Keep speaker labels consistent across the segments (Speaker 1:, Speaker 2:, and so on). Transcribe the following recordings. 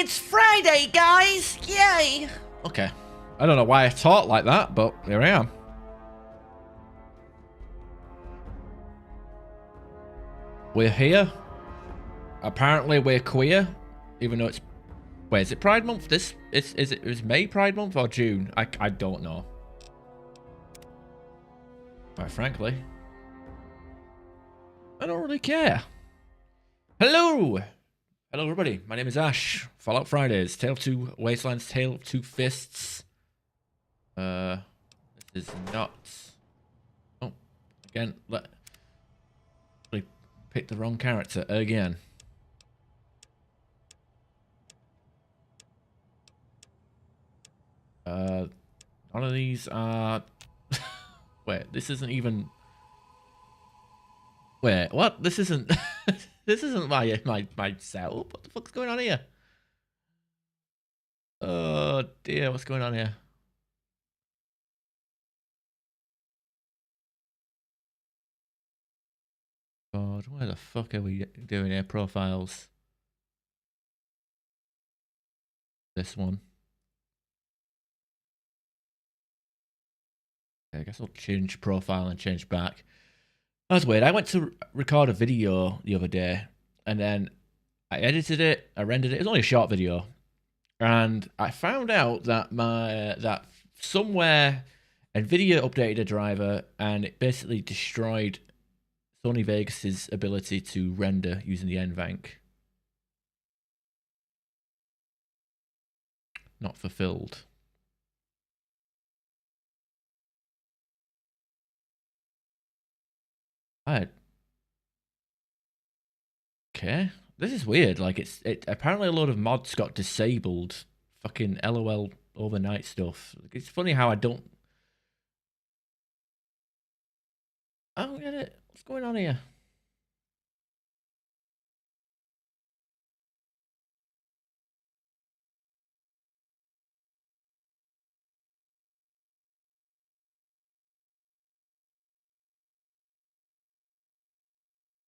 Speaker 1: It's Friday, guys! Yay! Okay. I don't know why I talk like that, but here I am. We're here. Apparently we're queer, even though it's... Wait, is it Pride Month? Is it May Pride Month or June? I don't know. Quite frankly, I don't really care. Hello! Hello everybody, my name is Ash. Fallout Fridays, Tale of Two Wastelands, Tale of Two Fists. This is not... Oh, again, I picked the wrong character again. None of these are... Wait, this isn't even... Wait, what? This isn't... This isn't my setup. What the fuck's going on here? Oh dear, what's going on here? God, where the fuck are we doing here? Profiles. This one. I guess I'll change profile and change back. That's weird. I went to record a video the other day, and then I edited it, I rendered it. It was only a short video, and I found out that that somewhere Nvidia updated a driver, and it basically destroyed Sony Vegas's ability to render using the NVENC. Not fulfilled. Okay, this is weird. Like it apparently a lot of mods got disabled. Fucking LOL overnight stuff. It's funny how I don't get it. What's going on here?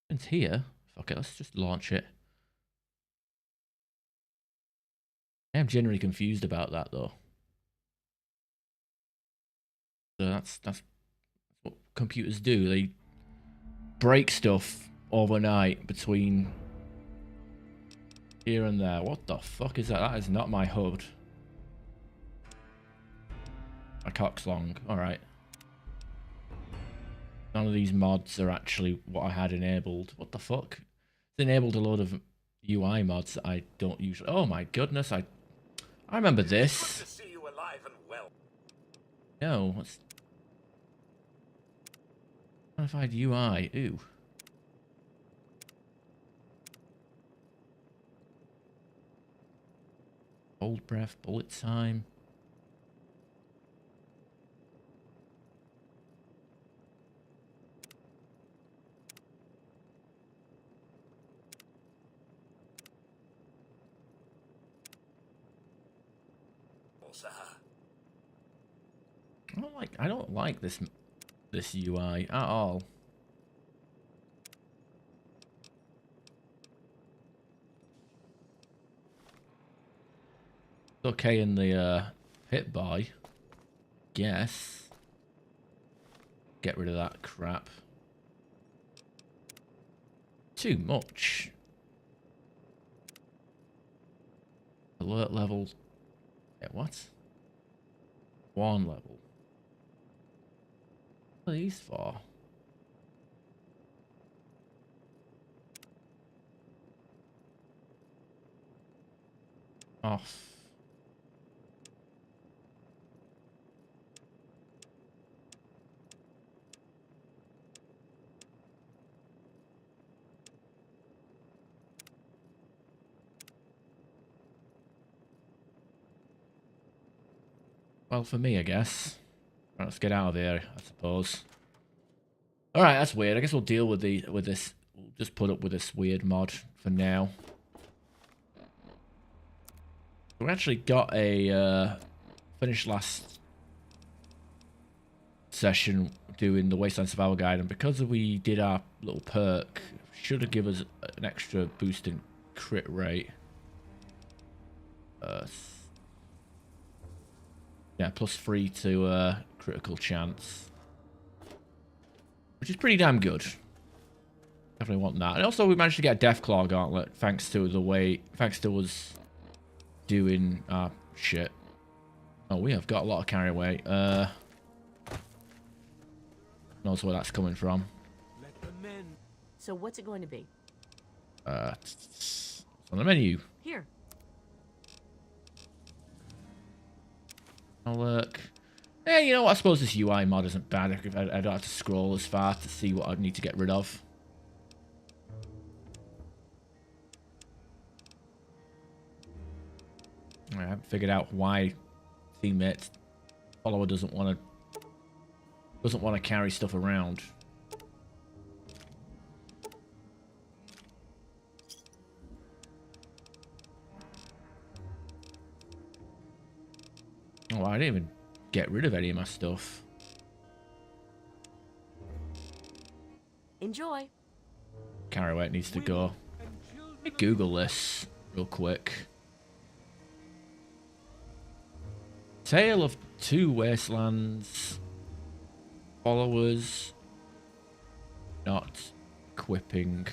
Speaker 1: It's here. Fuck it, let's just launch it. I am generally confused about that though. So that's what computers do. They break stuff overnight between here and there. What the fuck is that? That is not my HUD. My cock's long. Alright. None of these mods are actually what I had enabled. What the fuck? It's enabled a load of UI mods that I don't usually... Oh my goodness, I remember this.
Speaker 2: Good to see you alive and well.
Speaker 1: No, what's... Modified UI, ooh. Hold breath, bullet time. I don't like this UI at all. It's okay in the hit buy. Guess. Get rid of that crap. Too much. Alert level. Yeah, what? 1 level. What are these for? Off. Well, for me, I guess. Right, let's get out of here, I suppose. Alright, that's weird. I guess we'll deal with this. We'll just put up with this weird mod for now. We actually got a finished last session doing the Wasteland Survival Guide, and because we did our little perk, should have given us an extra boost in crit rate. Yeah, +3 to critical chance, which is pretty damn good. Definitely want that. And also, we managed to get a Deathclaw Gauntlet thanks to us doing shit. Oh, we have got a lot of carry weight. Knows where that's coming from.
Speaker 3: So what's it going to be?
Speaker 1: It's on the menu.
Speaker 3: Here.
Speaker 1: I'll look. Yeah, you know what? I suppose this UI mod isn't bad. I don't have to scroll as far to see what I need to get rid of. I haven't figured out why teammate follower doesn't want to carry stuff around. Oh, I didn't even get rid of any of my stuff.
Speaker 3: Enjoy.
Speaker 1: Carry weight needs to go. Let me Google this real quick. Tale of Two Wastelands. Followers not equipping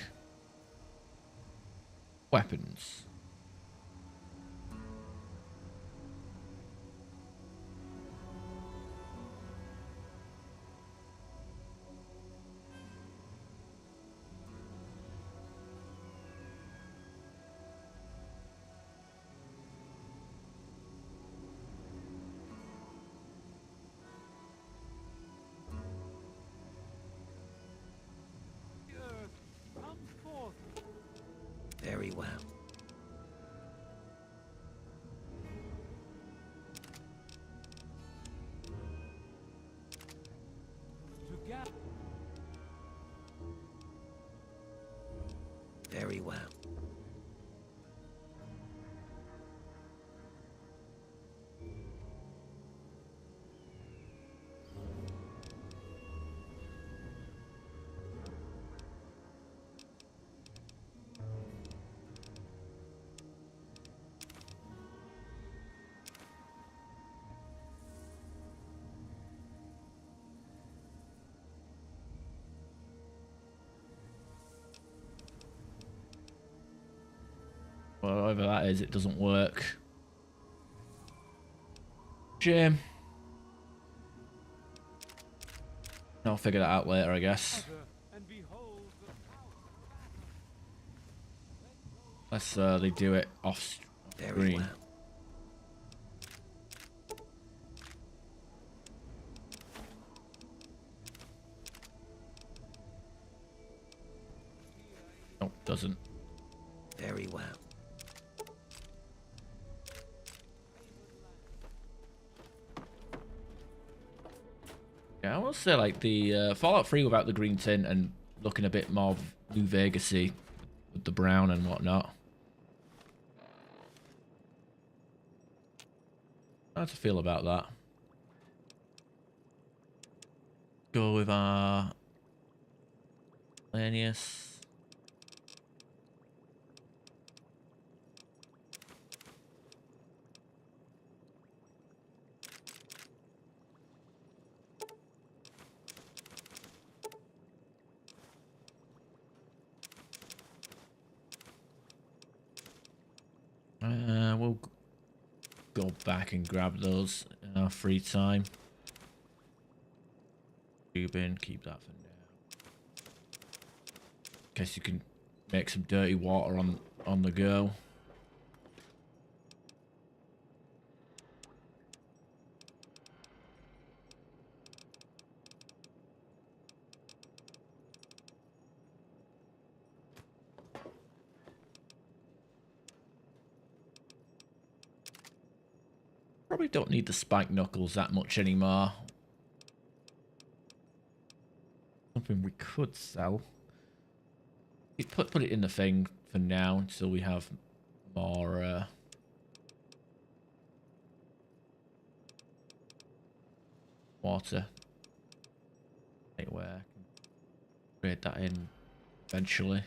Speaker 1: weapons.
Speaker 4: Very well. Very well.
Speaker 1: Whatever that is, it doesn't work. Shame. I'll figure that out later, I guess. Unless they do it off screen.
Speaker 4: Well.
Speaker 1: No, doesn't.
Speaker 4: Very well.
Speaker 1: Yeah, I will say, like, the Fallout 3 without the green tint and looking a bit more New Vegas-y with the brown and whatnot. How to feel about that? Go with our Lanius. We'll go back and grab those in our free time. Bin, keep that for now. In case you can make some dirty water on the go. Probably don't need the spike knuckles that much anymore. Something we could sell. Put it in the thing for now until we have more water. Anyway, I can trade that in eventually.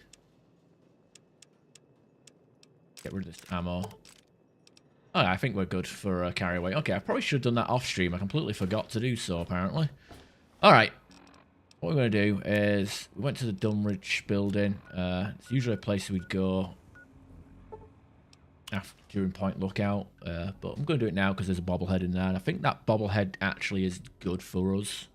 Speaker 1: Get rid of this ammo. Oh, I think we're good for carry away. Okay, I probably should have done that off stream. I completely forgot to do so, apparently. Alright. What we're going to do is... We went to the Dunwich building. It's usually a place we'd go during Point Lookout. But I'm going to do it now because there's a bobblehead in there. And I think that bobblehead actually is good for us.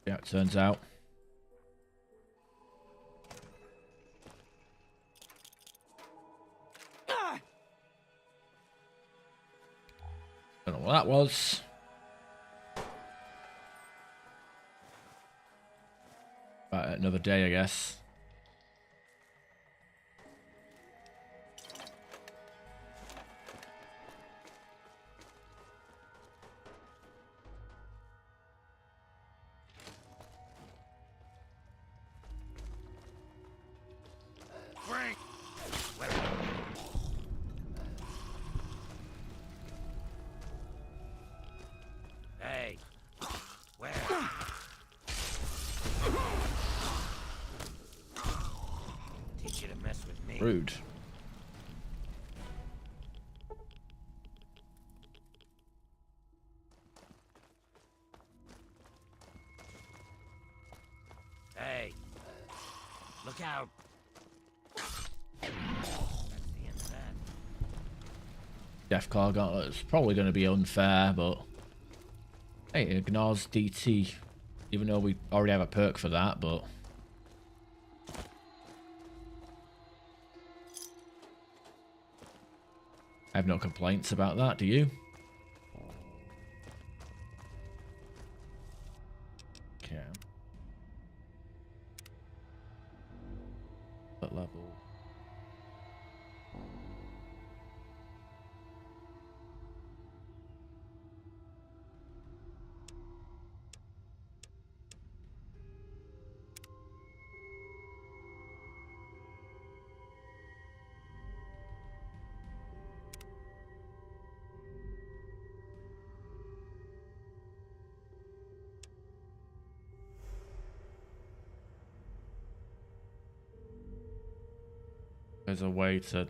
Speaker 1: Yeah, it turns out. Don't know what that was. But another day, I guess.
Speaker 2: Frank!
Speaker 4: Hey. Where? Teach you to mess with me.
Speaker 1: Rude.
Speaker 4: Hey. Look out. That's the end of that.
Speaker 1: Deathclaw Gauntlet is probably going to be unfair, but... Hey, it ignores DT. Even though we already have a perk for that, but... I have no complaints about that, do you? Okay. What level? There's a way to...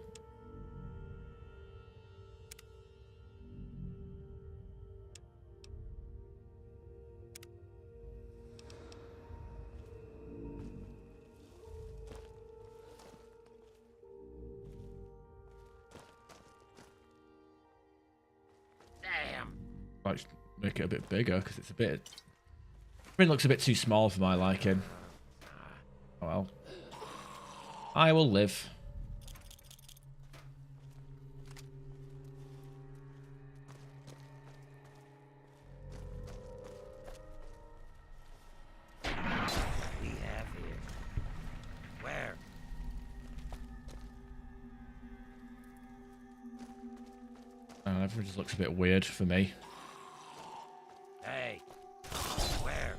Speaker 4: Damn.
Speaker 1: Like, make it a bit bigger, because it's a bit... It looks a bit too small for my liking. Oh well. I will live.
Speaker 4: We have here. Where?
Speaker 1: Everything just looks a bit weird for me.
Speaker 4: Hey. Where?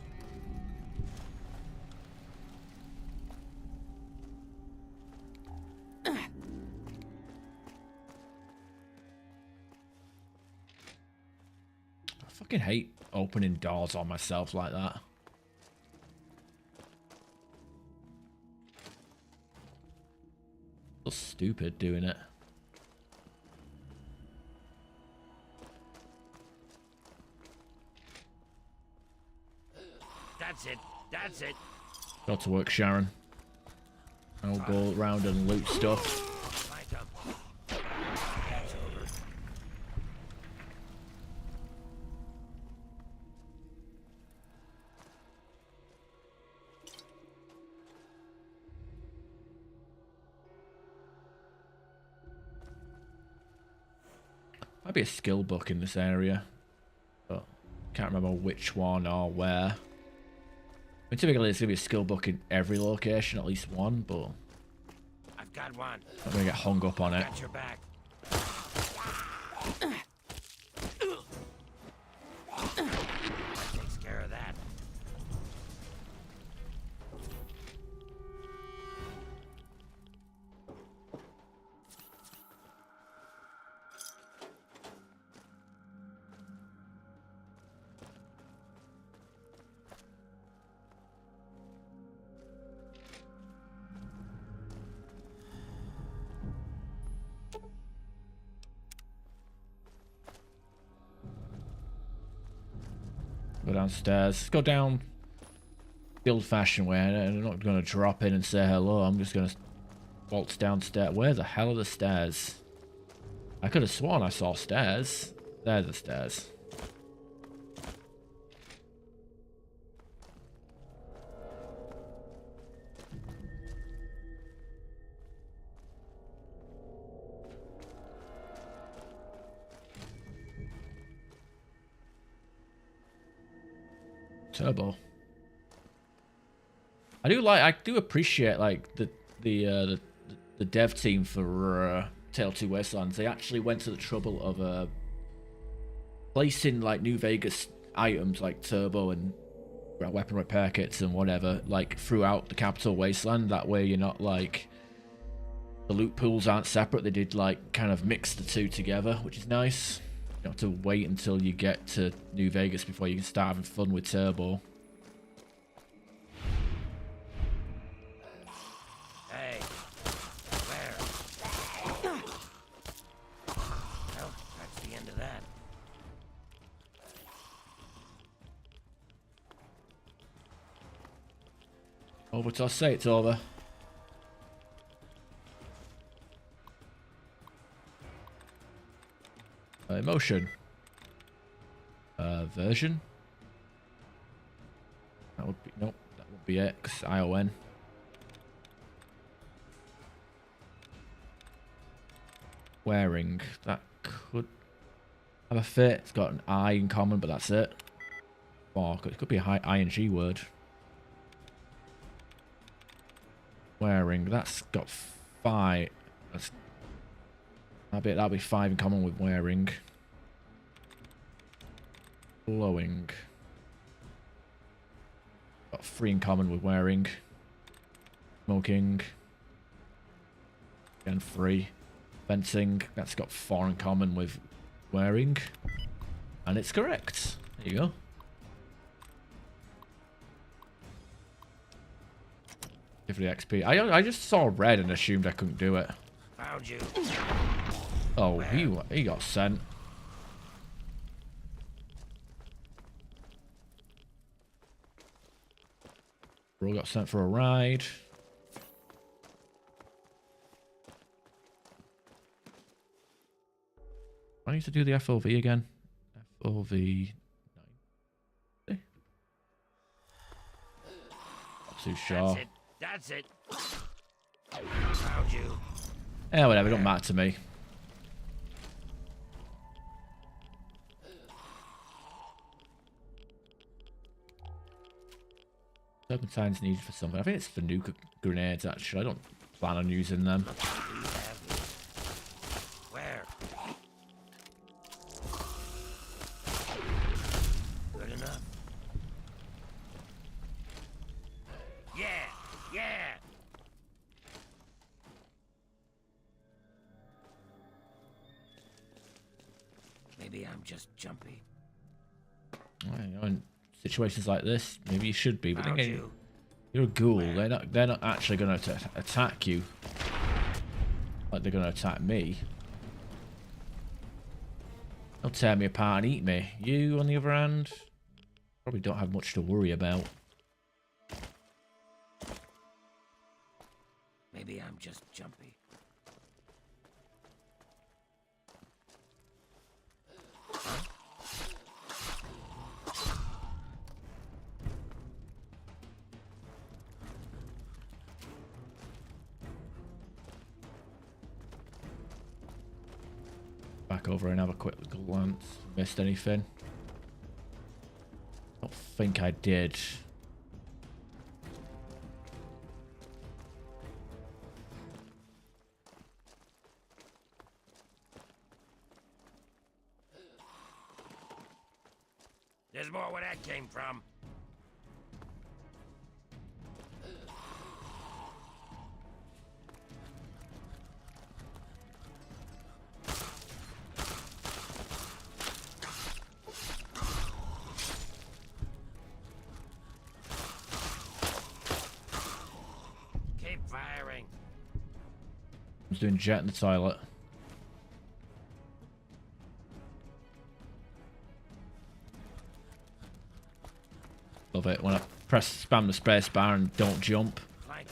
Speaker 1: I fucking hate opening doors on myself like that. Feel stupid doing it.
Speaker 4: That's it. That's it.
Speaker 1: Got to work, Sharon. I'll go around and loot stuff.
Speaker 4: My dump. That's over.
Speaker 1: Might be a skill book in this area, but can't remember which one or where. I mean, typically there's gonna be a skill book in every location, at least one, but
Speaker 4: I've got one.
Speaker 1: I'm gonna get hung up on it.
Speaker 4: Got your back. That takes care of that.
Speaker 1: Go downstairs. Go down the old-fashioned way. I'm not going to drop in and say hello. I'm just going to waltz downstairs. Where the hell are the stairs? I could have sworn I saw stairs. There's the stairs. Turbo. I do appreciate like the dev team for Tale 2 Wastelands. They actually went to the trouble of placing like New Vegas items like turbo and weapon repair kits and whatever like throughout the capital wasteland. That way you're not like the loot pools aren't separate. They did like kind of mix the two together, which is nice. You don't have to wait until you get to New Vegas before you can start having fun with turbo.
Speaker 4: Hey, where? Well, that's the end of that.
Speaker 1: Over to say it's over. Emotion. Version. That would be nope. That would be it. 'Cause ION. Wearing. That could have a fit. It's got an I in common, but that's it. Or it could be a high ing word. Wearing. That's got 5. That's that'll be 5 in common with wearing. Glowing. Got 3 in common with wearing. Smoking. Again 3. Fencing. That's got 4 in common with wearing. And it's correct. There you go. Give it the XP. I just saw red and assumed I couldn't do it.
Speaker 4: Found you.
Speaker 1: Oh, he got sent. Bro got sent for a ride. I need to do the FOV again. FOV 90. Not too sure.
Speaker 4: That's it. Found you.
Speaker 1: Yeah, whatever. Don't matter to me. Serpentine's needed for something. I think it's for nuke grenades, actually. I don't plan on using them.
Speaker 4: Where? Good enough. Yeah, yeah. Maybe I'm just jumpy.
Speaker 1: Well, you know, in situations like this, maybe you should be. But
Speaker 4: Found
Speaker 1: then again,
Speaker 4: you.
Speaker 1: you're a ghoul. They're not actually going to attack you like they're going to attack me. They'll tear me apart and eat me. You, on the other hand, probably don't have much to worry about.
Speaker 4: Maybe I'm just jumpy.
Speaker 1: Back over and have a quick glance. Missed anything? Don't think I did.
Speaker 4: There's more where that came from. Keep firing.
Speaker 1: I was doing jet in the toilet. Love it when I spam the space bar and don't jump.
Speaker 4: Flank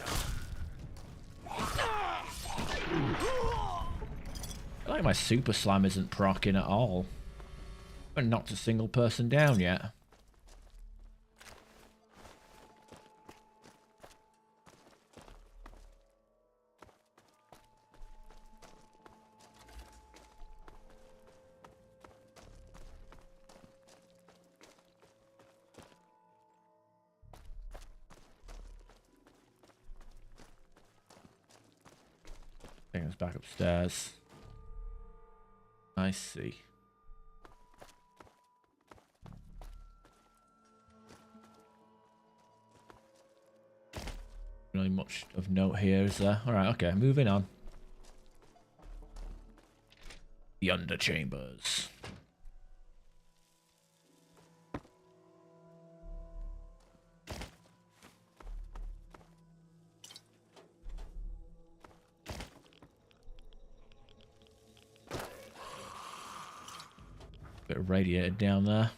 Speaker 1: I feel like my super slam isn't proccing at all. I haven't knocked a single person down yet. I think it's back upstairs. I see. Really much of note here, is there? Alright, okay, moving on. The underchambers. Bit of radiator down there.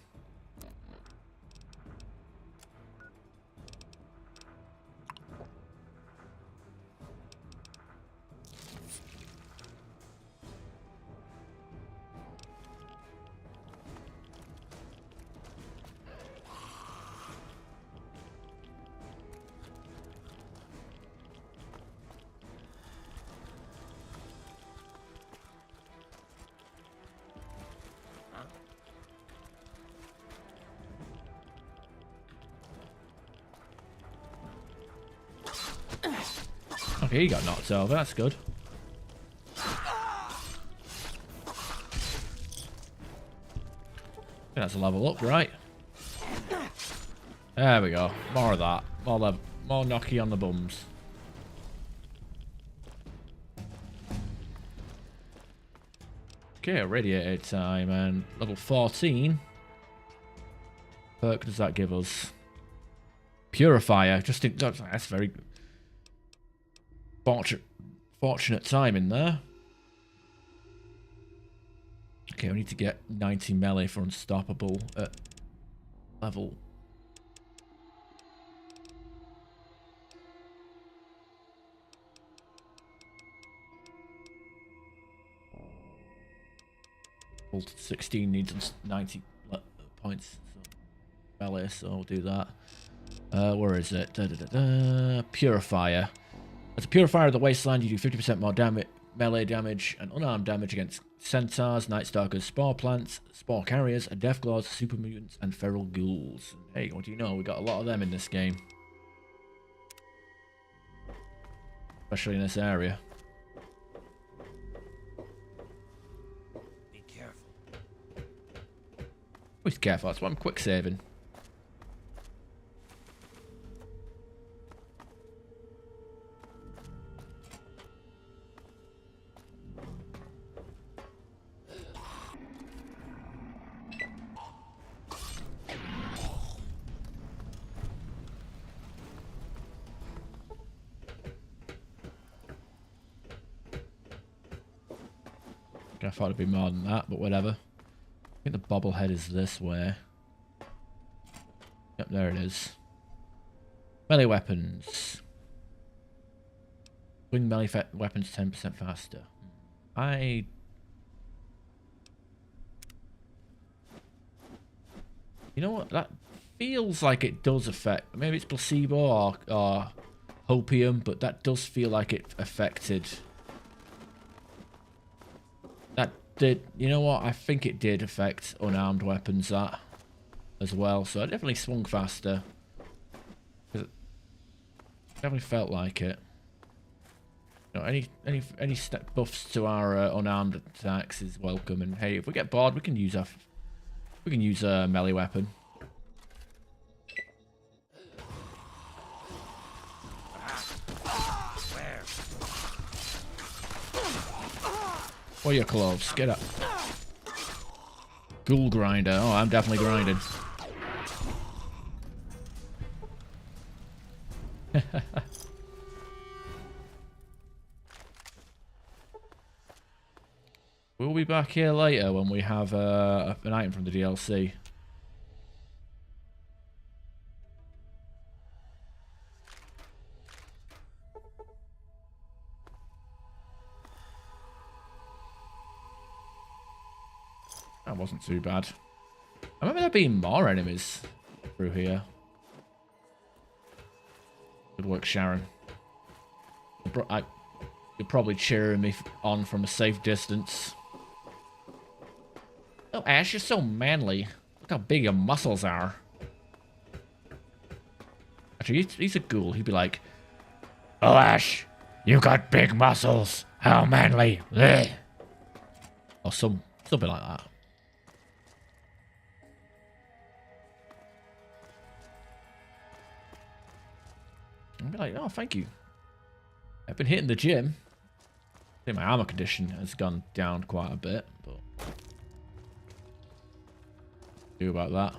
Speaker 1: Okay, he got knocked over, that's good. That's a level up, right? There we go. More of that. More knocky on the bums. Okay, radiator time and level 14. Perk does that give us? Purifier. That's very fortunate time in there. Okay, we need to get 90 melee for unstoppable at level. Ult 16 needs 90 points melee, so I'll do that. Where is it? Purifier. As a purifier of the wasteland, you do 50% more melee damage and unarmed damage against centaurs, night stalkers, spore plants, spore carriers, deathclaws, super mutants, and feral ghouls. Hey, what do you know? We got a lot of them in this game, especially in this area.
Speaker 4: Be careful.
Speaker 1: Always careful. That's why I'm quick saving. I thought it'd be more than that, but whatever. I think the bobblehead is this way. Yep, there it is. Melee weapons. Wing melee weapons 10% faster. You know what? That feels like it does affect. Maybe it's placebo or hopium, but that does feel like it affected. That did. You know what? I think it did affect unarmed weapons that as well. So I definitely swung faster. It definitely felt like it. You know, any step buffs to our unarmed attacks is welcome. And hey, if we get bored, we can use a melee weapon. Or your clothes. Get up. Ghoul grinder. Oh, I'm definitely grinding. We'll be back here later when we have an item from the DLC. That wasn't too bad. I remember there being more enemies through here. Good work, Sharon. You're probably cheering me on from a safe distance. Oh, Ash, you're so manly. Look how big your muscles are. Actually, he's a ghoul. He'd be like, "Oh, Ash, you got big muscles. How manly." Blech. Or something like that. I'd be like, "Oh, thank you. I've been hitting the gym. I think my armor condition has gone down quite a bit, but do about that."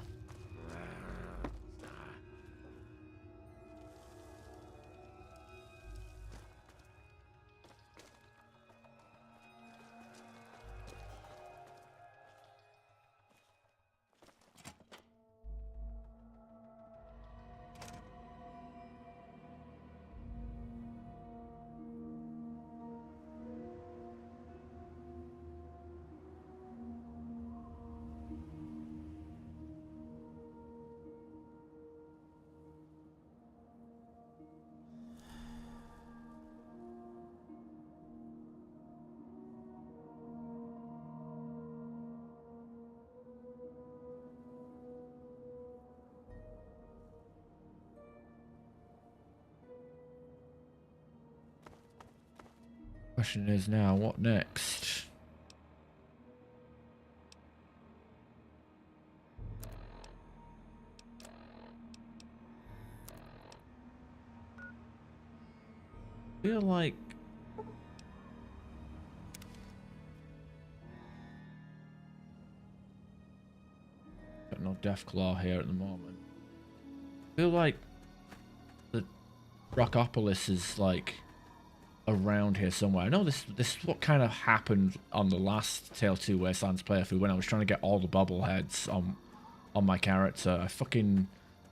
Speaker 1: Question is now, what next? I feel like got no Deathclaw here at the moment. I feel like the Rockopolis is like around here somewhere. I know this is what kind of happened on the last Tale 2 Wastelands playthrough when I was trying to get all the bobbleheads on my character. I fucking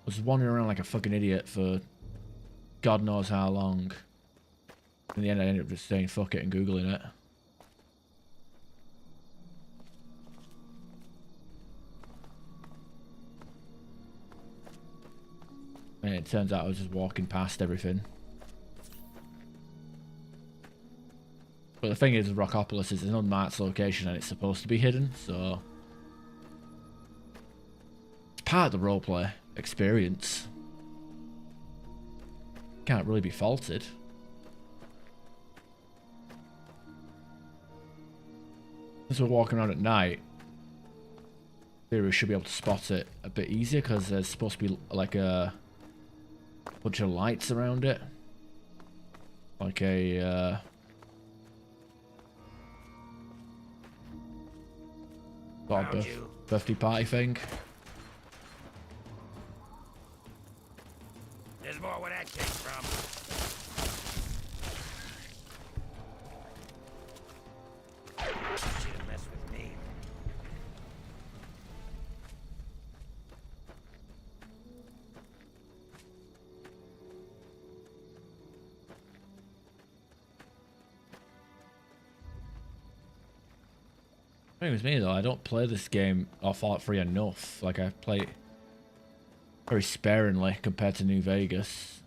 Speaker 1: was wandering around like a fucking idiot for God knows how long. In the end, I ended up just saying fuck it and Googling it. And it turns out I was just walking past everything. But the thing is, Rockopolis is an unmarked location and it's supposed to be hidden, so it's part of the roleplay experience. Can't really be faulted. As we're walking around at night, we should be able to spot it a bit easier because there's supposed to be like a bunch of lights around it, like a birthday party thing.
Speaker 4: There's more where that came from. You mess with me.
Speaker 1: The thing with me though, I don't play this game or Fallout 3 enough. Like I play it very sparingly compared to New Vegas.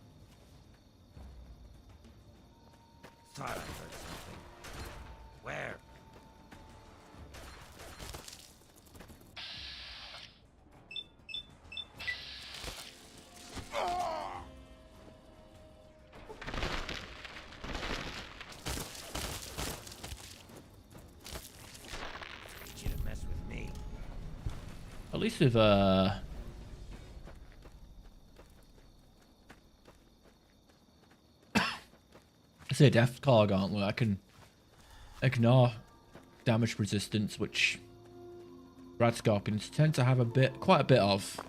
Speaker 4: Thought I heard something. Where? Need you to mess with me.
Speaker 1: At least with say Deathclaw Gauntlet, I can ignore damage resistance, which Rad Scorpions tend to have quite a bit of.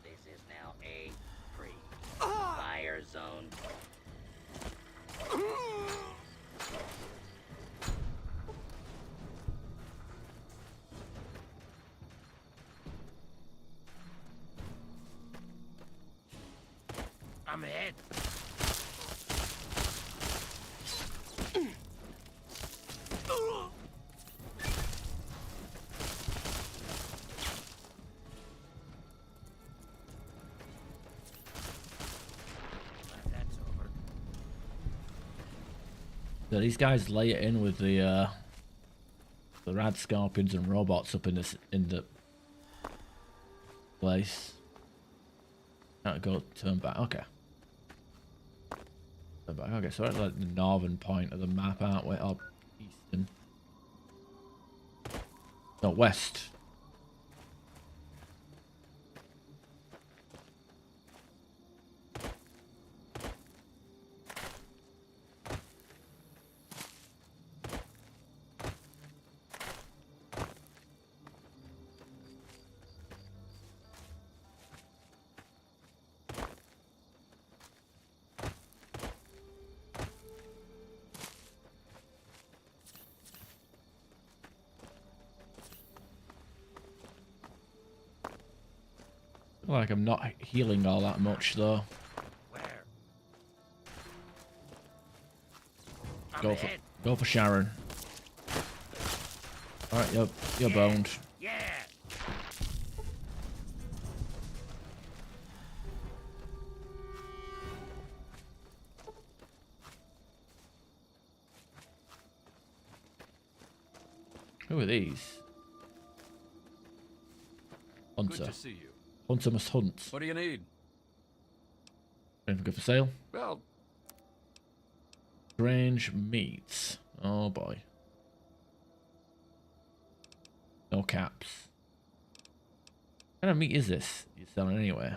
Speaker 3: This is
Speaker 4: I'm hit. That's over.
Speaker 1: So these guys lay it in with the rad scorpions and robots up in the place. Can't go turn back. Okay. Turn back. Okay, so we're at like the northern point of the map, aren't we? Or eastern. No, west. Like I'm not healing all that much though.
Speaker 4: Where?
Speaker 1: Go for Sharon. All right, you're boned.
Speaker 4: Yeah.
Speaker 1: Who are these? Hunter.
Speaker 5: Good to see you.
Speaker 1: Hunter must hunt.
Speaker 5: What do you need?
Speaker 1: Anything good for sale?
Speaker 5: Well,
Speaker 1: Strange meats. Oh boy. No caps. What kind of meat is this you're selling anyway?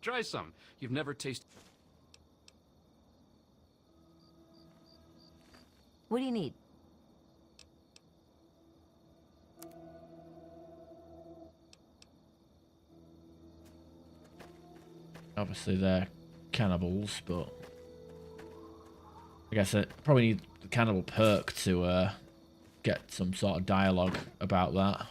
Speaker 5: try some. You've never tasted.
Speaker 3: What do you need?
Speaker 1: Obviously they're cannibals, but I guess I probably need the cannibal perk to get some sort of dialogue about that.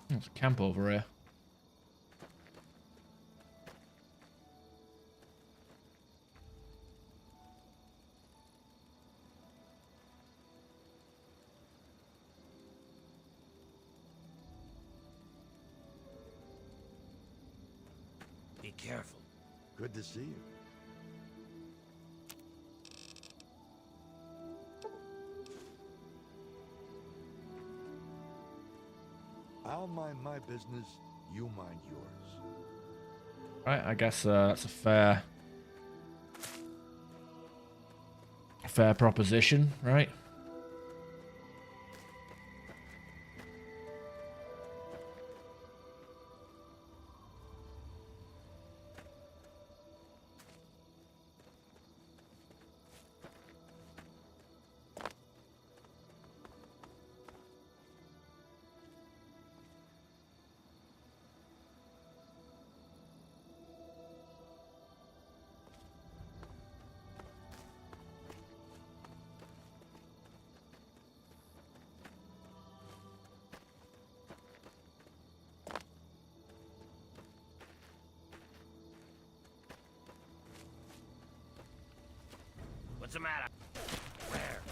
Speaker 1: There's a camp over here.
Speaker 4: Be careful.
Speaker 2: Good to see you. I'll mind my business, you mind yours.
Speaker 1: Right, I guess that's a fair proposition, right?
Speaker 4: What's the matter? Where?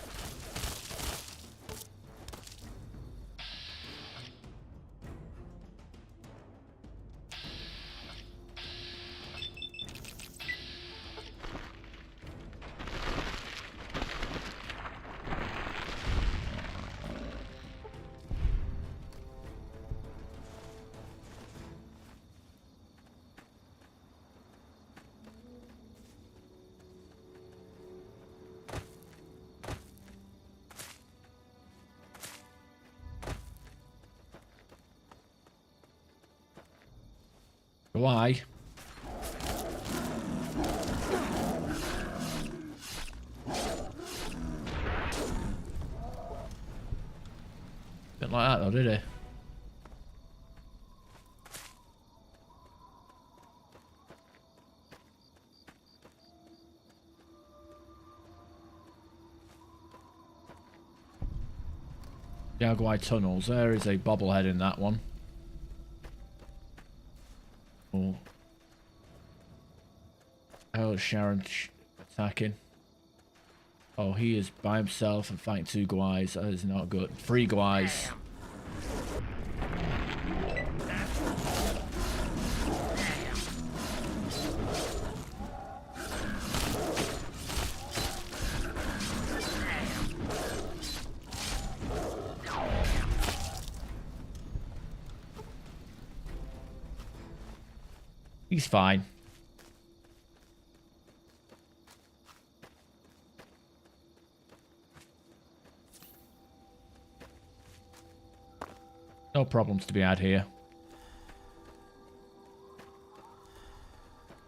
Speaker 1: Why? Bit like that though, did he? Jaguar tunnels. There is a bobblehead in that one. Oh. How is Sharon attacking? Oh, he is by himself and fighting 2 Guais. That is not good. 3 Guais. He's fine. No problems to be had here.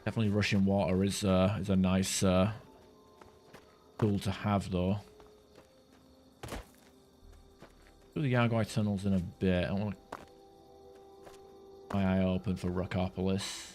Speaker 1: Definitely rushing water is a nice tool to have though. Do the Jaguar tunnels in a bit. I want to keep my eye open for Rockopolis.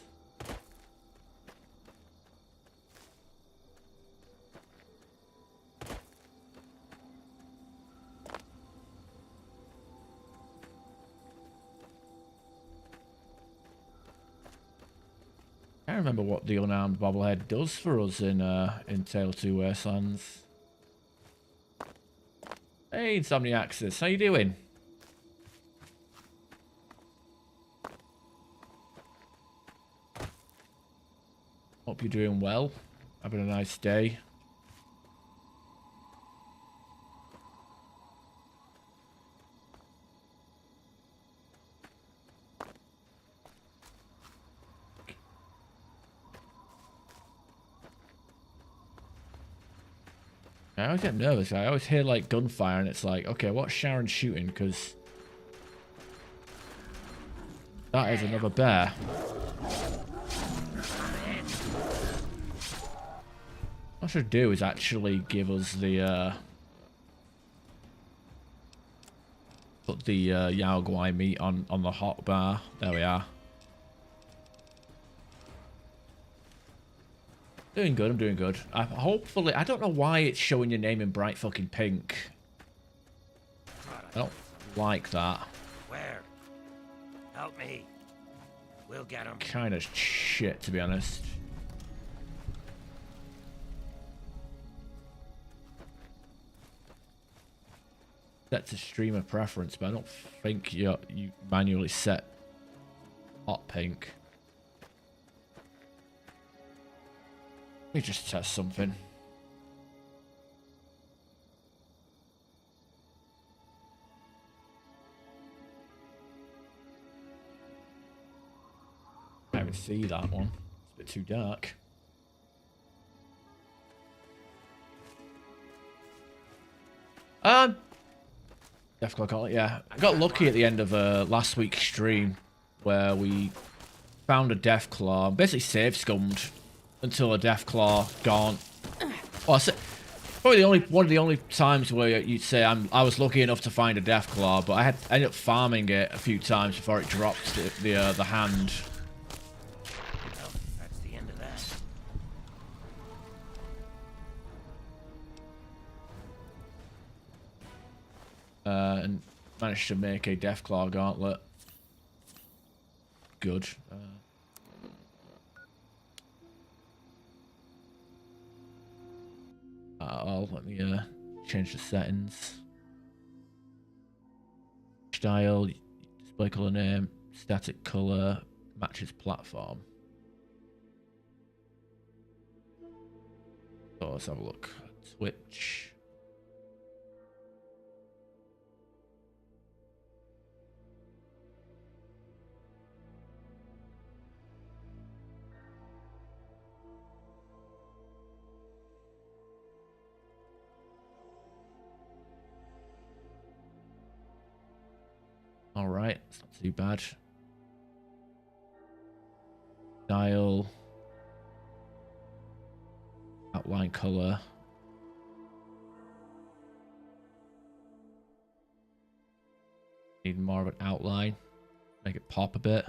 Speaker 1: I can't remember what the unarmed bobblehead does for us in Tale of Two Wastelands. Hey, Insomniaxis, how you doing? Hope you're doing well. Having a nice day. I always get nervous. I always hear like gunfire and it's like, okay, what's Sharon shooting? Because that is another bear. What I should do is actually give us the put the Yao Guai meat on the hot bar. There we are. Doing good, I'm doing good. Hopefully, I don't know why it's showing your name in bright fucking pink. I don't like that.
Speaker 4: Where? Help me. We'll get him.
Speaker 1: Kind of shit, to be honest. Set to streamer preference, but I don't think you manually set hot pink. Let me just test something. I can't even see that one. It's a bit too dark. Deathclaw Gauntlet, yeah. I got lucky at the end of last week's stream where we found a Deathclaw, basically save scummed until a Deathclaw Gaunt. Oh, probably one of the only times where you'd say I was lucky enough to find a Deathclaw, but I ended up farming it a few times before it dropped the hand.
Speaker 4: Well, that's the end of that.
Speaker 1: And managed to make a Deathclaw Gauntlet. Good. Let me change the settings. Style, display color name, static color, matches platform. So let's have a look. Twitch. All right, it's not too bad. Style, outline color. Need more of an outline. Make it pop a bit.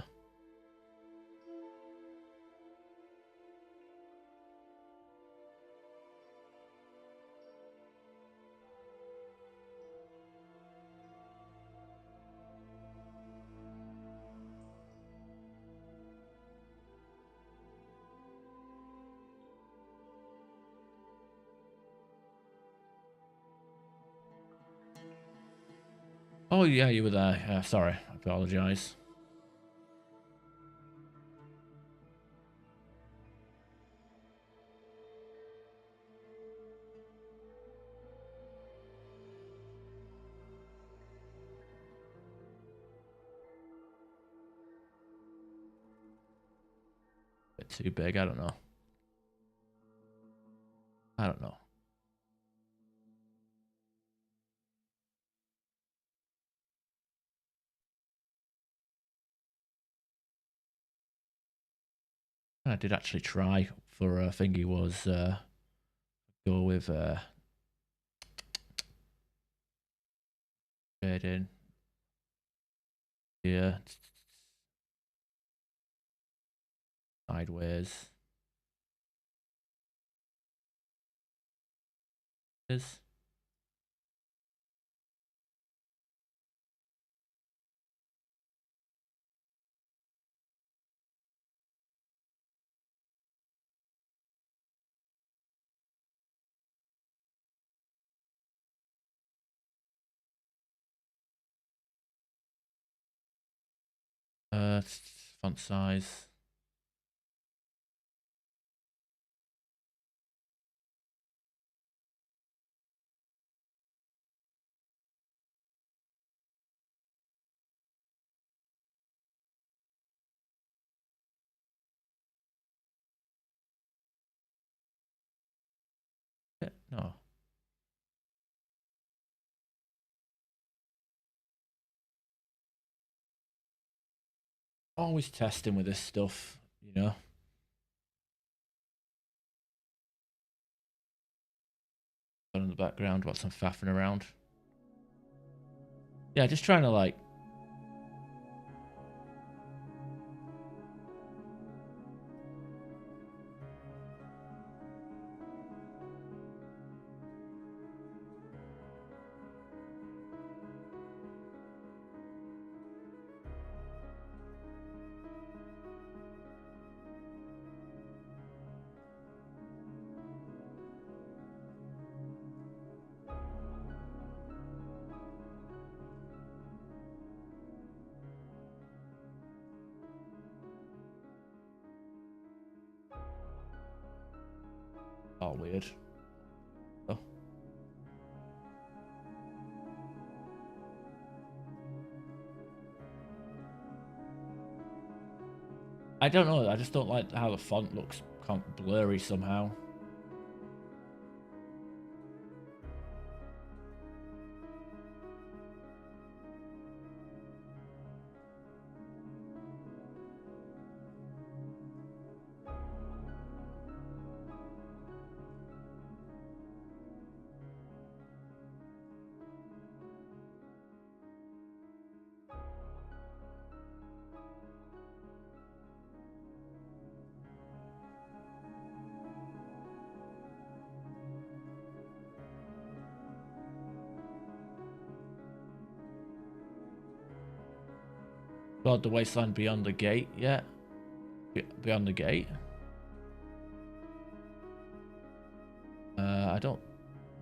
Speaker 1: Oh yeah, you were there. Sorry, I apologise. Bit too big, I don't know. I don't know. I did actually try for thingy was go with fade in. Yeah. Sideways. Is. Font size. No. Always testing with this stuff, you know. In the background, what's some faffing around. Yeah, just trying to like all weird. Oh. I don't know, I just don't like how the font looks kind of blurry somehow. God, the wasteland beyond the gate yet? Beyond the gate? I don't,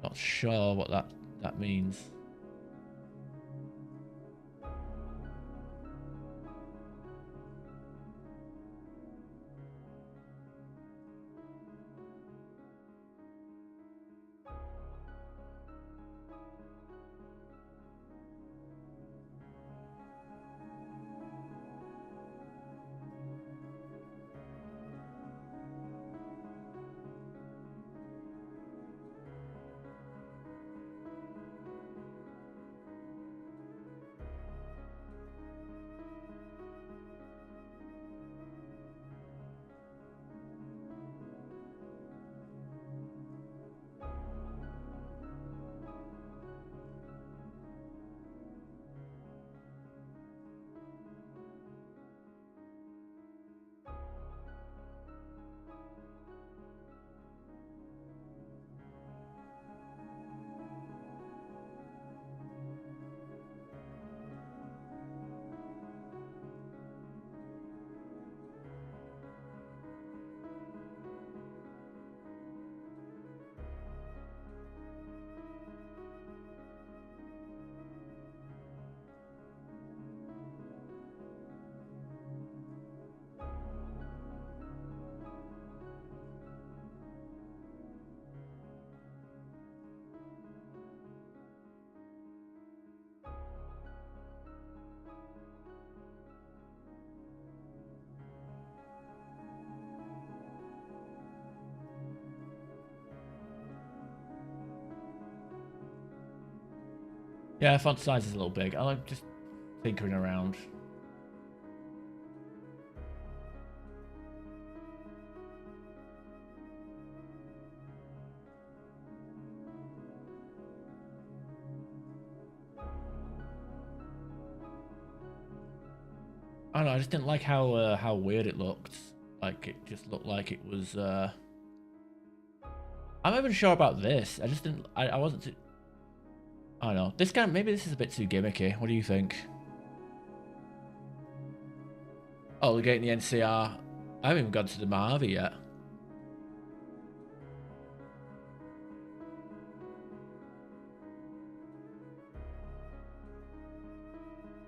Speaker 1: not sure what that means. Yeah, font size is a little big. I like just tinkering around. I don't know, I just didn't like how weird it looked. Like, it just looked like it was, I'm not even sure about this. I just didn't, I wasn't too, I don't know. This guy, maybe this is a bit too gimmicky. What do you think? Oh, we're getting the NCR. I haven't even got to the Mojave yet.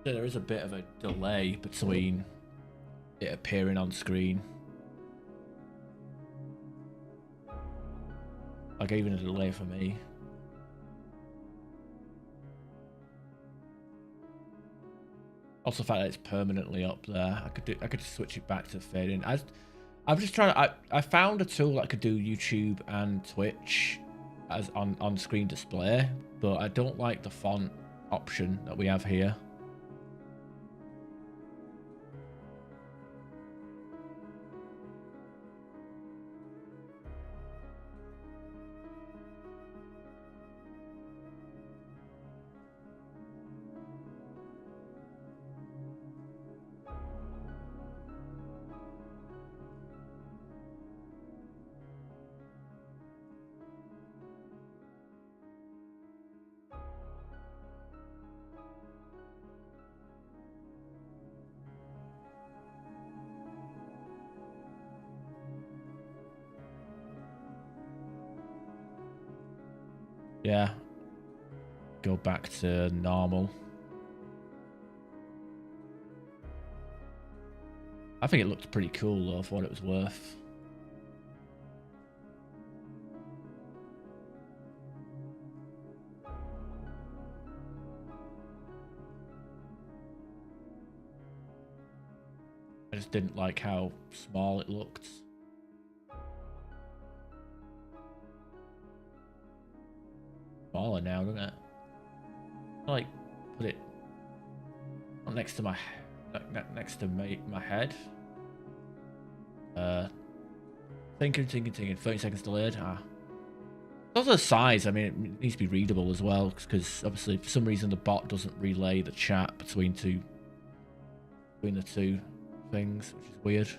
Speaker 1: So there is a bit of a delay between it appearing on screen. Like even a delay for me. Also, the fact that it's permanently up there, I could switch it back to fading. I'm just trying to. I found a tool that could do YouTube and Twitch as on screen display, but I don't like the font option that we have here. Yeah. Go back to normal. I think it looked pretty cool though for what it was worth. I just didn't like how small it looked. Smaller now, doesn't it? I like put it next to my my head. Thinking. 30 seconds delayed. Also the size. I mean, it needs to be readable as well because obviously for some reason the bot doesn't relay the chat between the two things, which is weird.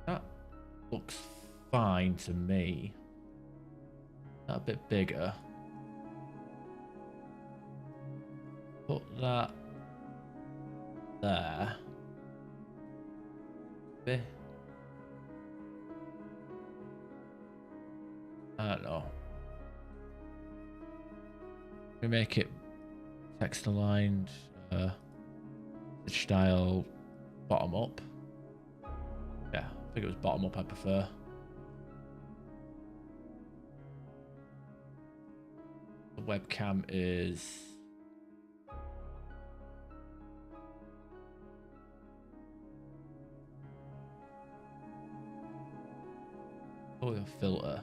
Speaker 1: That looks fine to me. That a bit bigger. Put that there. Bit. I don't know. We make it text aligned, style bottom up. Yeah, I think it was bottom up I prefer. The webcam is a filter.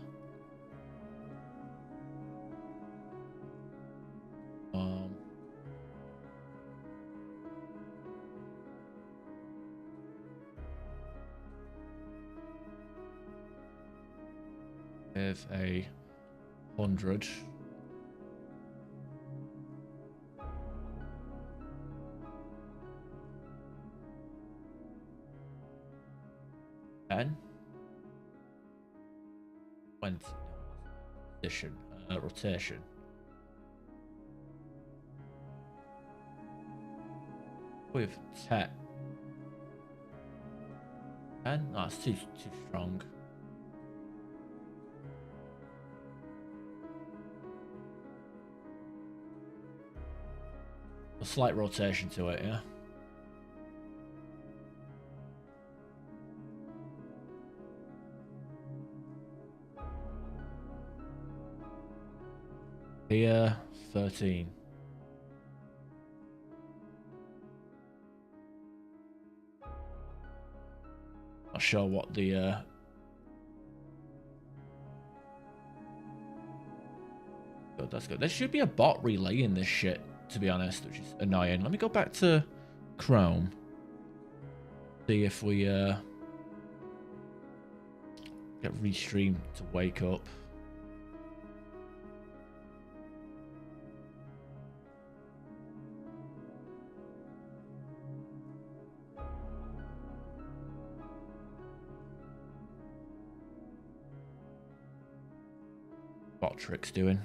Speaker 1: With a 100. And 20 position, rotation. With 10. And no, it's too strong. A slight rotation to it, yeah. Here, 13. Not sure what the good, that's good. There should be a bot relaying this shit, to be honest, which is annoying. Let me go back to Chrome. See if we get Restream to wake up. What Trick's doing.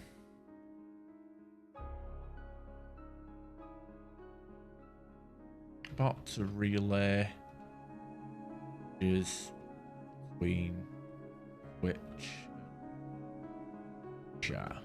Speaker 1: Bot to relay is between Twitch and chat.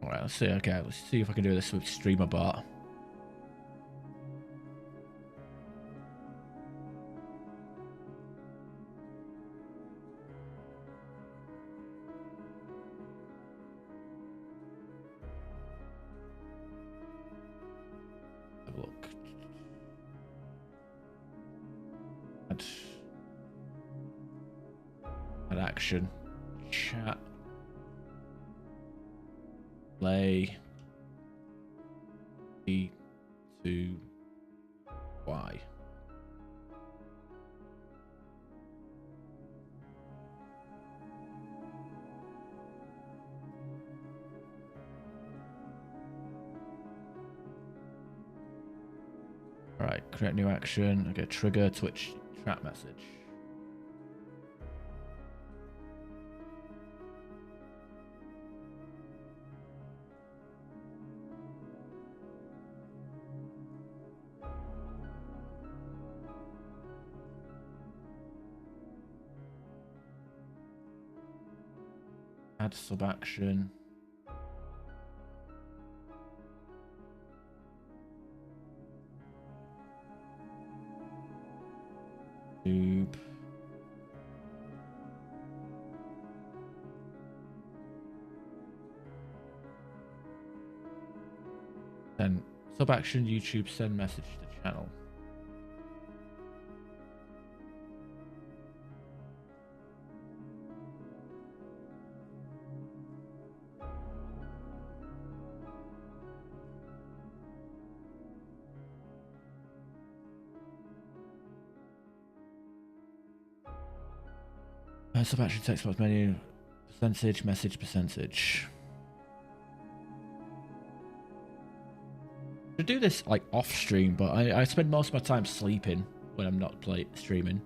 Speaker 1: Alright, let's see. Okay, let's see if I can do this with Streamer Bot. Have a look. Add action. Chat. Play E to Y. All right, create new action. Okay, trigger Twitch chat message. Add sub action. Tube. Then sub action YouTube send message to channel. Sub action text box menu, percentage, message, percentage. I should do this like off stream, but I spend most of my time sleeping when I'm not streaming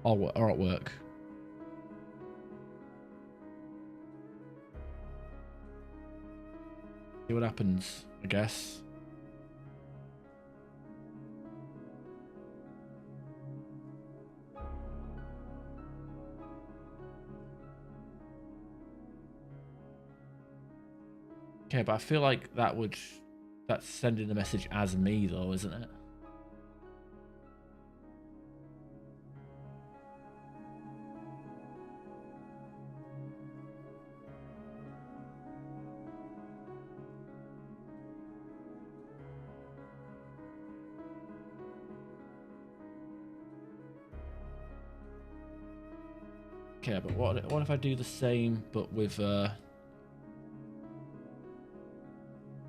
Speaker 1: or at work. See what happens, I guess. Okay, but I feel like that's sending the message as me though, isn't it? Okay, but what if I do the same but with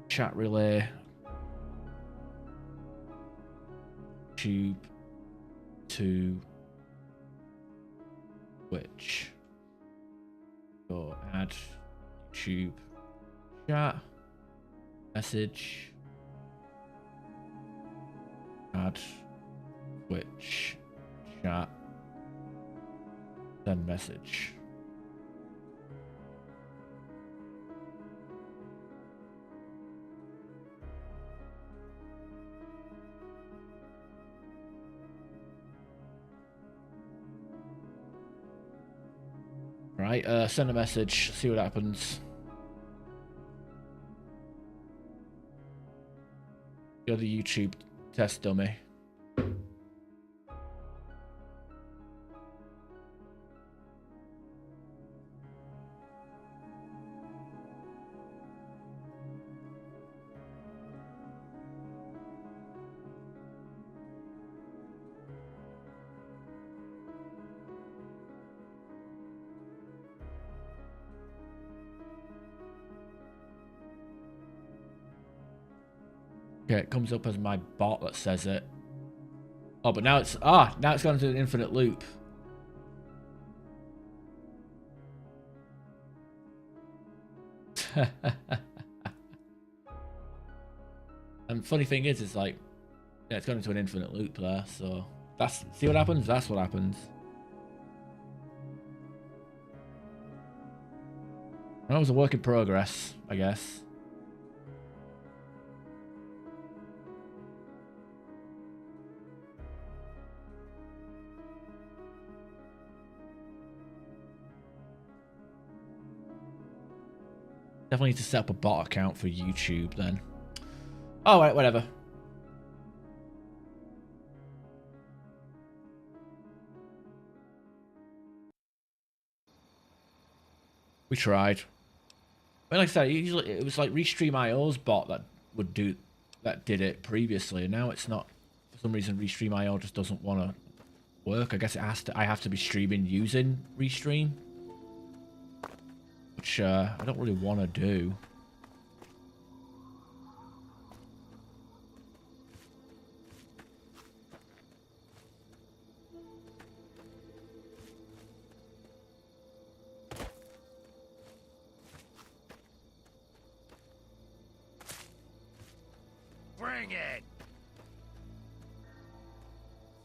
Speaker 1: chat relay, tube to Twitch, or add YouTube chat message, add Twitch chat, send message. Right, send a message, see what happens. You're the YouTube test dummy. Okay, it comes up as my bot that says it. Oh, but now it's now it's gone into an infinite loop. And funny thing is, it's like, yeah, it's gone into an infinite loop there. So see what happens. That's what happens. That was a work in progress, I guess. Definitely need to set up a bot account for YouTube then. Oh, right, whatever. We tried. Well, like I said, usually it was like Restream.io's bot that did it previously, and now it's not. For some reason, Restream.io just doesn't want to work. I guess I have to be streaming using Restream, which I don't really want to do.
Speaker 4: Bring it!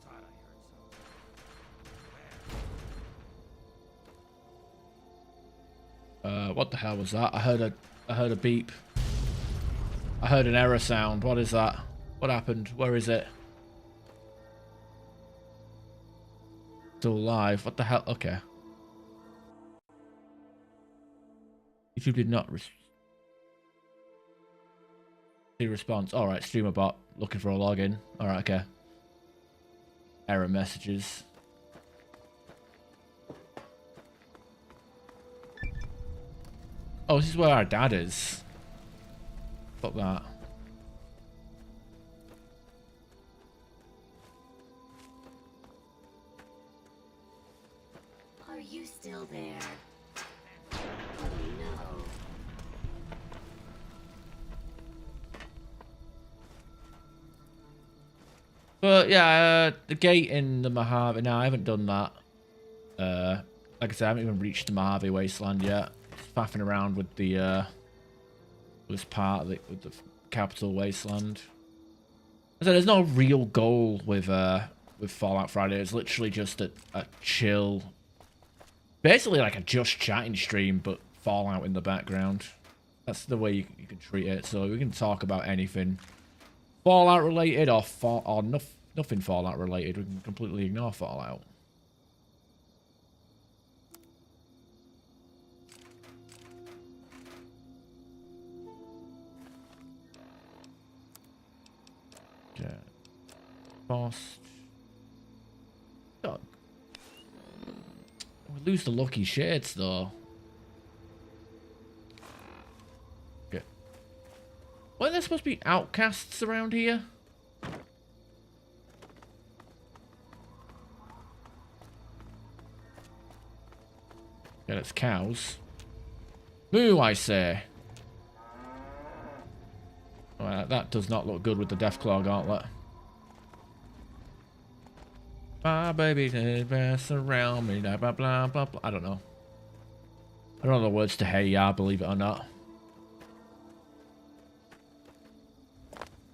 Speaker 4: Thought I heard something.
Speaker 1: What the hell was that? I heard a beep. I heard an error sound. What is that? What happened? Where is it? Still live. What the hell? Okay. YouTube did not see response. Alright, streamer bot looking for a login. Alright, okay. Error messages. Oh, this is where our dad is. Fuck that.
Speaker 3: Are you still there? Oh no.
Speaker 1: But yeah, the gate in the Mojave. No, I haven't done that. Like I said, I haven't even reached the Mojave Wasteland yet. Just faffing around with the this part of with the Capital Wasteland. So there's no real goal with Fallout Friday. It's literally just a chill, basically like a just chatting stream, but Fallout in the background. That's the way you can treat it. So we can talk about anything Fallout related or nothing Fallout related. We can completely ignore Fallout. Okay. Fast. God. We lose the lucky shades though. Okay. Well, there supposed to be outcasts around here. Yeah, it's cows. Moo, I say. Well, that does not look good with the Deathclaw Gauntlet. My baby did best around me, blah, blah, blah, blah, blah. I don't know. I don't know the words to Hey Ya, believe it or not.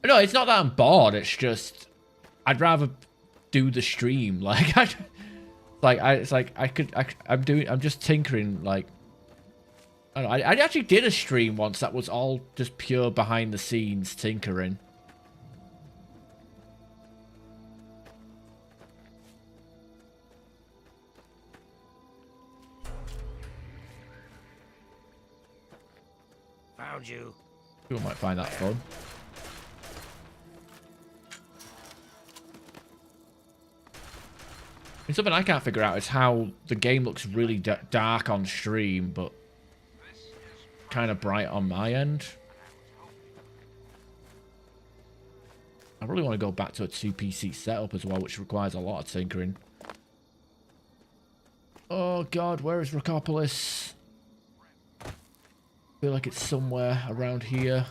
Speaker 1: No, it's not that I'm bored, it's just I'd rather do the stream. Like I'm just tinkering. Like I don't know, I actually did a stream once that was all just pure behind the scenes tinkering.
Speaker 4: Found you.
Speaker 1: People might find that fun. And something I can't figure out is how the game looks really dark on stream, but kind of bright on my end. I really want to go back to a 2 PC setup as well, which requires a lot of tinkering. Oh god, where is Rockopolis? I feel like it's somewhere around here.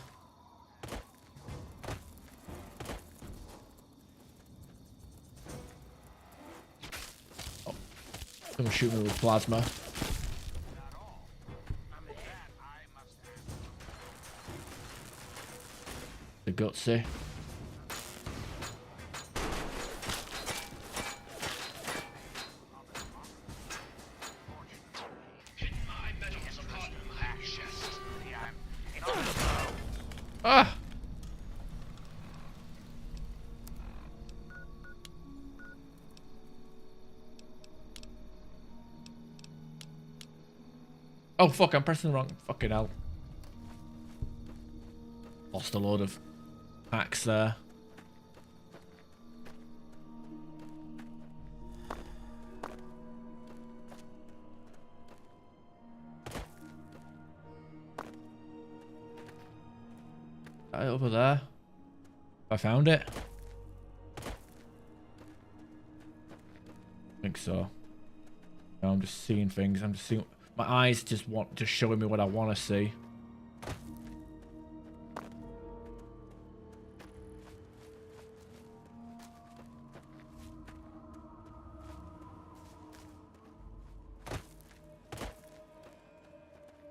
Speaker 1: Oh, someone shoot me with plasma. The gutsy. Ah! Oh fuck, I'm pressing the wrong fucking hell. Lost a load of packs there. Right over there. I found it. I think so. No, I'm just seeing things. I'm just seeing. My eyes just showing me what I want to see.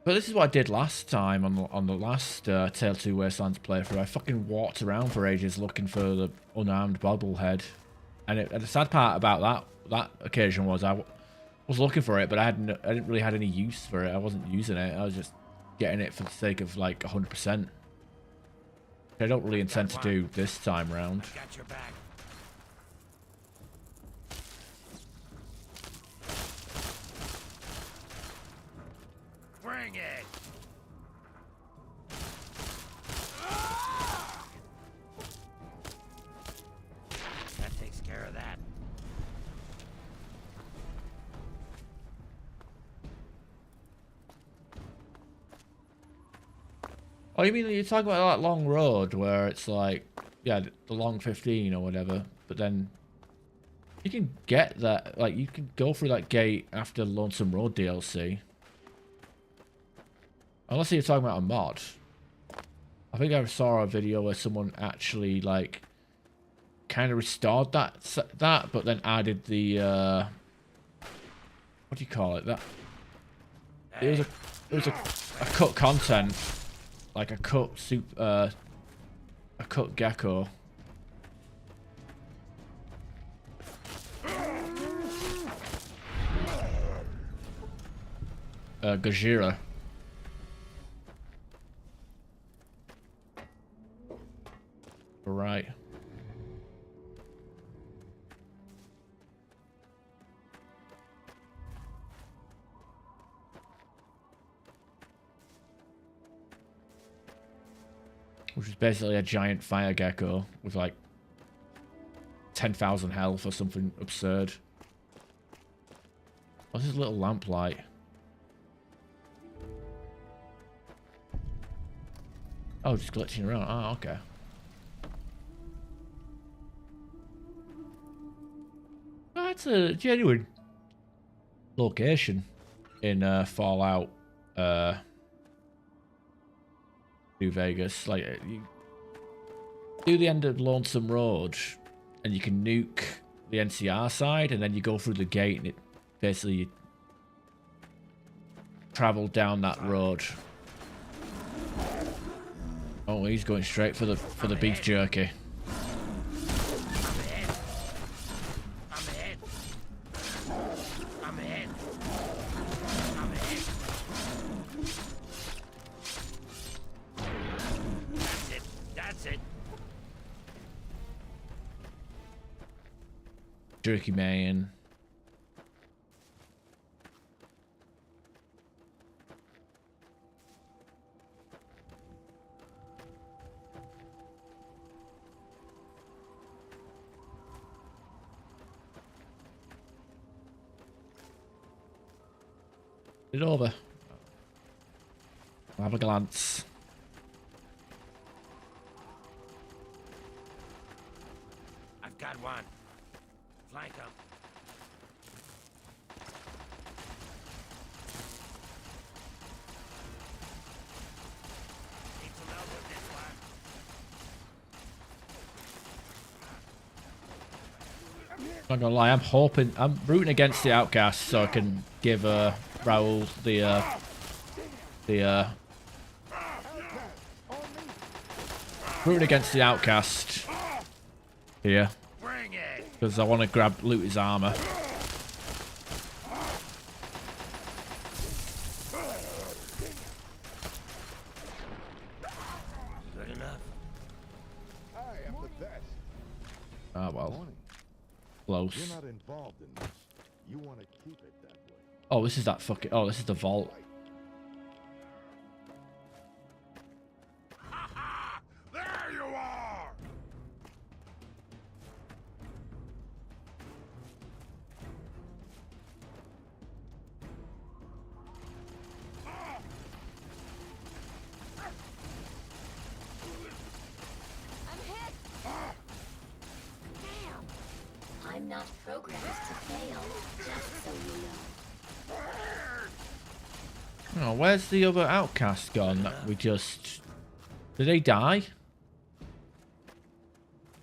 Speaker 1: But this is what I did last time on the last Tale 2 Wastelands playthrough. I fucking walked around for ages looking for the unarmed bobblehead, and the sad part about that occasion was I was looking for it, but I didn't really have any use for it. I wasn't using it. I was just getting it for the sake of like 100%. I don't really intend to do this time round.
Speaker 4: Got your back. Bring it. That takes care of that.
Speaker 1: Oh, you mean you're talking about that long road where it's like, yeah, the long 15 or whatever, but then you can get that, like, you can go through that gate after Lonesome Road DLC. Unless you're talking about a mod. I think I saw a video where someone actually, like, kind of restored that, but then added the, what do you call it? That it was a cut content, like a cut a cut gecko. Gajira. Right. Which is basically a giant fire gecko with like 10,000 health or something absurd. What's his little lamplight? Oh, just glitching around. Oh, okay. That's a genuine location in Fallout New Vegas. Like, you do the end of Lonesome Road and you can nuke the NCR side, and then you go through the gate and it basically you travel down that road. Oh, he's going straight for the beef jerky. Jerky man. Get it over. I'll have a glance.
Speaker 4: I've got one. Flank him. Need some help with this one.
Speaker 1: Not gonna lie, I'm rooting against the outcast so I can give Raoul rooting against the outcast here
Speaker 4: Bring it.
Speaker 1: because I want to loot his armor.
Speaker 4: Good enough.
Speaker 2: I am the best.
Speaker 1: Ah well,
Speaker 2: Morning.
Speaker 1: close.
Speaker 2: You're not involved in this. You want to keep it that way.
Speaker 1: Oh, this is that fucking. Oh, this is the vault.
Speaker 2: There you are!
Speaker 3: I'm hit! Damn! I'm not programmed to fail, just so you know.
Speaker 1: Oh, where's the other outcast gone that we just... Did they die?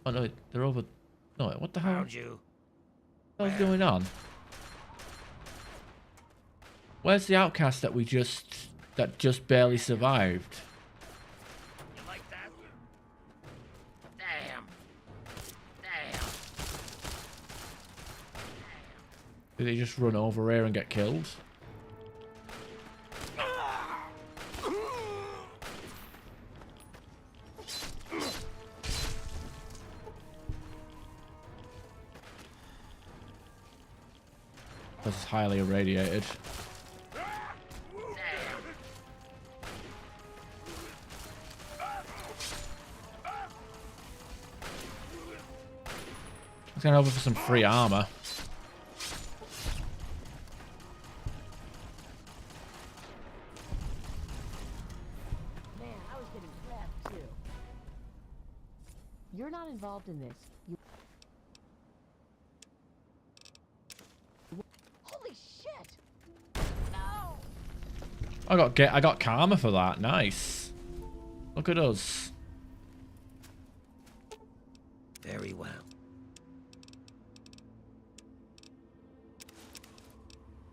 Speaker 1: Oh no, they're over... No, what the hell?
Speaker 4: Found you.
Speaker 1: What's going on? Where's the outcast that we just... that just barely survived?
Speaker 4: You like that? Damn. Damn.
Speaker 1: Did they just run over here and get killed? This is highly irradiated. Let's go over for some free armor.
Speaker 6: Man, I was getting trapped too. You're not involved in this. Holy shit! No!
Speaker 1: I got karma for that. Nice. Look at us.
Speaker 4: Very well.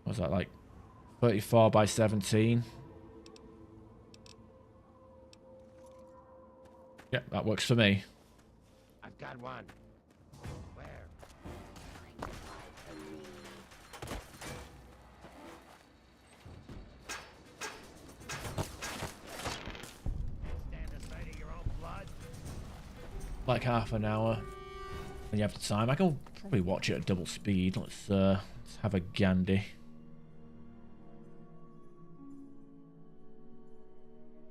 Speaker 1: What's that like? 34 by 17. Yep, that works for me.
Speaker 4: I've got one. Where? Stand aside of your own blood.
Speaker 1: Like half an hour. When you have the time. I can probably watch it at double speed. Let's have a gandy.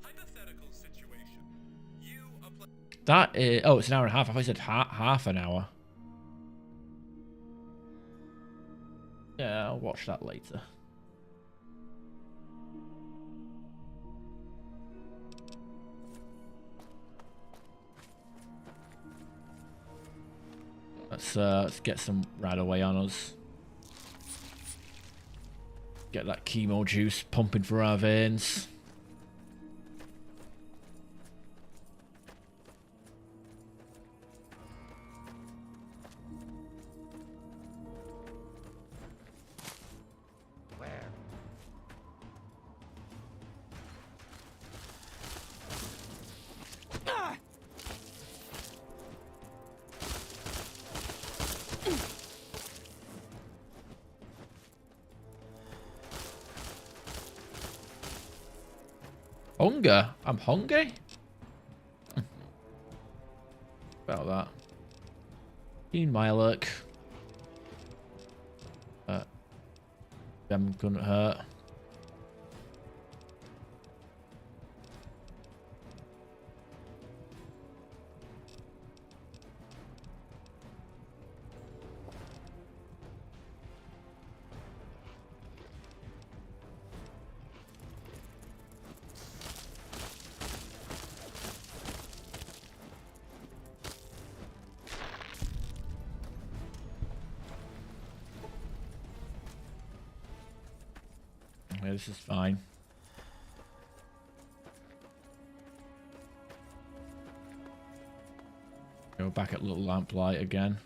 Speaker 7: Hypothetical situation. You apply.
Speaker 1: That is... Oh, it's an hour and a half. I thought you said half an hour. Yeah, I'll watch that later. Let's get some right away on us. Get that chemo juice pumping through our veins.
Speaker 4: Where?
Speaker 1: Hunger? I'm hungry? About that. Keen Mylock. Them couldn't hurt. Yeah, this is fine. Go back at little lamplight again.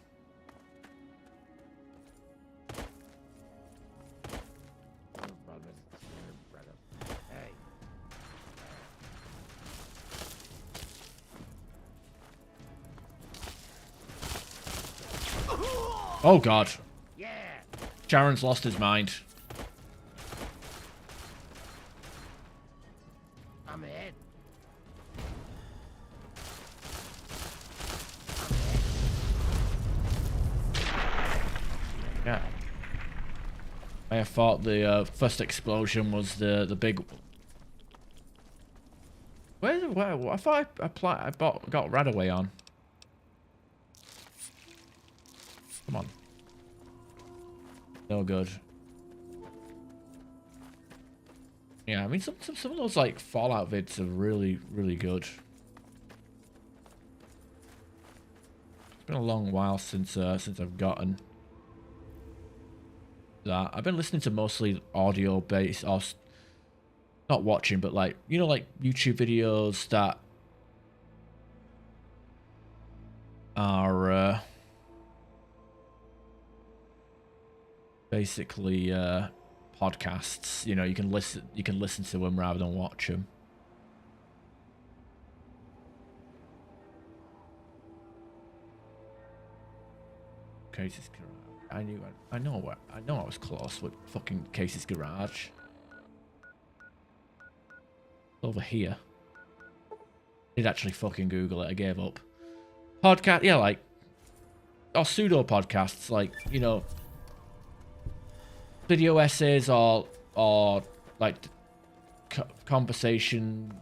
Speaker 4: Hey.
Speaker 1: Oh god.
Speaker 4: Yeah.
Speaker 1: Sharon's lost his mind.
Speaker 4: I'm ahead.
Speaker 1: Yeah. I thought the first explosion was the big. Where I thought got Radaway on. Come on. No good. Yeah, I mean some of those like Fallout vids are really good. It's been a long while since I've gotten that. I've been listening to mostly audio based, or not watching, but like, you know, like YouTube videos that are basically podcasts. You know, you can listen to them rather than watch them. Casey's garage. I know I was close with fucking Casey's garage. Over here. Did actually fucking Google it. I gave up. Podcast, yeah, like, or pseudo podcasts, like, you know, video essays or like conversation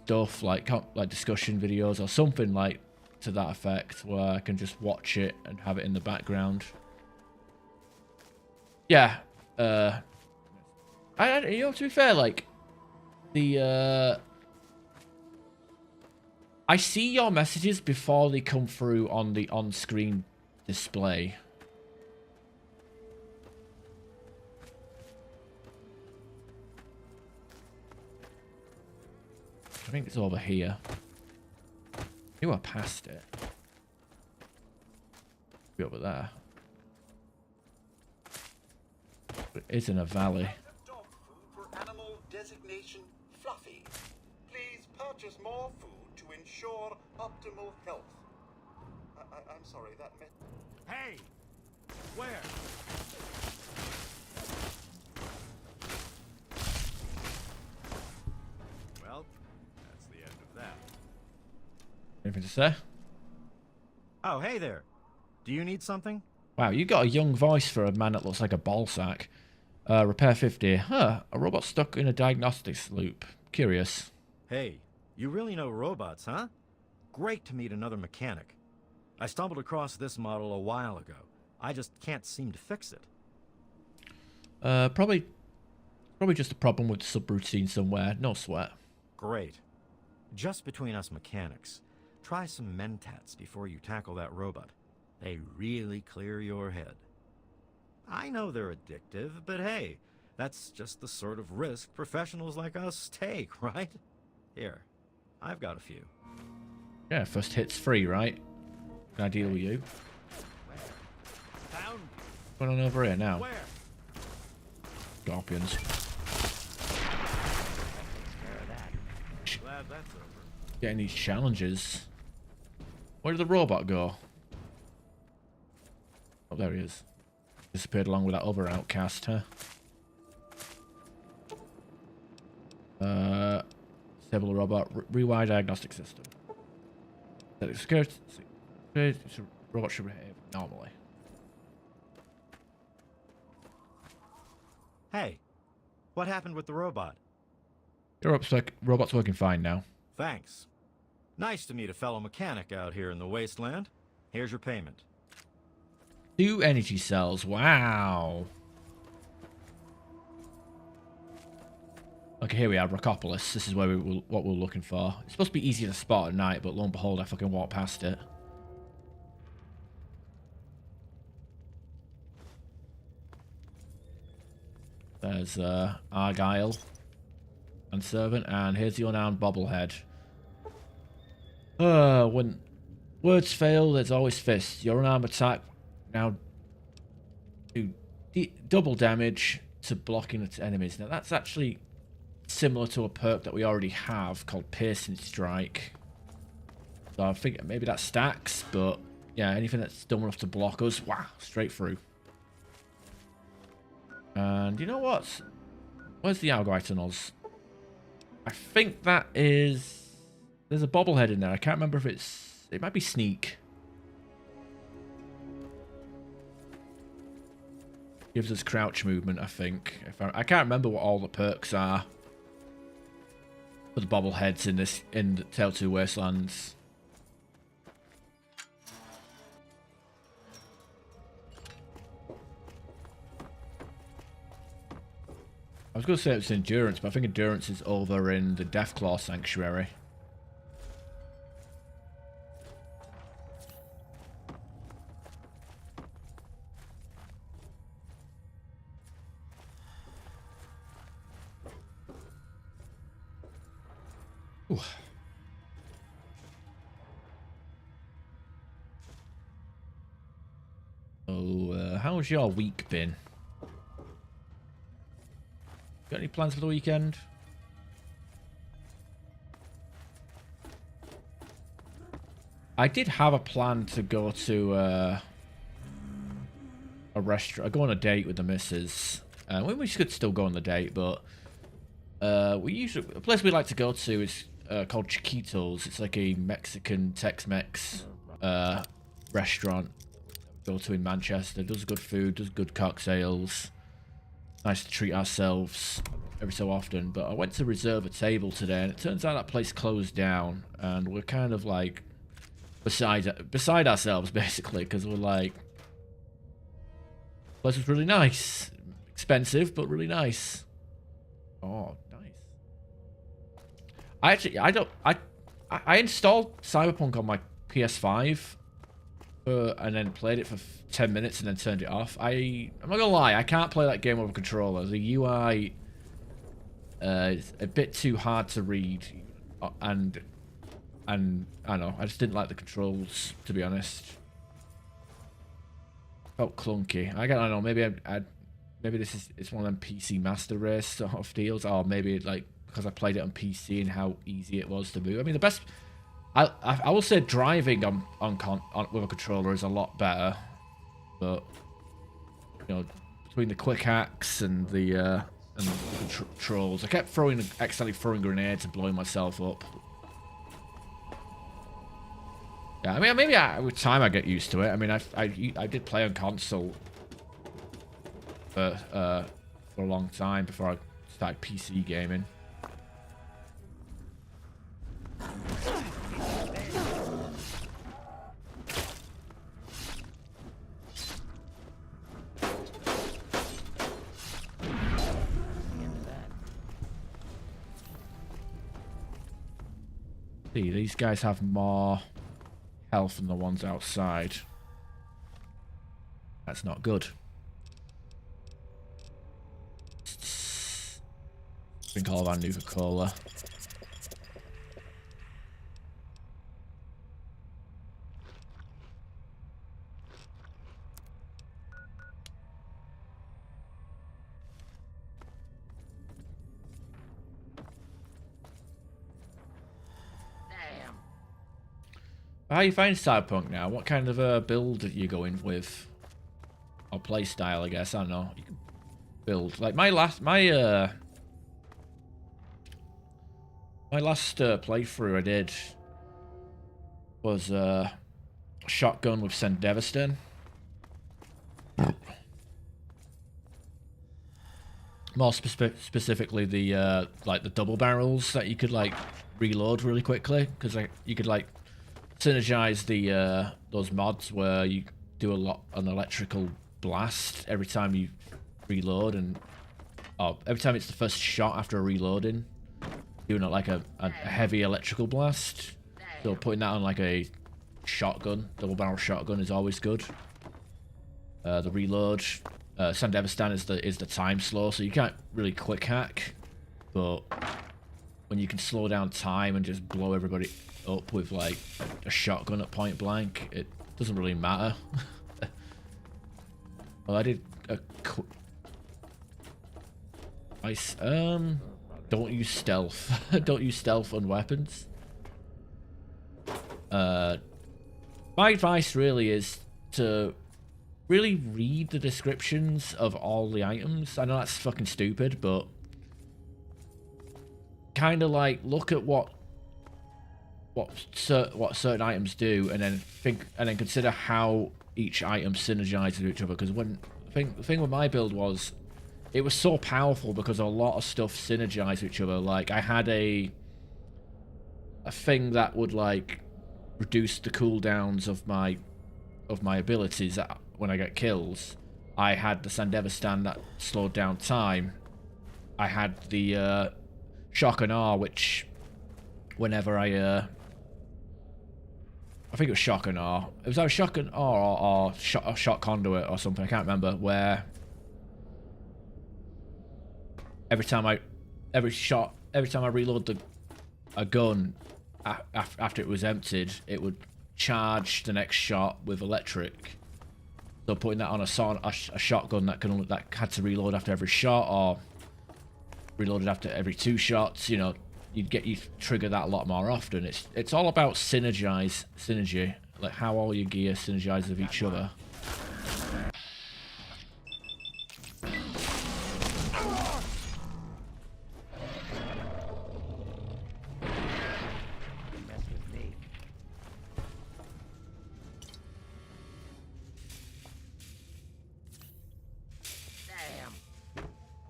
Speaker 1: stuff, like discussion videos or something like to that effect, where I can just watch it and have it in the background. Yeah, you know, to be fair, like the I see your messages before they come through on the on-screen display. I think it's over here. You are past it. Be over there. But it is in a valley.
Speaker 8: Dog food for animal designation Fluffy. Please purchase more food to ensure optimal health. I'm sorry, that meant...
Speaker 4: Hey! Where?
Speaker 9: Well, that's the end of that.
Speaker 1: Anything to say?
Speaker 9: Oh, hey there. Do you need something?
Speaker 1: Wow, you got a young voice for a man that looks like a ball sack. Repair 50. Huh, a robot stuck in a diagnostics loop. Curious.
Speaker 9: Hey, you really know robots, huh? Great to meet another mechanic. I stumbled across this model a while ago. I just can't seem to fix it.
Speaker 1: Probably just a problem with the subroutine somewhere. No sweat.
Speaker 9: Great. Just between us mechanics, try some mentats before you tackle that robot. They really clear your head. I know they're addictive, but hey, that's just the sort of risk professionals like us take, right? Here, I've got a few.
Speaker 1: Yeah, first hit's free, right? Can I deal with you?
Speaker 4: Found?
Speaker 1: What's going on over here now?
Speaker 4: Where?
Speaker 1: Scorpions.
Speaker 9: Glad that's over.
Speaker 1: Getting these challenges. Where did the robot go? Oh, there he is. Disappeared along with that other outcast, huh? Disable the robot. Rewire diagnostic system. Security. Robot should behave normally.
Speaker 9: Hey, what happened with the robot?
Speaker 1: Your robot's working fine now.
Speaker 9: Thanks. Nice to meet a fellow mechanic out here in the wasteland. Here's your payment.
Speaker 1: 2 energy cells. Wow. Okay, here we are, Rockopolis. This is where what we're looking for. It's supposed to be easy to spot at night, but lo and behold, I fucking walked past it. There's Argyle and Servant, and here's the unarmed bobblehead. When words fail, there's always fists. Your unarmed attack now do double damage to blocking its enemies. Now that's actually similar to a perk that we already have called Piercing Strike. So I think maybe that stacks, but yeah, anything that's dumb enough to block us, wow, straight through. And you know what? Where's the Algai tunnels? I think that is... There's a bobblehead in there. I can't remember if it's... It might be Sneak. Gives us crouch movement, I think. I can't remember what all the perks are for the bobbleheads in the Tale 2 Wastelands. I was going to say it's Endurance, but I think Endurance is over in the Deathclaw Sanctuary. Ooh. So, how's your week been? Got any plans for the weekend? I did have a plan to go to a restaurant. I go on a date with the missus. We could still go on the date, but a place we like to go to is called Chiquitos. It's like a Mexican Tex-Mex restaurant we go to in Manchester. Does good food, does good cocktails. Nice to treat ourselves every so often, but I went to reserve a table today, and it turns out that place closed down, and we're kind of like beside ourselves basically, because we're like, the place was really nice, expensive but really nice. Oh, nice. I installed Cyberpunk on my PS5. And then played it for 10 minutes and then turned it off. I'm not gonna lie, I can't play that game over controller. The UI is a bit too hard to read, and I don't know, I just didn't like the controls, to be honest. Felt clunky. I don't know, maybe maybe it's one of them PC Master Race sort of deals, or maybe like because I played it on PC and how easy it was to move. I mean, the best. I will say driving on with a controller is a lot better, but you know, between the quick hacks and the controls, I kept accidentally throwing grenades and blowing myself up. Yeah, I mean, maybe with time I get used to it. I mean, I did play on console for a long time before I started PC gaming. See, these guys have more health than the ones outside. That's not good. Drink all of our Nuka-Cola. How you find Cyberpunk now? What kind of build are you going with? Or play style, I guess. I don't know. You can build like my last playthrough I did was shotgun with Sendevistan. More specifically, the like the double barrels that you could like reload really quickly, because you could like synergize the those mods where you do an electrical blast every time you reload, and every time it's the first shot after reloading, doing it like a heavy electrical blast. So putting that on like a shotgun, double barrel shotgun, is always good. The reload Sandevistan is the time slow, so you can't really quick hack. But when you can slow down time and just blow everybody up with like a shotgun at point blank, it doesn't really matter. Well, I did a don't use stealth. Don't use stealth on weapons. My advice really is to really read the descriptions of all the items. I know that's fucking stupid, but kind of like look at what certain items do, and then consider how each item synergizes with each other. Because the thing with my build was, it was so powerful because a lot of stuff synergized with each other. Like I had a thing that would like reduce the cooldowns of my abilities when I get kills. I had the Sandevistan that slowed down time. I had the Shock and Awe, which whenever I think it was Shock and Awe. It was either Shock and Awe or Shock Conduit or something. I can't remember. Where every time I reload a gun after it was emptied, it would charge the next shot with electric. So putting that on a shotgun that had to reload after every shot, or reloaded after every 2 shots, you know, you trigger that a lot more often. It's all about synergy, like how all your gear synergizes with each other.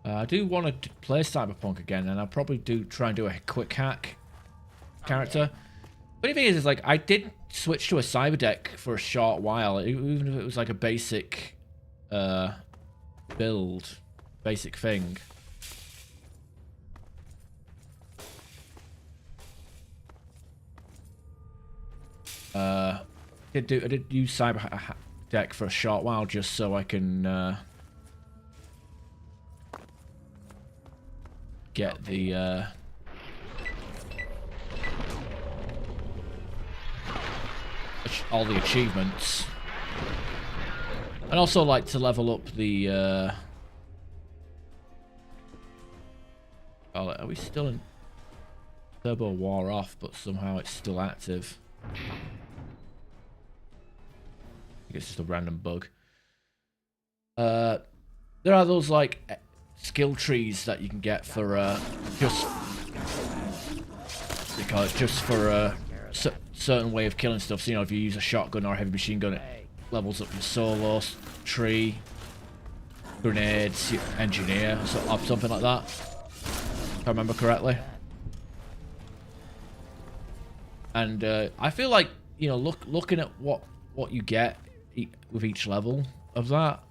Speaker 1: I do want to play Cyberpunk again, and I'll probably try and do a quick hack character. But the thing is like, I did switch to a cyber deck for a short while, even if it was like a basic build, basic thing. I did use cyber deck for a short while just so I can get the all the achievements, and also like to level up the oh, are we still in Turbo War off, but somehow it's still active? I think it's just a random bug. There are those like skill trees that you can get for just for a certain way of killing stuff. So, you know, if you use a shotgun or a heavy machine gun, it levels up your solo tree, grenades, engineer, or something like that, if I remember correctly. And I feel like, you know, looking at what you get with each level of that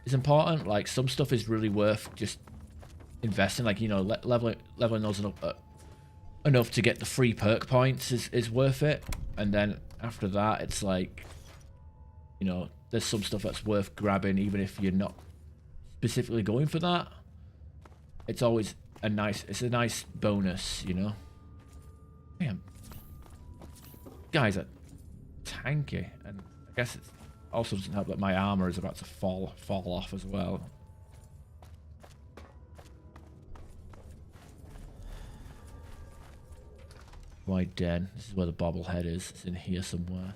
Speaker 1: is important. Like, some stuff is really worth just investing. Like, you know, leveling those up enough to get the free perk points is worth it. And then after that, it's like, you know, there's some stuff that's worth grabbing even if you're not specifically going for that. It's always a nice bonus, you know. Damn, guys are tanky, and I guess it also doesn't help that my armor is about to fall off as well. Wide den. This is where the bobblehead is. It's in here somewhere.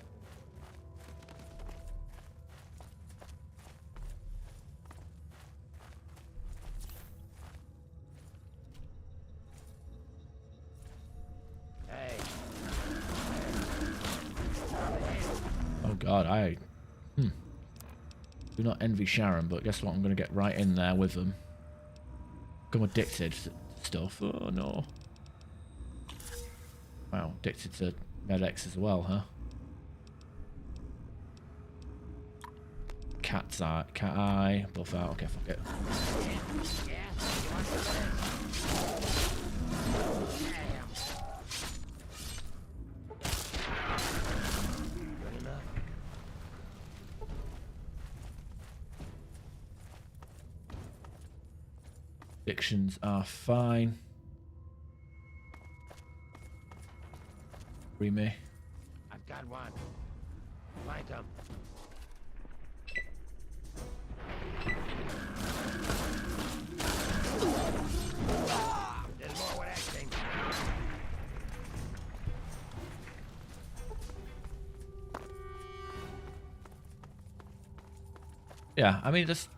Speaker 4: Hey.
Speaker 1: Oh god, I do not envy Sharon, but guess what? I'm gonna get right in there with them. I'm addicted to stuff. Oh no. Wow, addicted to Med-X as well, huh? Cat eye, buff out. Okay, fuck it. Addictions are fine. Free me.
Speaker 4: I've got one. Flank him. There's more where that came from.
Speaker 1: Yeah, I mean, just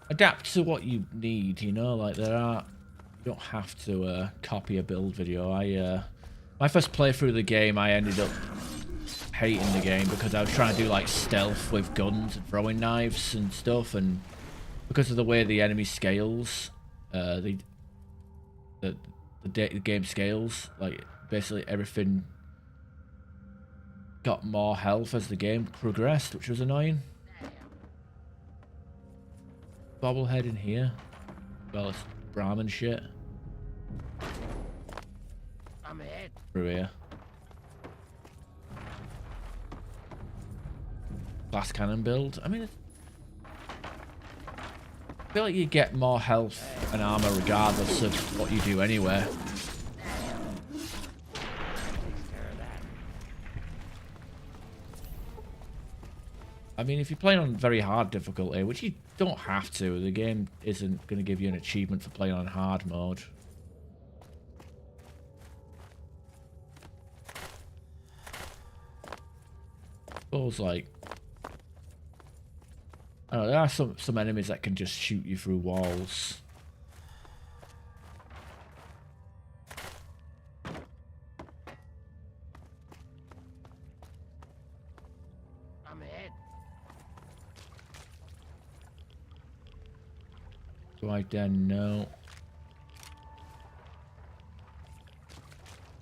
Speaker 1: adapt to what you need, you know, like you don't have to copy a build video. My first playthrough of the game, I ended up hating the game because I was trying to do like stealth with guns and throwing knives and stuff, and because of the way the enemy scales, the game scales, like basically everything got more health as the game progressed, which was annoying. Bobblehead in here. Well, it's Brahmin shit.
Speaker 4: I'm ahead.
Speaker 1: Through here. Glass cannon build. I mean, I feel like you get more health and armor regardless of what you do anyway. I mean, if you're playing on very hard difficulty, which you don't have to, the game isn't going to give you an achievement for playing on hard mode. Suppose, like, I don't know, there are some enemies that can just shoot you through walls.
Speaker 4: I'm ahead.
Speaker 1: Do I dare no?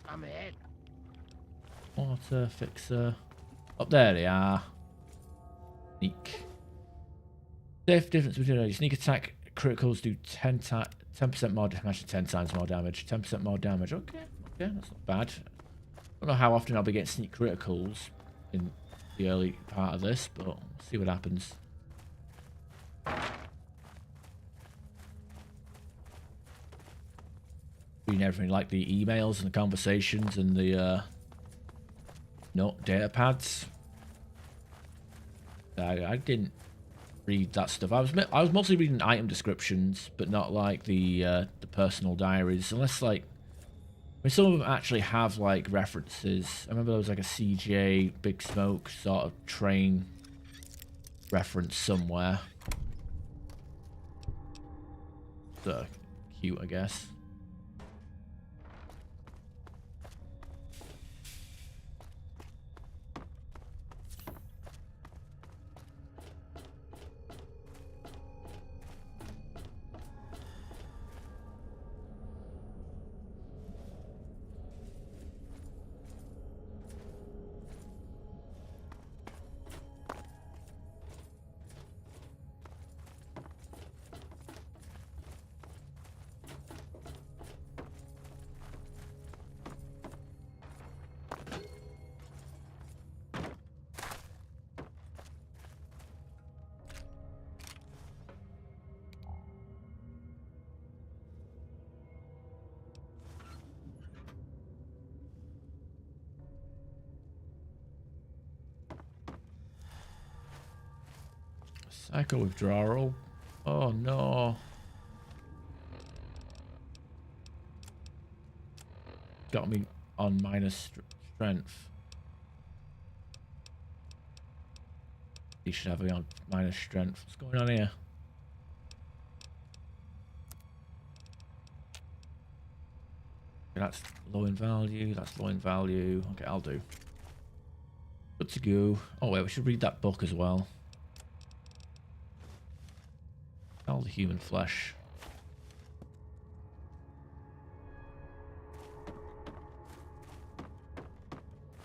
Speaker 4: I'm ahead.
Speaker 1: Water fixer. Up there they are. Sneak. Safe difference between a sneak attack. Criticals do 10% more damage and 10 times more damage. 10% more damage. Okay, that's not bad. I don't know how often I'll be getting sneak criticals in the early part of this, but we'll see what happens. Reading everything like the emails and the conversations and the data pads. I didn't read that stuff. I was mostly reading item descriptions, but not like the personal diaries. Unless like, I mean, some of them actually have like references. I remember there was like a CJ Big Smoke sort of train reference somewhere. So cute, I guess. Psycho withdrawal. Oh no. Got me on minus strength. He should have me on minus strength. What's going on here? Okay, that's low in value. That's low in value. Okay, I'll do. Good to go. Oh wait, we should read that book as well. All the human flesh.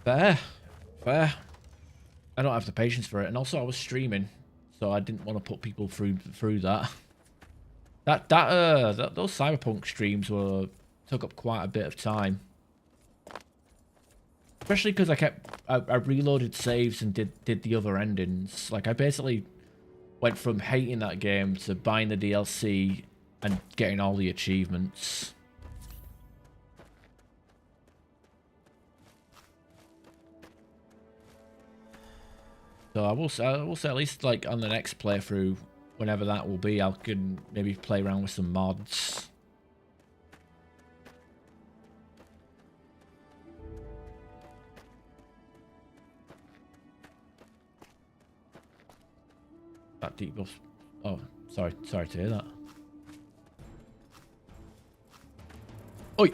Speaker 1: Fair. I don't have the patience for it, and also I was streaming, so I didn't want to put people through that. Those Cyberpunk streams took up quite a bit of time, especially because I reloaded saves and did the other endings. Like I basically went from hating that game to buying the DLC and getting all the achievements. So I will say at least like on the next playthrough, whenever that will be, I can maybe play around with some mods. That deep buff. Oh, sorry to hear that. Oi!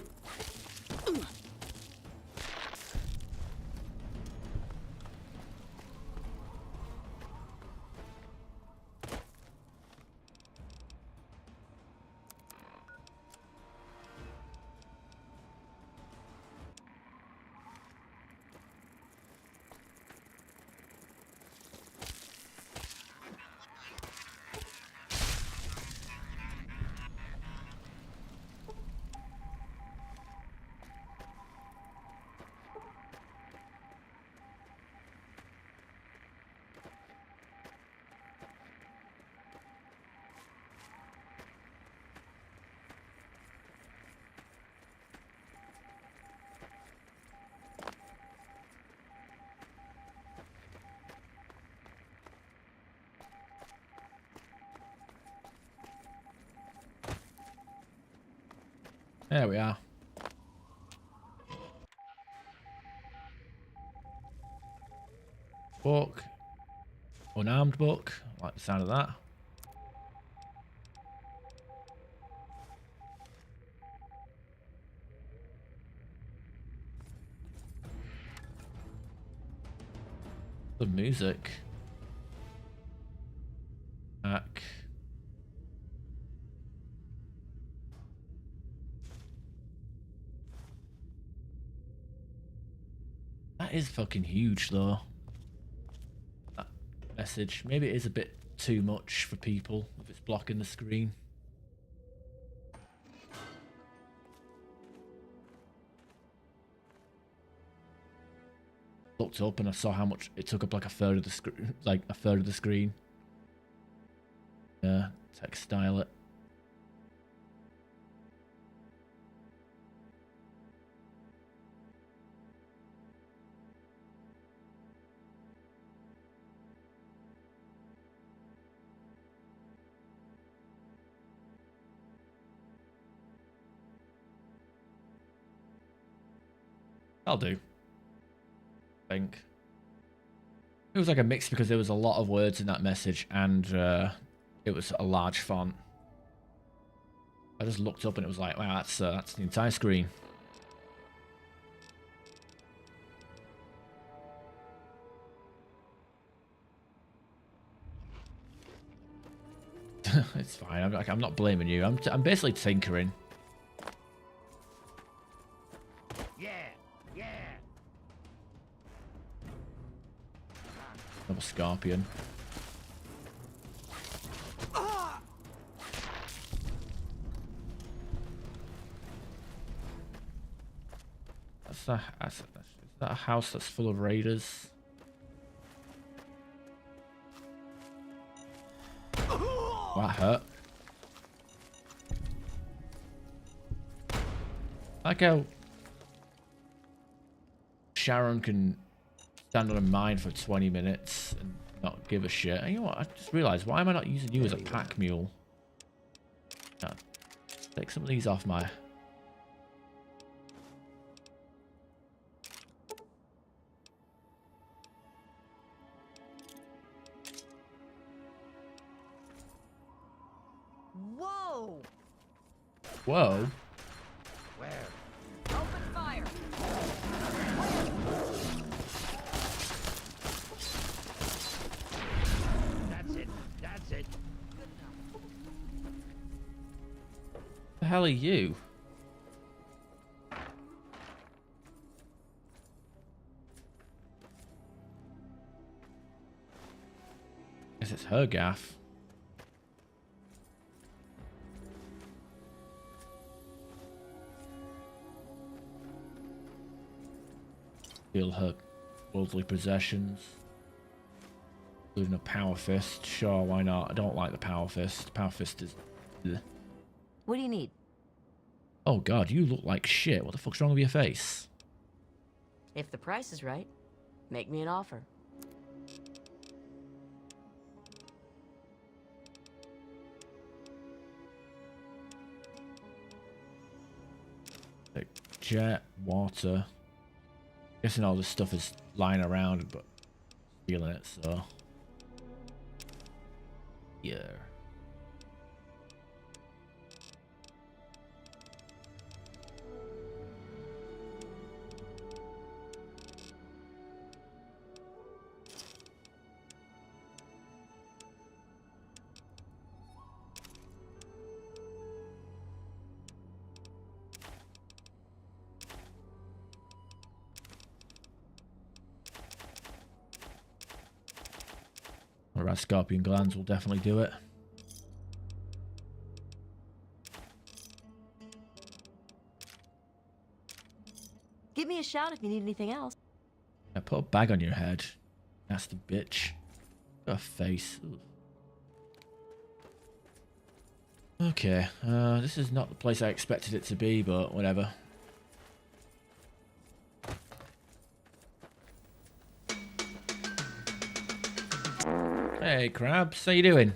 Speaker 1: There we are. Book. Unarmed book. I like the sound of that. The music. Back. That is fucking huge though. That message. Maybe it is a bit too much for people if it's blocking the screen. Looked up and I saw how much it took up, like a third of the screen. Like a third of the screen. Yeah, text style it. I'll do. I think. It was like a mix because there was a lot of words in that message and it was a large font. I just looked up and it was like, wow, that's the entire screen. It's fine. I'm not blaming you. I'm basically tinkering. Another scorpion. Is that a house that's full of raiders? That hurt. Like how Sharon can stand on a mine for 20 minutes and not give a shit. And you know what? I just realized, why am I not using you as a pack mule? Yeah. Take some of these off my...
Speaker 6: Whoa!
Speaker 1: Whoa.
Speaker 4: Where?
Speaker 6: Open fire!
Speaker 4: That's it. That's it.
Speaker 1: The hell are you? Guess it's her gaff. Steal her worldly possessions. Including a power fist. Sure, why not? I don't like the power fist. Power fist is... Ugh.
Speaker 6: What do you need?
Speaker 1: Oh god, you look like shit. What the fuck's wrong with your face?
Speaker 6: If the price is right, make me an offer.
Speaker 1: Like jet, water. Guessing all this stuff is lying around, but feeling it, so. Yeah. Alright, scorpion glands will definitely do it.
Speaker 6: Give me a shout if you need anything else.
Speaker 1: I put a bag on your head. Nasty bitch. Got a face. Ugh. Okay, this is not the place I expected it to be, but whatever. Hey, Crabs, how you doing?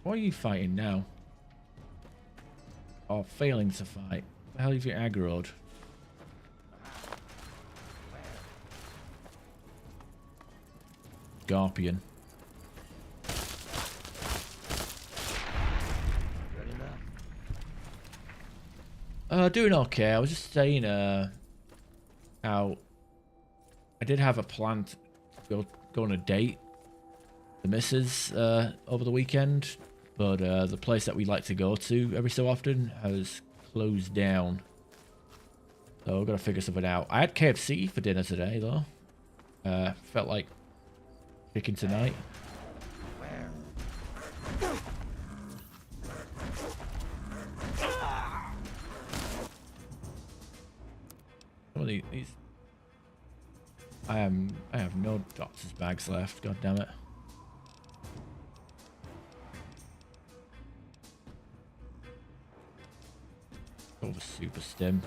Speaker 1: What are you fighting now? Or failing to fight? The hell have you aggroed? Scorpion. Doing okay. I was just saying, how I did have a plan to go on a date, the missus, over the weekend, but the place that we like to go to every so often has closed down. So we've got to figure something out. I had KFC for dinner today, though. Felt like chicken tonight. Some of these I have no doctor's bags left. God damn it. Over super stim.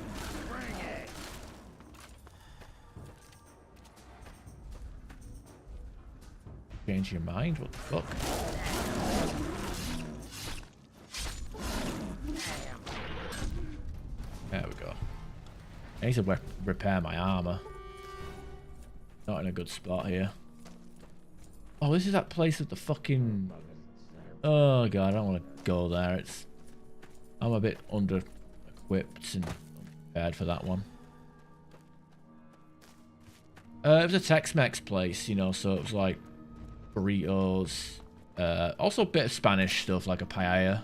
Speaker 1: Change your mind? What the fuck? There we go. I need to repair my armor. Not in a good spot here. Oh, this is that place with the fucking... Oh god, I don't want to go there. I'm a bit under-equipped and prepared for that one. It was a Tex-Mex place, you know, so it was like burritos. Also a bit of Spanish stuff, like a paella.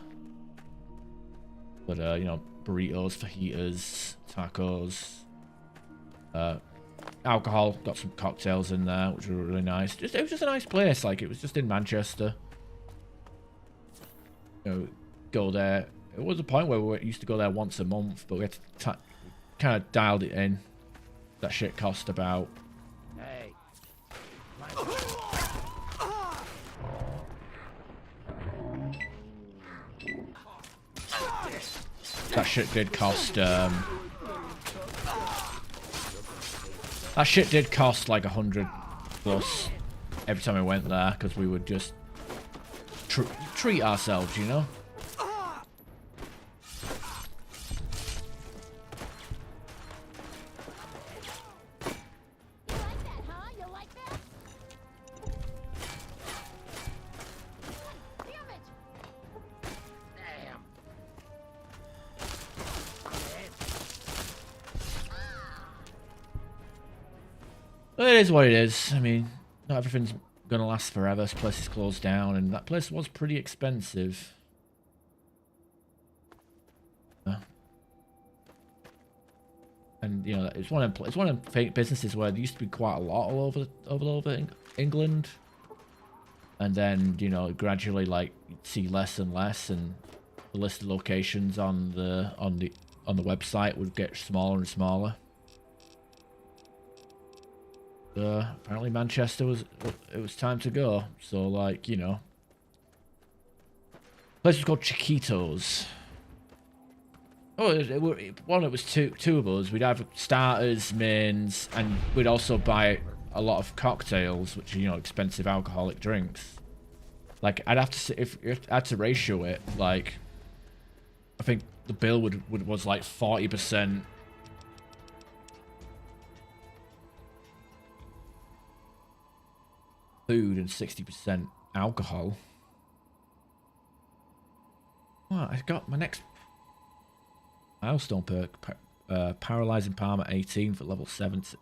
Speaker 1: But, you know, burritos, fajitas, tacos. Alcohol, got some cocktails in there, which were really nice. It was just a nice place, like, it was just in Manchester. You know, go there. It was a point where we used to go there once a month, but we had to kind of dialed it in. That shit cost about...
Speaker 4: Hey.
Speaker 1: That shit did cost, that shit did cost like 100 plus every time I went there, because we would just treat ourselves, you know? It is what it is. I mean, not everything's gonna last forever. This place is closed down, and that place was pretty expensive. And you know, it's one of businesses where there used to be quite a lot all over England, and then you know, gradually like you'd see less and less, and the list of locations on the website would get smaller and smaller. Apparently Manchester it was time to go. So like, you know. Place was called Chiquitos. Oh, it was two of us. We'd have starters, mains, and we'd also buy a lot of cocktails, which are, you know, expensive alcoholic drinks. Like, I'd have to say, if I had to ratio it, like, I think the bill was like 40% food and 60% alcohol. Oh, I got my next milestone perk, Paralyzing Palm at 18 for level 70.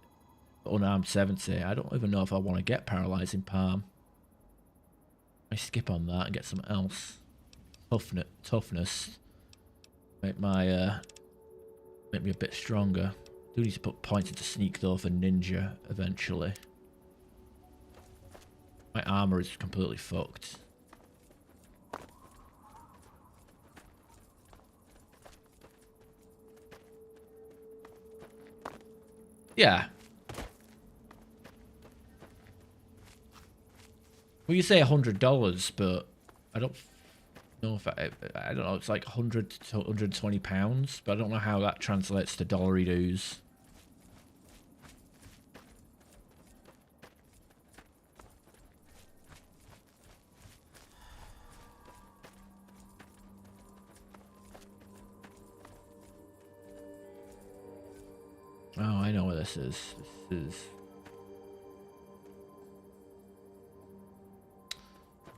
Speaker 1: Unarmed 70. I don't even know if I want to get Paralyzing Palm. I skip on that and get something else. Toughness. Make my make me a bit stronger. Do need to put points into sneak though for ninja eventually. My armor is completely fucked. Yeah. Well, you say $100, but I don't know if I don't know. It's like 100 to 120 pounds, but I don't know how that translates to dollary dues. Oh, I know where this is. This is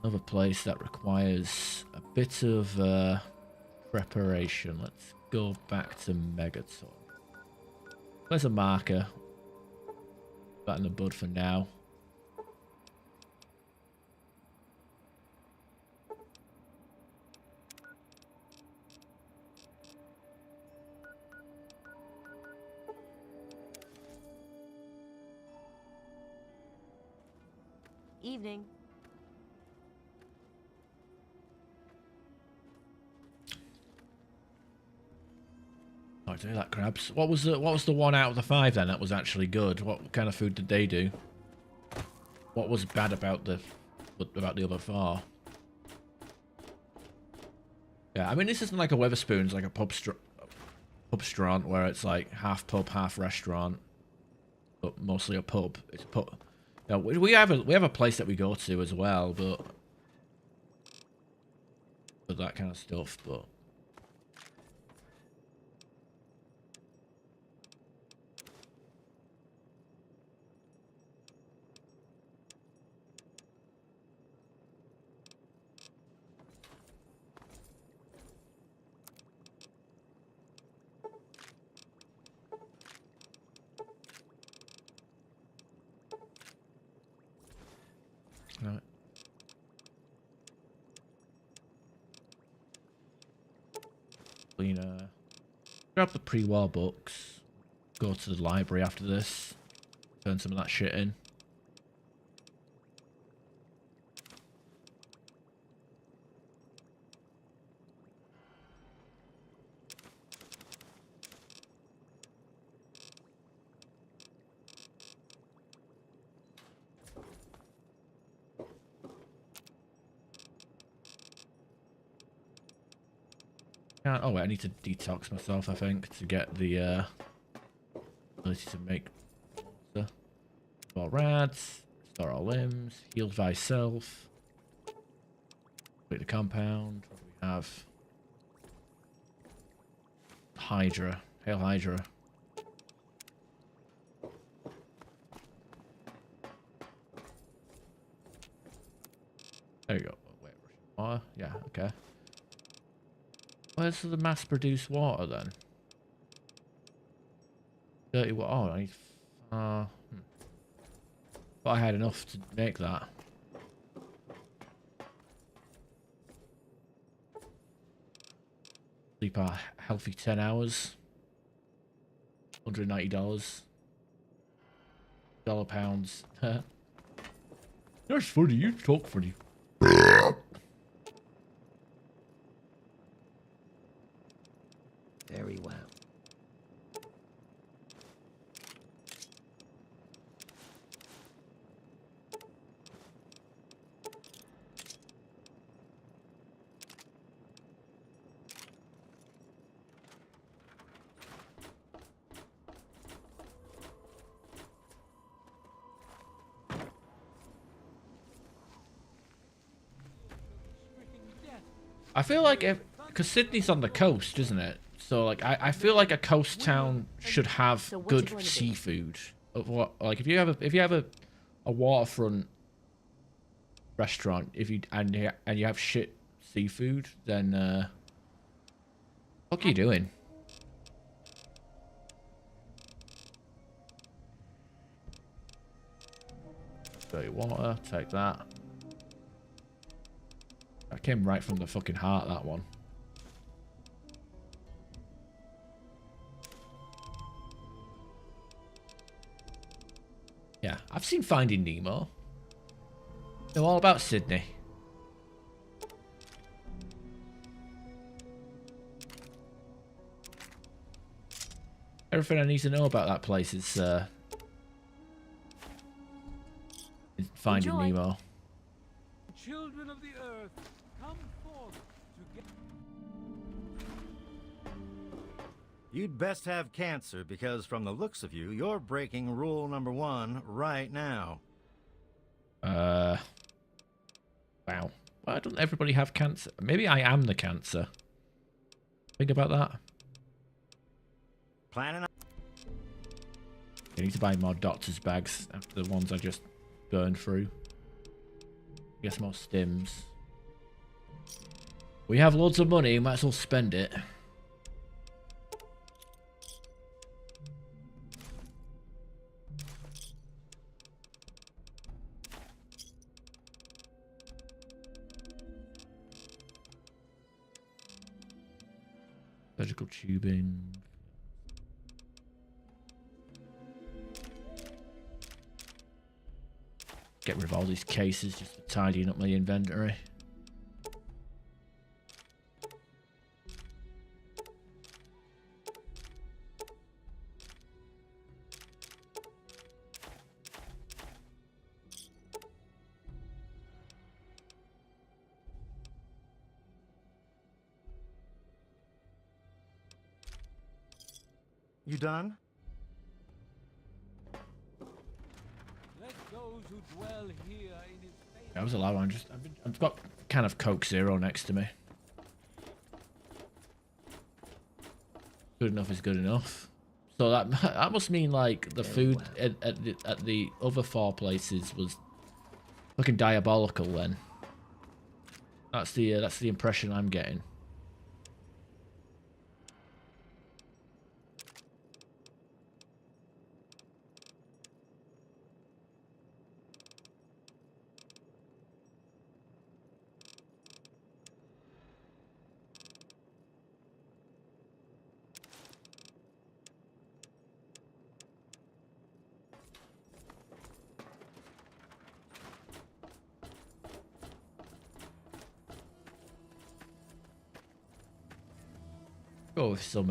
Speaker 1: another place that requires a bit of preparation. Let's go back to Megaton. Where's a marker? That in the bud for now.
Speaker 6: Evening.
Speaker 1: Oh, do that, crabs. What was the one out of the 5 then that was actually good? What kind of food did they do? What was bad about the other 4? Yeah, I mean this isn't like a Weatherspoons, it's like a pub restaurant where it's like half pub, half restaurant, but mostly a pub. It's a pub. Yeah, we have a place that we go to as well, but for that kind of stuff. But right. Grab the pre-war books. Go to the library after this. Turn some of that shit in. Oh wait, I need to detox myself, I think, to get the ability to make more rads, restore all limbs, heal thyself, complete the compound. What do we have? Hydra. Hail Hydra. There you go. Oh, wait, water? Yeah, okay. Where's the mass-produced water then? Dirty water. Oh, I need. But I had enough to make that. Sleep a healthy 10 hours. $190. $1 That's funny. You talk funny.
Speaker 4: Very well.
Speaker 1: I feel like because Sydney's on the coast, isn't it? So like I feel like a coast town should have
Speaker 6: So what's it
Speaker 1: good
Speaker 6: going to be?
Speaker 1: seafood. Of what like if you have a waterfront restaurant, if you and you have shit seafood, then what are you doing? Dirty water, take that. That came right from the fucking heart, that one. Yeah, I've seen Finding Nemo. They're all about Sydney. Everything I need to know about that place is Finding
Speaker 6: Enjoy.
Speaker 1: Nemo.
Speaker 7: Children of the earth, come forth to get.
Speaker 9: You'd best have cancer because from the looks of you, you're breaking rule number 1 right now.
Speaker 1: Wow. Why don't everybody have cancer? Maybe I am the cancer. Think about that.
Speaker 9: Planning on...
Speaker 1: I need to buy more doctor's bags after the ones I just burned through. I guess more stims. We have loads of money, might as well spend it. Surgical tubing. Get rid of all these cases just for tidying up my inventory.
Speaker 9: You done?
Speaker 7: Let those who dwell here in his favor.
Speaker 1: That was a loud one. I've got kind of Coke Zero next to me. Good enough is good enough. So that must mean like the food at the other 4 places was looking diabolical. Then that's the impression I'm getting. Go with some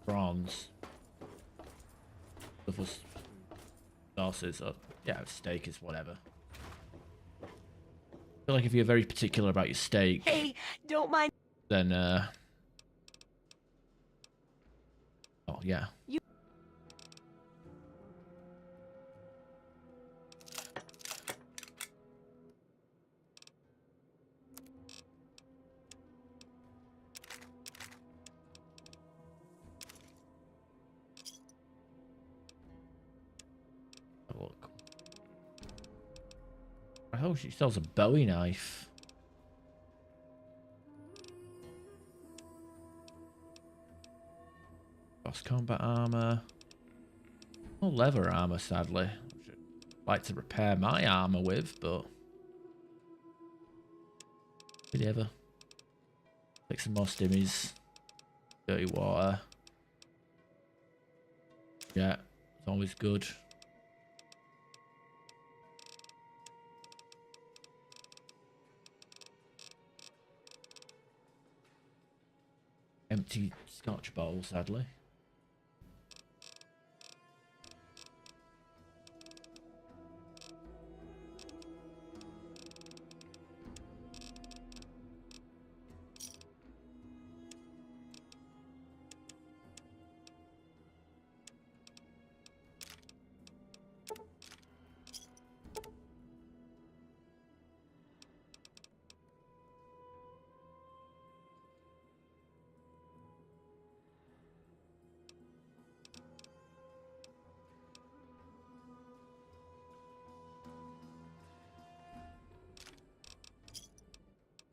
Speaker 1: prawns. Stuff was sauces. Yeah, steak is whatever. I feel like if you're very particular about your steak,
Speaker 6: Hey, don't mind.
Speaker 1: then oh yeah. Look. Oh, she sells a Bowie knife. Boss combat armor. No leather armor, sadly. Which I'd like to repair my armor with, but whatever. Take some more stimmies. Dirty water. Yeah, it's always good. Empty scotch bowl, sadly.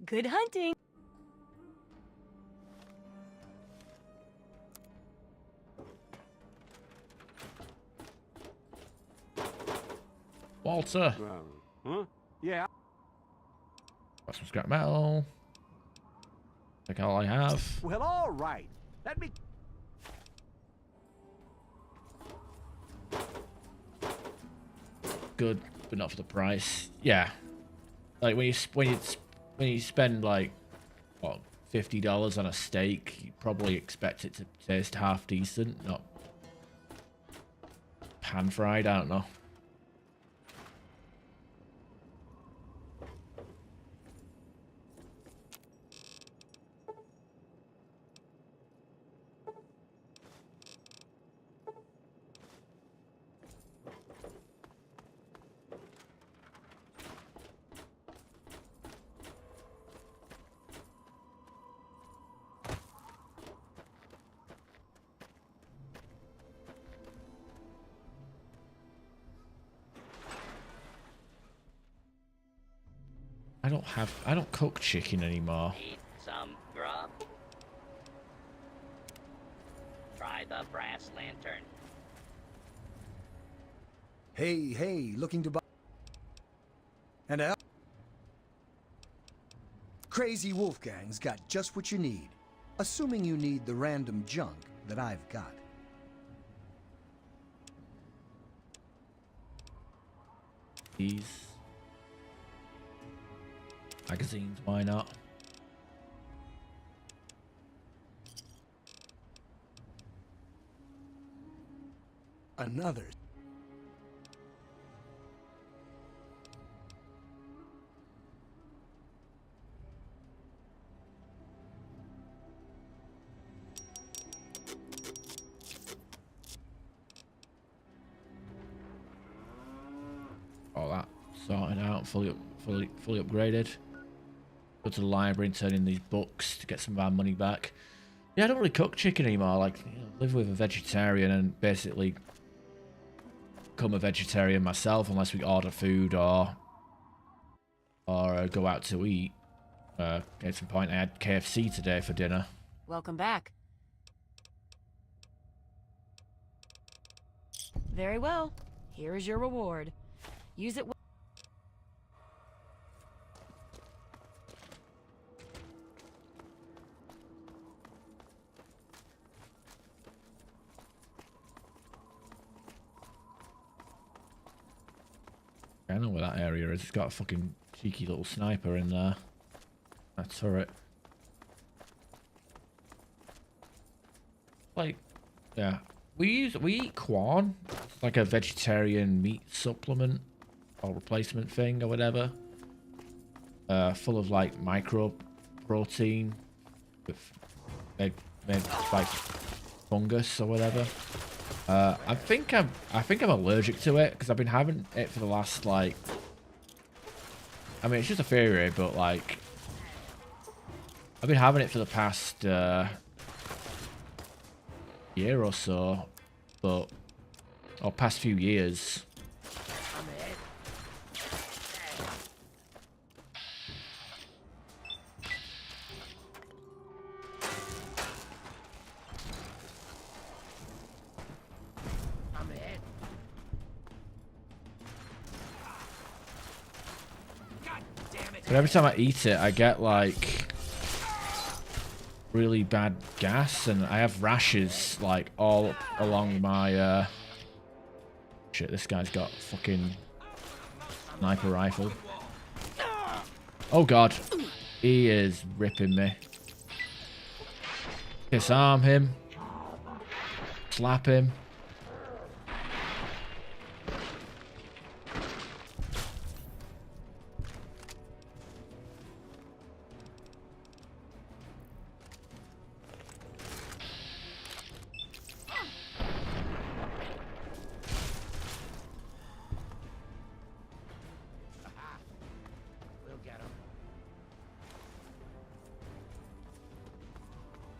Speaker 6: Good hunting.
Speaker 1: Walter.
Speaker 7: Huh? Yeah.
Speaker 1: Got some scrap metal. Like all I have.
Speaker 7: Well, all right. Let me.
Speaker 1: Good, but not for the price. Yeah. Like when you spend like what $50 on a steak, you probably expect it to taste half decent, not pan fried. I don't know. I don't cook chicken anymore.
Speaker 10: Need some grub? Try the brass lantern.
Speaker 11: Hey, looking to buy... And out. Crazy Wolfgang's got just what you need. Assuming you need the random junk that I've got.
Speaker 1: These magazines, why not?
Speaker 11: Another.
Speaker 1: All that sorted out, fully upgraded. Go to the library and turn in these books to get some of our money back. Yeah, I don't really cook chicken anymore. Like, you know, live with a vegetarian and basically become a vegetarian myself unless we order food or go out to eat. At some point, I had KFC today for dinner.
Speaker 6: Welcome back. Very well. Here is your reward. Use it.
Speaker 1: I know where that area is. It's got a fucking cheeky little sniper in there. That turret. Like, yeah. We eat Quorn. It's like a vegetarian meat supplement or replacement thing or whatever. Full of like micro protein with made like fungus or whatever. I think I'm allergic to it because I've been having it for the last like. I mean, it's just a theory, but like, I've been having it for the past year or so, or past few years. But every time I eat it, I get like really bad gas, and I have rashes like all along my. Shit, this guy's got a fucking sniper rifle. Oh god, he is ripping me. Disarm him. Slap him.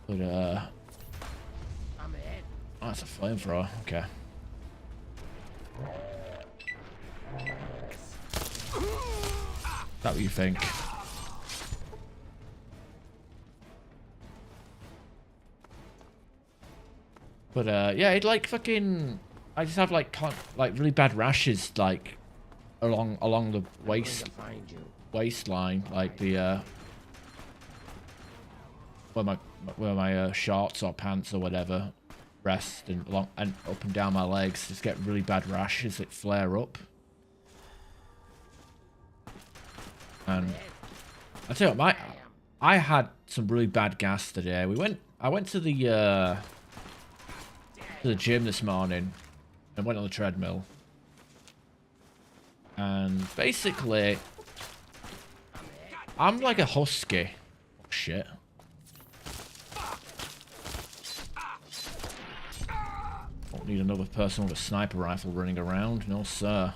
Speaker 1: But, oh, that's a flamethrower. Okay. Is that what you think? But yeah, it like fucking. I just have like really bad rashes like along the waistline, like the where my shorts or pants or whatever rest, and along and up and down my legs. Just get really bad rashes that flare up. And I tell you what, I had some really bad gas today. I went to the gym this morning and went on the treadmill. And basically, I'm like a husky. Oh, shit. Don't need another person with a sniper rifle running around. No, sir.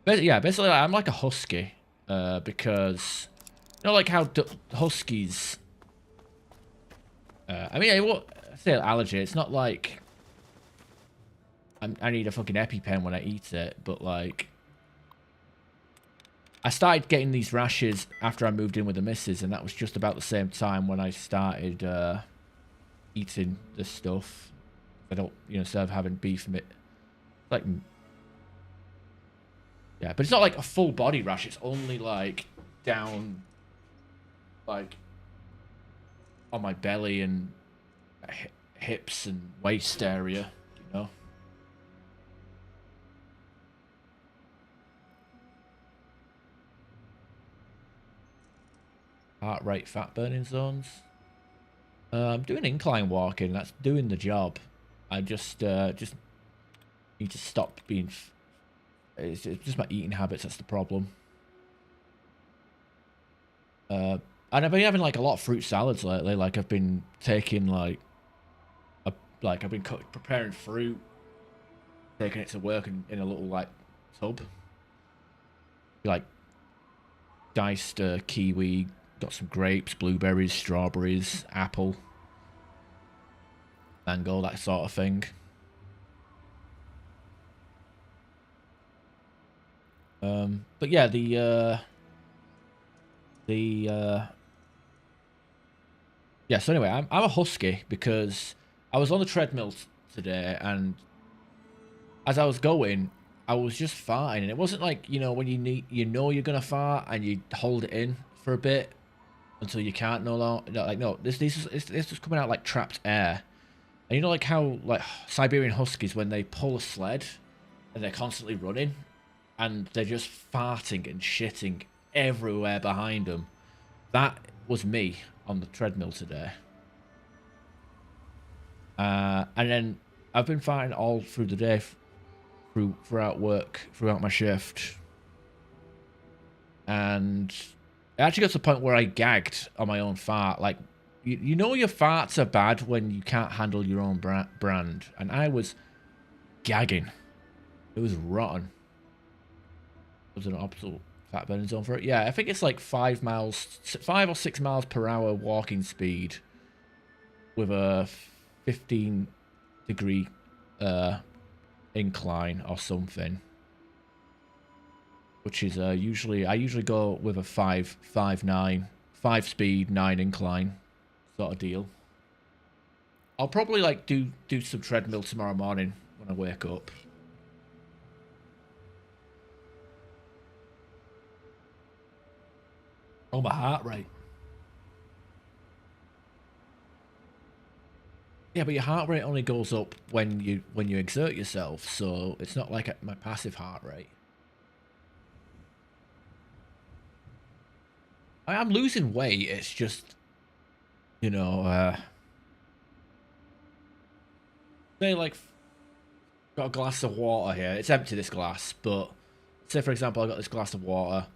Speaker 1: But yeah, basically, I'm like a husky. Because, you know, like how huskies... I mean, I say allergy. It's not like I need a fucking EpiPen when I eat it, but like I started getting these rashes after I moved in with the missus, and that was just about the same time when I started eating this stuff. I don't, you know, instead of having beef meat, like, yeah, but it's not like a full body rash. It's only like down, like on my belly and hips and waist area, you know. Heart rate, fat burning zones. I'm doing incline walking. That's doing the job. I just need to stop being. It's just my eating habits. That's the problem. And I've been having like a lot of fruit salads lately. Like I've been taking like I've been preparing fruit, taking it to work in a little like tub. Like diced kiwi, got some grapes, blueberries, strawberries, apple, mango, that sort of thing. But yeah, yeah, so anyway, I'm a husky because I was on the treadmill today, and as I was going, I was just farting, and it wasn't like, you know, when you know you're gonna fart and you hold it in for a bit until you can't no longer. Like, no, this is coming out like trapped air, and you know, like how like Siberian huskies, when they pull a sled and they're constantly running, and they're just farting and shitting everywhere behind them. That was me on the treadmill today. And then I've been farting all through the day, throughout work, throughout my shift. And it actually got to the point where I gagged on my own fart. Like, you know your farts are bad when you can't handle your own brand. And I was gagging. It was rotten. It was an absolute fat burning zone for it. Yeah, I think it's like 5 or 6 miles per hour walking speed with a 15-degree incline or something, which is I usually go with a 5 speed 9 incline sort of deal. I'll probably like do some treadmill tomorrow morning when I wake up. Oh, my heart rate. Yeah, but your heart rate only goes up when you exert yourself, so it's not like my passive heart rate. I'm losing weight. It's just, you know, say like got a glass of water here. It's empty, this glass, but say for example I got this glass of water.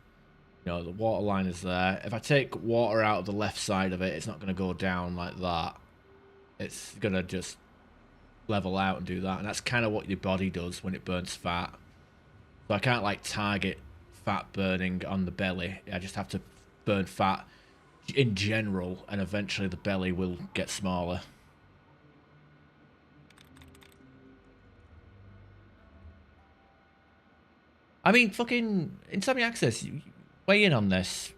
Speaker 1: You know, the water line is there. If I take water out of the left side of it, it's not going to go down like that. It's going to just level out and do that. And that's kind of what your body does when it burns fat. So I can't like target fat burning on the belly. I just have to burn fat in general, and eventually the belly will get smaller. I mean, fucking Insomnia Access, weigh in on this.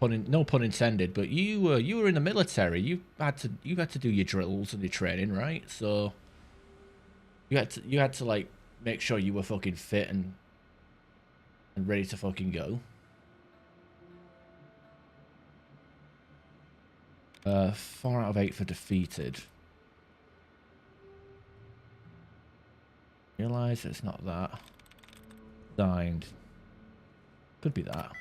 Speaker 1: no pun intended, but you were in the military. You had to do your drills and your training, right? So you had to like make sure you were fucking fit and ready to fucking go. 4 out of 8 for defeated. Realize it's not that. Signed. Could be that.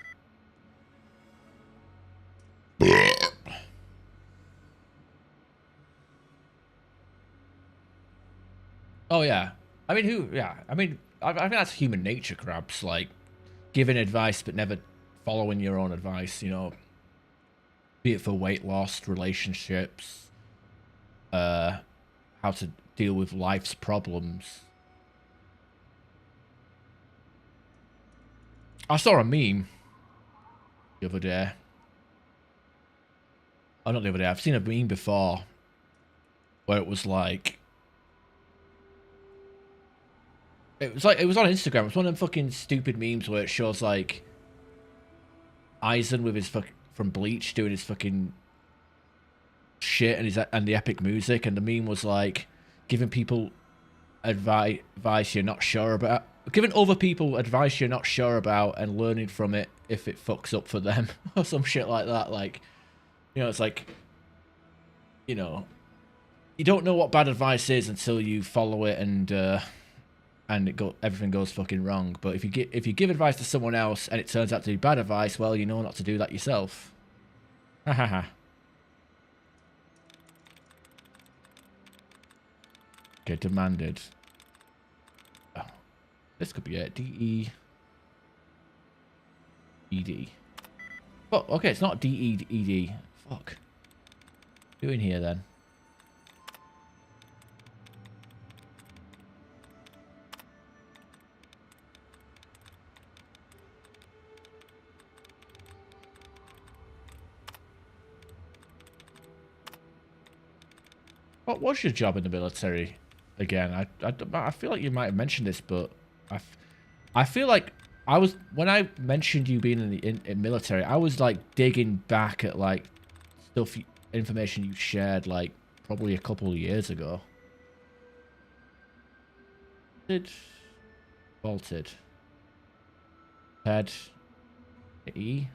Speaker 1: Oh yeah. I mean, I think that's human nature, Crabs. Like, giving advice but never following your own advice, you know. Be it for weight loss, relationships, how to deal with life's problems. I saw a meme the other day. Oh, not the other day. I've seen a meme before where it was like... It was on Instagram. It's one of them fucking stupid memes where it shows like Aizen with his from Bleach doing his fucking shit and the epic music, and the meme was like giving people advice you're not sure about, giving other people advice you're not sure about, and learning from it if it fucks up for them or some shit like that. Like, you know, it's like, you know, you don't know what bad advice is until you follow it and everything goes fucking wrong. But if you give advice to someone else and it turns out to be bad advice, well, you know not to do that yourself. Ha ha ha. Okay, demanded. Oh, this could be it. D-E-E-D. Oh, okay, it's not D-E-E-D. Fuck. What are you doing here then? What was your job in the military again? I feel like you might have mentioned this, but I feel like when I mentioned you being in the military, I was like digging back at like information you shared like probably a couple of years ago. Vaulted. Head. E.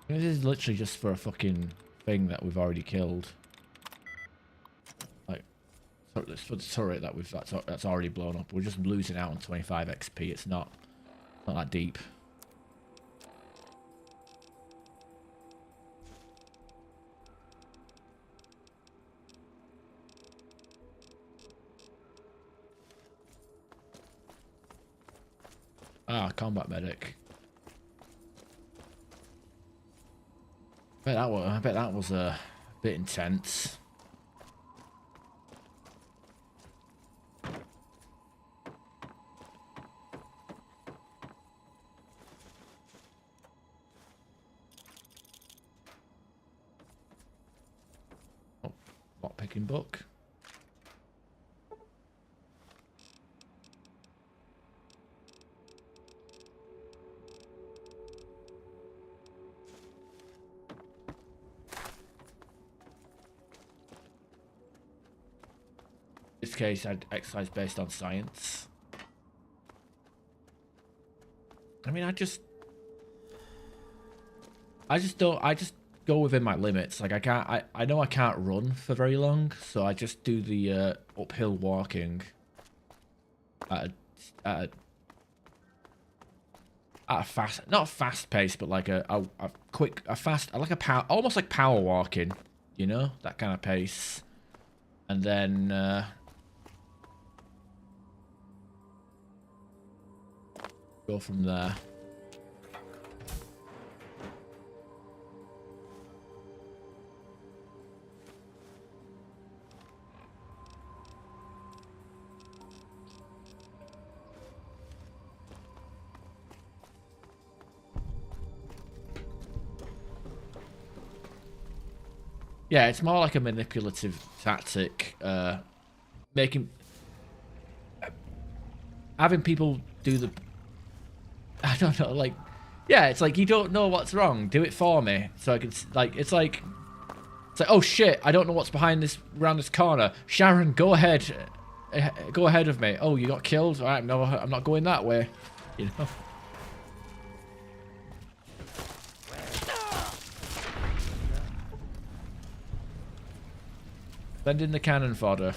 Speaker 1: This is literally just for a fucking thing that we've already killed. Like, it's for the turret that that's already blown up. We're just losing out on 25 XP. It's not that deep. Ah, combat medic. I bet that was a bit intense. Oh, lockpicking book. This case, I'd exercise based on science. I mean, I just go within my limits. Like I know I can't run for very long, so I just do the uphill walking at a fast, not a fast pace, but like a fast, like a power, almost like power walking, you know, that kind of pace, and then go from there. Yeah, it's more like a manipulative tactic, making having people do the, I don't know, like, yeah, it's like, you don't know what's wrong, do it for me, so I can, like, it's like, oh shit, I don't know what's behind this, around this corner. Sharon, go ahead of me. Oh, you got killed? All right, no, I'm not going that way, you know. Send in the cannon fodder.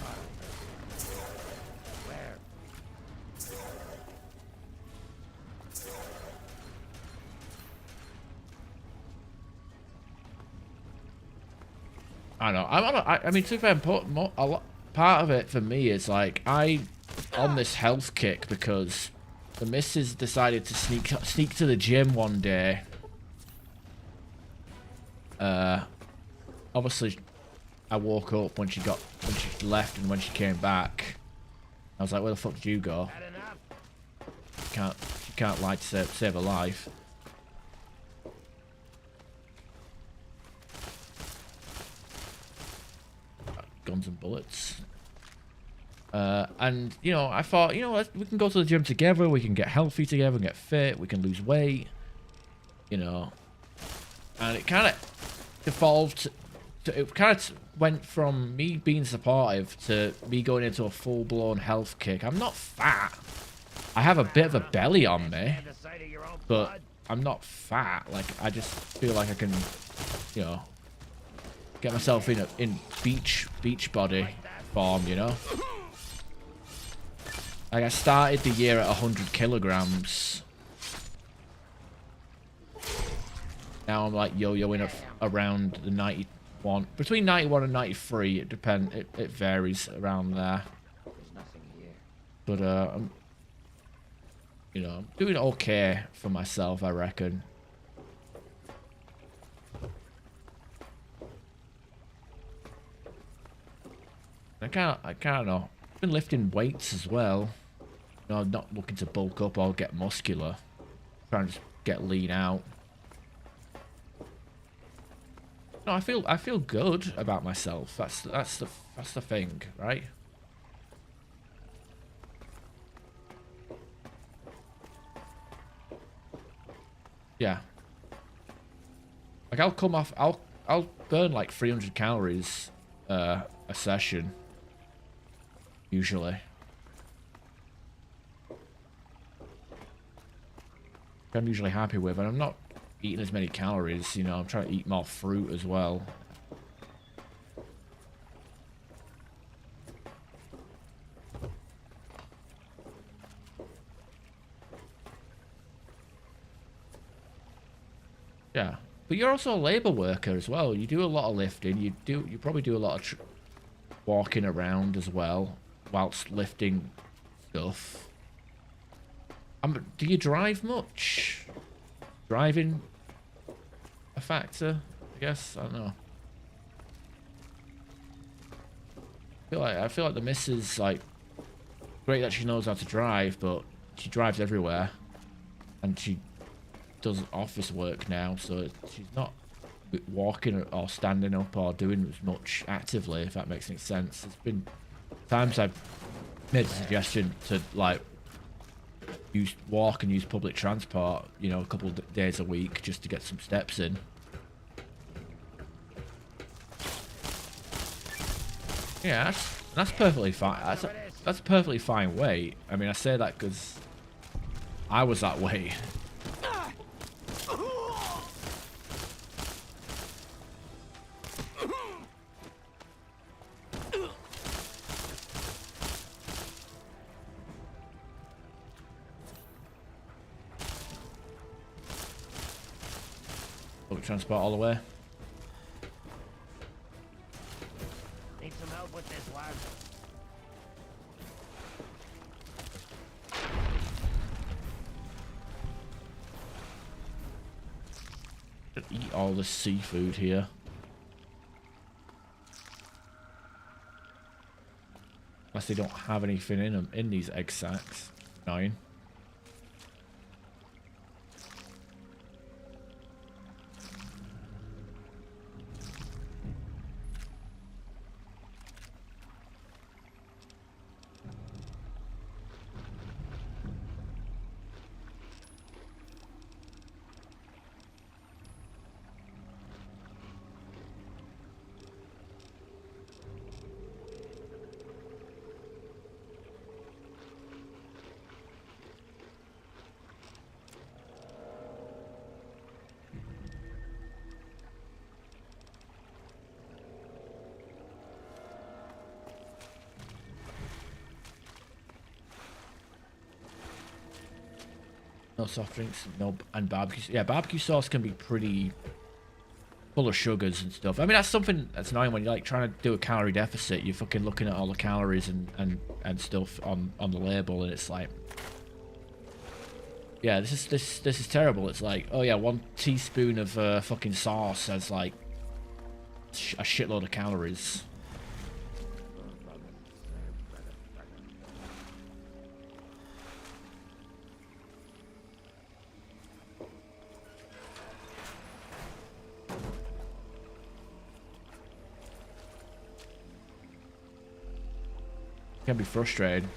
Speaker 1: I know. I mean, to be fair, a lot, part of it for me is like on this health kick because the missus decided to sneak to the gym one day. Obviously, I woke up when she left and when she came back. I was like, where the fuck did you go? She can't lie to save her life. Guns and bullets. And, you know, I thought, you know, we can go to the gym together, we can get healthy together and get fit, we can lose weight, you know. And it kind of evolved it kind of went from me being supportive to me going into a full-blown health kick. I'm not fat. I have a bit of a belly on me, but I'm not fat. Like, I just feel like I can, you know, get myself in beach body form, you know. Like, I started the year at 100 kilograms. Now I'm like yo-yoing around the 91, between 91 and 93. It depends. It varies around there. But I'm, you know, I'm doing okay for myself, I reckon. I can't know. I've been lifting weights as well. You know, I'm not looking to bulk up or get muscular. I'm trying to just get lean out. No, I feel good about myself. That's the thing, right? Yeah. Like, I'll come off. I'll burn like 300 calories a session. Usually. I'm usually happy with, and I'm not eating as many calories, you know. I'm trying to eat more fruit as well. Yeah, but you're also a labor worker as well. You do a lot of lifting. You probably do a lot of walking around as well whilst lifting stuff. Do you drive much? Driving a factor, I guess. I don't know. I feel like the missus, like, great that she knows how to drive, but she drives everywhere, and she does office work now, so she's not walking or standing up or doing as much actively, if that makes any sense. There's been times I've made a suggestion to, like, walk and use public transport, you know, a couple of days a week just to get some steps in. Yeah, that's perfectly fine. That's a perfectly fine weight. I mean, I say that because I was that weight. Public transport all the way.
Speaker 10: Need some help with this one.
Speaker 1: Eat all the seafood here. Unless they don't have anything in them, in these egg sacs. 9. No soft drinks, no, and barbecue. Yeah, barbecue sauce can be pretty full of sugars and stuff. I mean, that's something that's annoying when you're like trying to do a calorie deficit. You're fucking looking at all the calories and stuff on the label, and it's like, yeah, this is terrible. It's like, oh yeah, 1 teaspoon of fucking sauce has like a shitload of calories. Can be frustrating,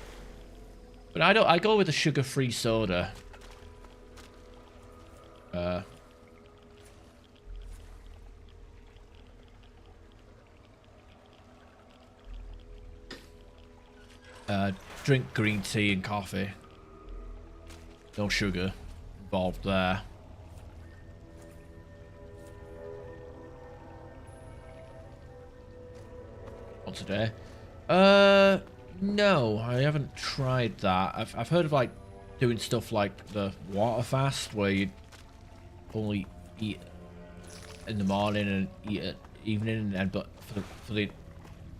Speaker 1: but I go with a sugar-free soda. Drink green tea and coffee. No sugar involved there. On today. No, I haven't tried that. I've heard of like doing stuff like the water fast, where you only eat in the morning and eat at evening, and but for the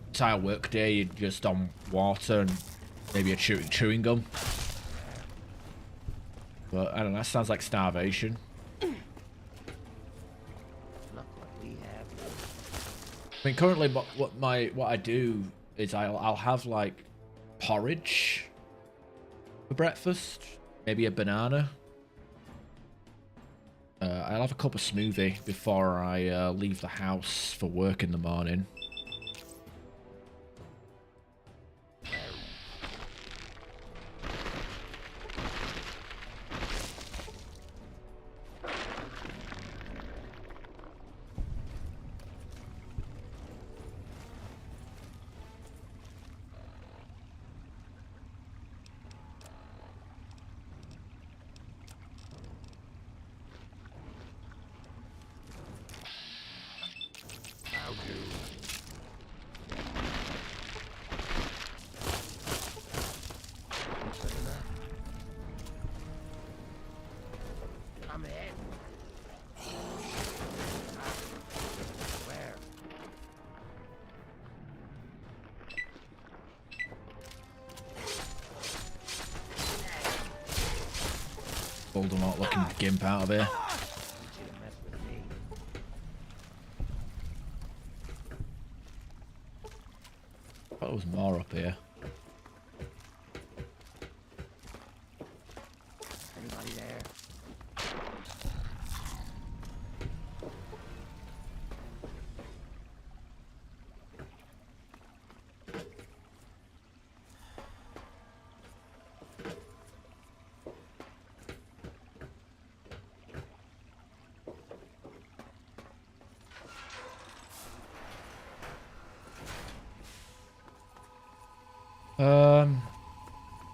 Speaker 1: entire work day you're just on water and maybe a chewing gum. But I don't know. That sounds like starvation.
Speaker 10: Look what we have.
Speaker 1: I mean, currently, what I do is I'll have like porridge for breakfast, maybe a banana. I'll have a cup of smoothie before I leave the house for work in the morning.
Speaker 10: I'm in. Where?
Speaker 1: Voldemort looking gimp out of here. Thought there was more up here.
Speaker 10: Anybody there?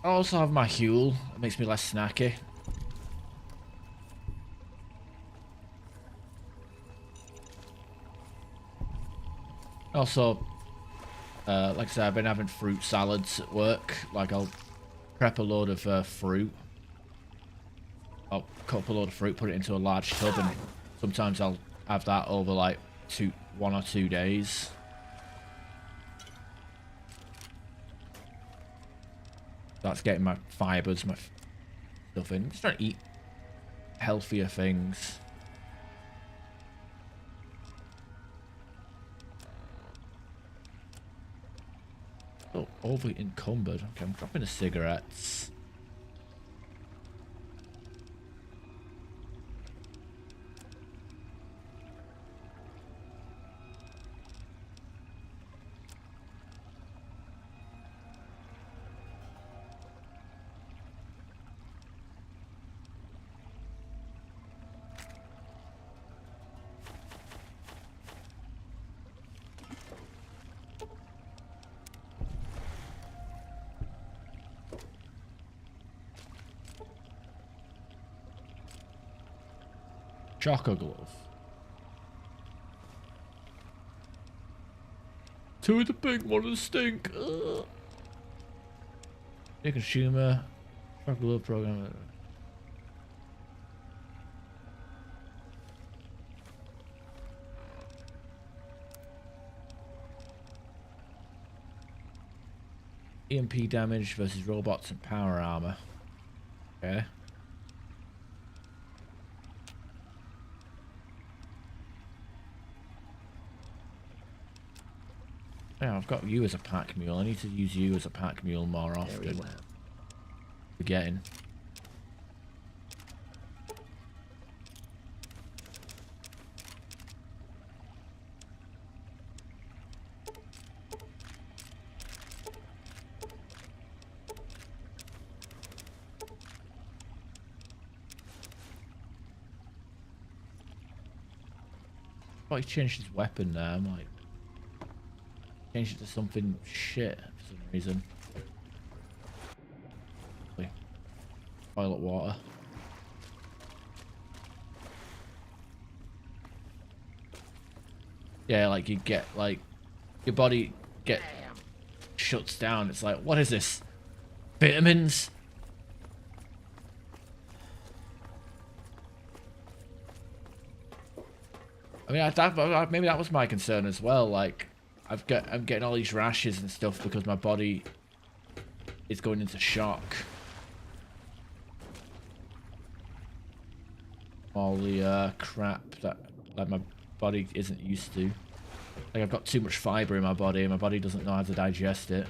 Speaker 1: I also have my Huel. It makes me less snacky. Also, like I said, I've been having fruit salads at work. Like, I'll prep a load of fruit. I'll cut up a load of fruit, put it into a large tub, and sometimes I'll have that over like 1 or 2 days. That's getting my fibers, my stuff in. I'm just trying to eat healthier things. Oh, over encumbered. Okay, I'm dropping the cigarettes. Choco glove. 2 of the pink, 1 of the stink. Ugh. New consumer. Choco glove program. EMP damage versus robots and power armor. Okay. Yeah, I've got you as a pack mule. I need to use you as a pack mule more often.
Speaker 10: Very well.
Speaker 1: Forgetting. Oh, he changed his weapon there. I'm like, changed it to something shit for some reason. Toilet water. Yeah, like you get like your body shuts down. It's like, what is this? Vitamins? I mean, maybe that was my concern as well. Like, I'm getting all these rashes and stuff because my body is going into shock. All the crap that like my body isn't used to. Like, I've got too much fiber in my body, and my body doesn't know how to digest it.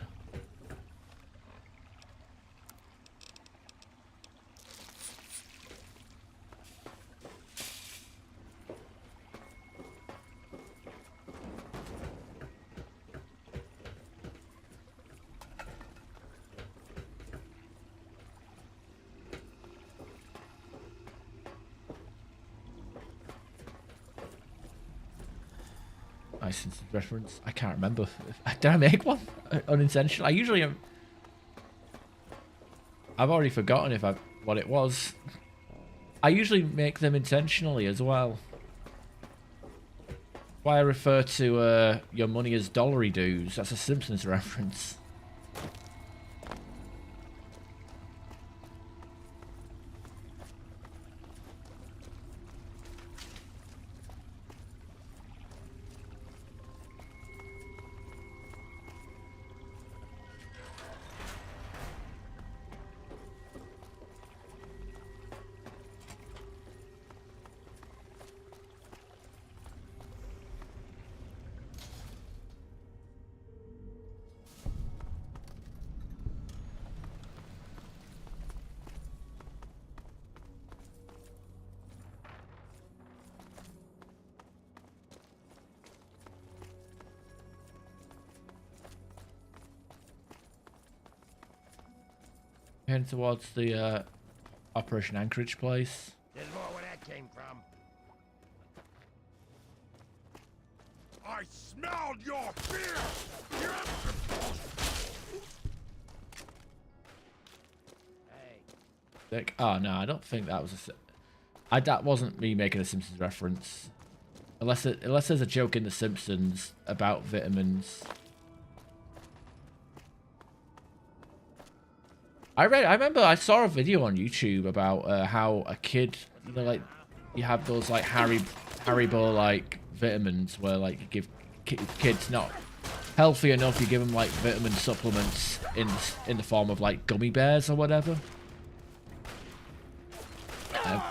Speaker 1: Licensed reference. I can't remember. Did I make one? Unintentional. I usually am. I've already forgotten what it was. I usually make them intentionally as well. Why I refer to your money as dollary dues. That's a Simpsons reference. Heading towards the Operation Anchorage place.
Speaker 10: There's more where that came from.
Speaker 8: I smelled your fear!
Speaker 10: Hey.
Speaker 1: Oh no, I don't think that was that wasn't me making a Simpsons reference. Unless there's a joke in the Simpsons about vitamins. I remember I saw a video on YouTube about how a kid, you know, like you have those like Haribo like vitamins where like you give kids not healthy enough, you give them like vitamin supplements in the form of like gummy bears or whatever.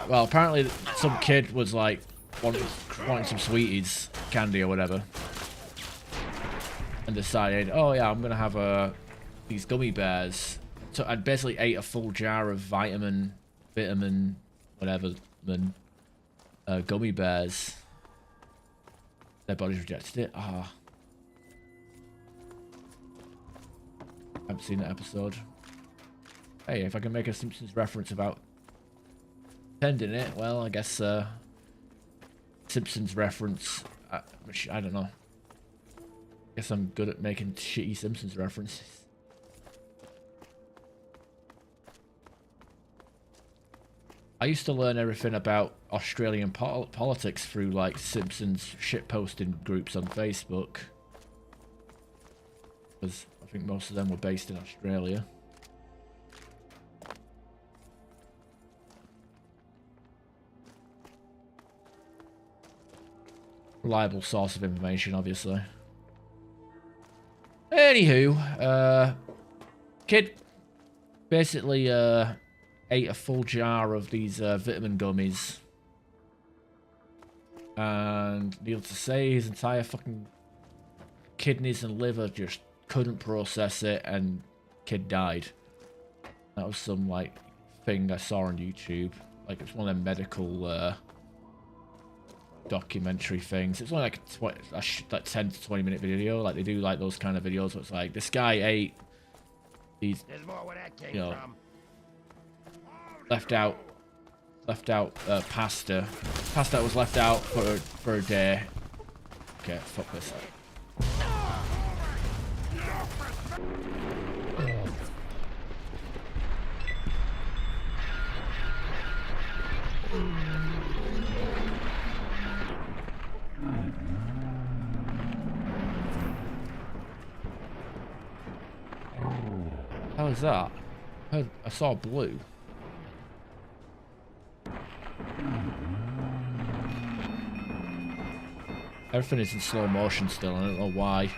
Speaker 1: Well, apparently some kid was like wanting some sweeties, candy or whatever, and decided, oh yeah, I'm gonna have these gummy bears. So I basically ate a full jar of vitamin, whatever, gummy bears. Their bodies rejected it. Ah. I haven't seen that episode. Hey, if I can make a Simpsons reference about tending it, well, I guess Simpsons reference, which I don't know. Guess I'm good at making shitty Simpsons references. I used to learn everything about Australian politics through like Simpsons shitposting groups on Facebook. Because I think most of them were based in Australia. Reliable source of information, obviously. Anywho, Kid basically ate a full jar of these vitamin gummies. And needless to say, his entire fucking kidneys and liver just couldn't process it, and kid died. That was some, like, thing I saw on YouTube. Like, it's one of them medical documentary things. It's only like a 10 to 20 minute video. Like, they do like those kind of videos where it's like, this guy ate these, you know, left out pasta that was left out for a day. Okay, fuck this. How is that? I saw blue. Everything is in slow motion still. I don't know why.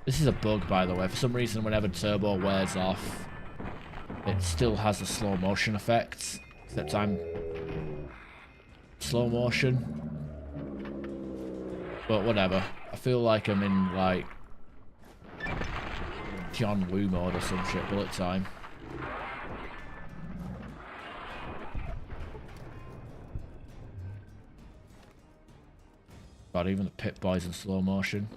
Speaker 1: This is a bug, by the way. For some reason, whenever turbo wears off, it still has a slow motion effect. Except I'm slow motion. But whatever. I feel like I'm in, like, John Woo mode or some shit. Bullet time. God, even the Pit Boy's in slow motion.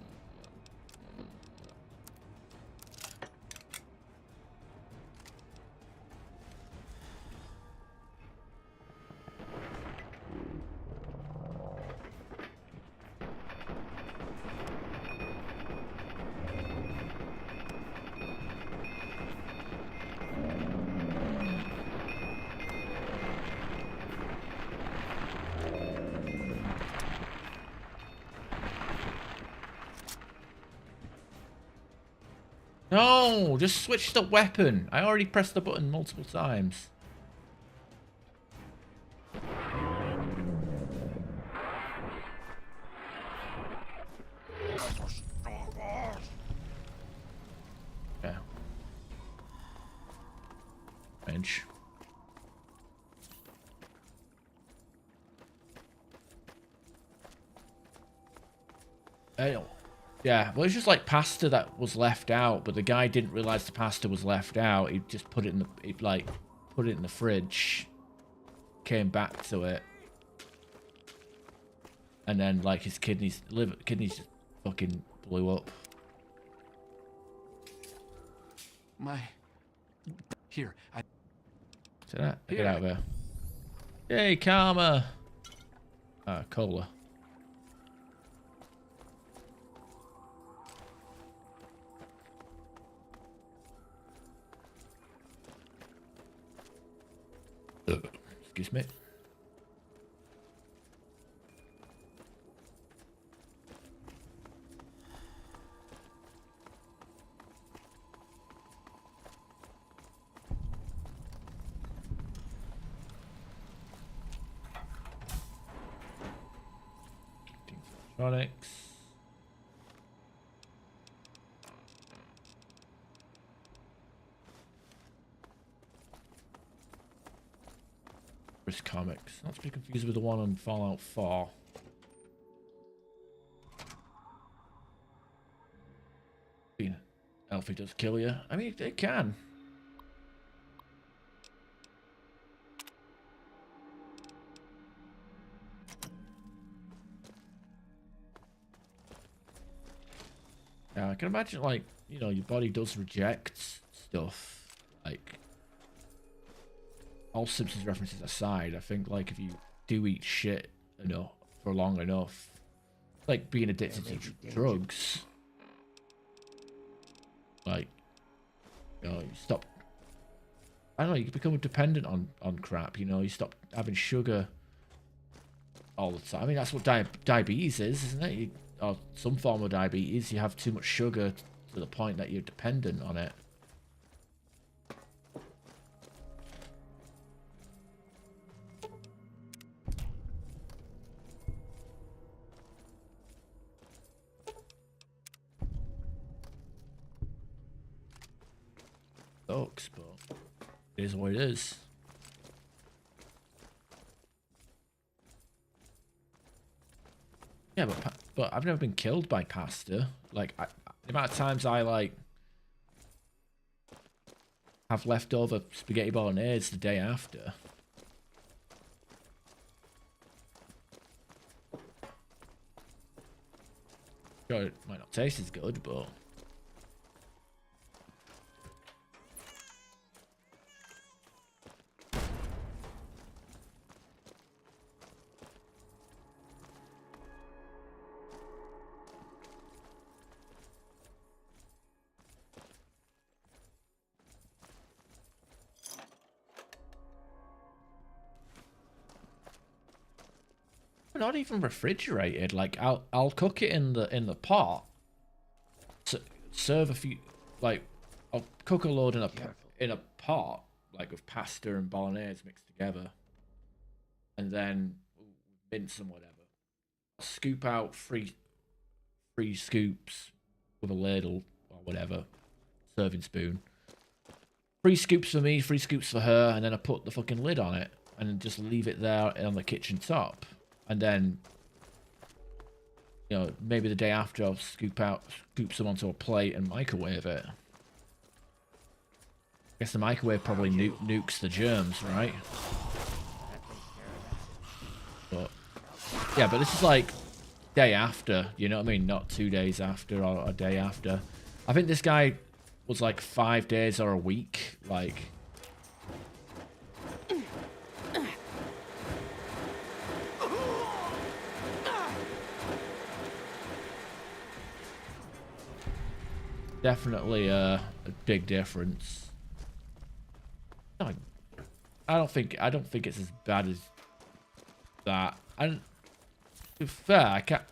Speaker 1: No, just switch the weapon. I already pressed the button multiple times. Yeah. Bench. Yeah, well, it's just like pasta that was left out, but the guy didn't realize the pasta was left out. He just put it in the fridge, came back to it, and then like his kidneys just fucking blew up.
Speaker 5: Here,
Speaker 1: See that? Get out of there. Yay, karma. Cola. Excuse me. Electronics. Comics. Not to be confused with the one on Fallout 4. Alfie does kill you. I mean, it can. Yeah, I can imagine, like, you know, your body does reject stuff. Like, all Simpsons references aside, I think, like, if you do eat shit enough for long enough, like being addicted to drugs, like, you know, you stop, I don't know, you become dependent on crap, you know, you stop having sugar all the time. I mean, that's what diabetes is, isn't it? Or some form of diabetes, you have too much sugar to the point that you're dependent on it. sucks, but it is what it is. Yeah, but I've never been killed by pasta. Like, the amount of times I, like, have leftover spaghetti bolognese the day after. Sure, it might not taste as good, but... Not even refrigerated. Like I'll cook it in the pot. Serve a few, like I'll cook a load in a pot, like with pasta and bolognese mixed together, and then mince and whatever. I'll scoop out three scoops with a ladle or whatever, serving spoon. 3 scoops for me, 3 scoops for her, and then I put the fucking lid on it and then just leave it there on the kitchen top. And then, you know, maybe the day after I'll scoop some onto a plate and microwave it. I guess the microwave probably nukes the germs, right? But yeah, but this is like day after, you know what I mean? Not 2 days after or a day after. I think this guy was like 5 days or a week, like. Definitely a big difference. I don't think it's as bad as that. To be fair, I can't.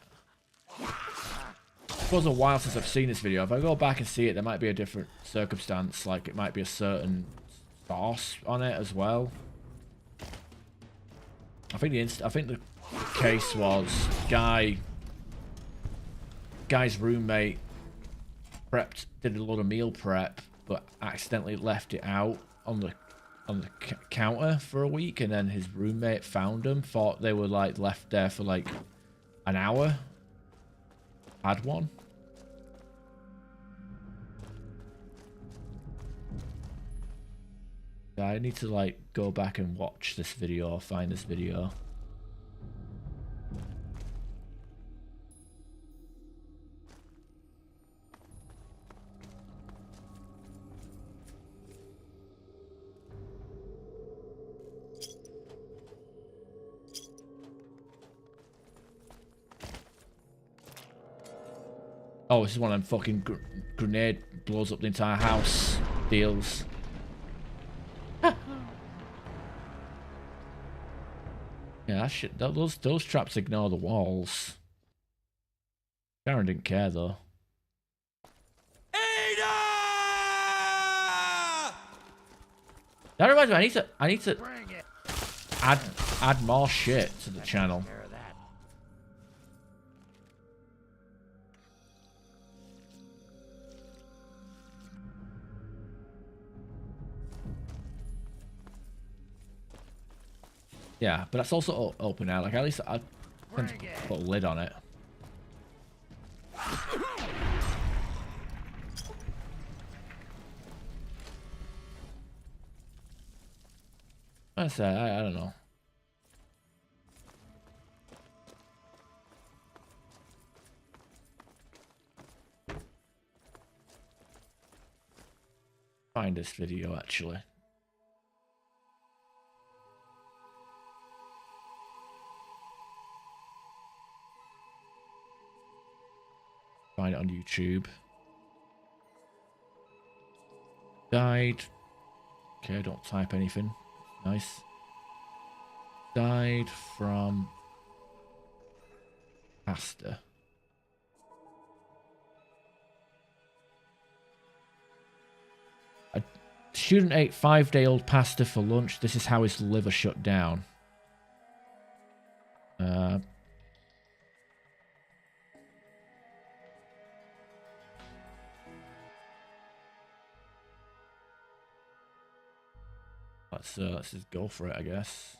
Speaker 1: It was a while since I've seen this video. If I go back and see it, there might be a different circumstance. Like it might be a certain sauce on it as well. I think the case was guy's roommate did a lot of meal prep, but accidentally left it out on the counter for a week, and then his roommate found them, thought they were like left there for like an hour, had one. Yeah, I need to like go back and watch this video or find this video. Oh, this is one of them fucking grenade blows up the entire house deals. Yeah, that shit. Those traps ignore the walls. Karen didn't care though. Ada! That reminds me, I need to add more shit to the channel. Yeah, but that's also open now. Like, at least I can put a lid on it. I don't know. Find this video actually. Find it on YouTube. Died. Okay, don't type anything. Nice. Died from pasta. A student ate 5-day-old pasta for lunch. This is how his liver shut down. let's just go for it, I guess.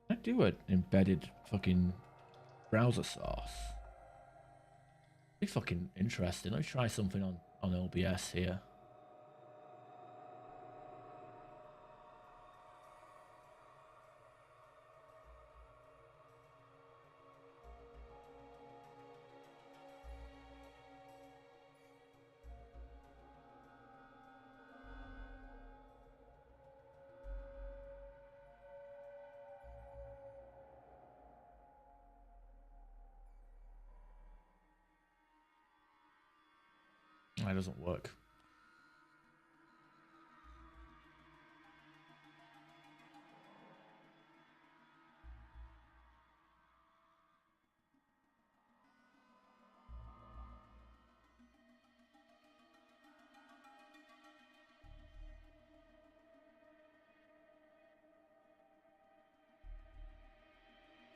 Speaker 1: I do an embedded fucking browser source. Be fucking interesting. Let me try something on OBS here. That doesn't work.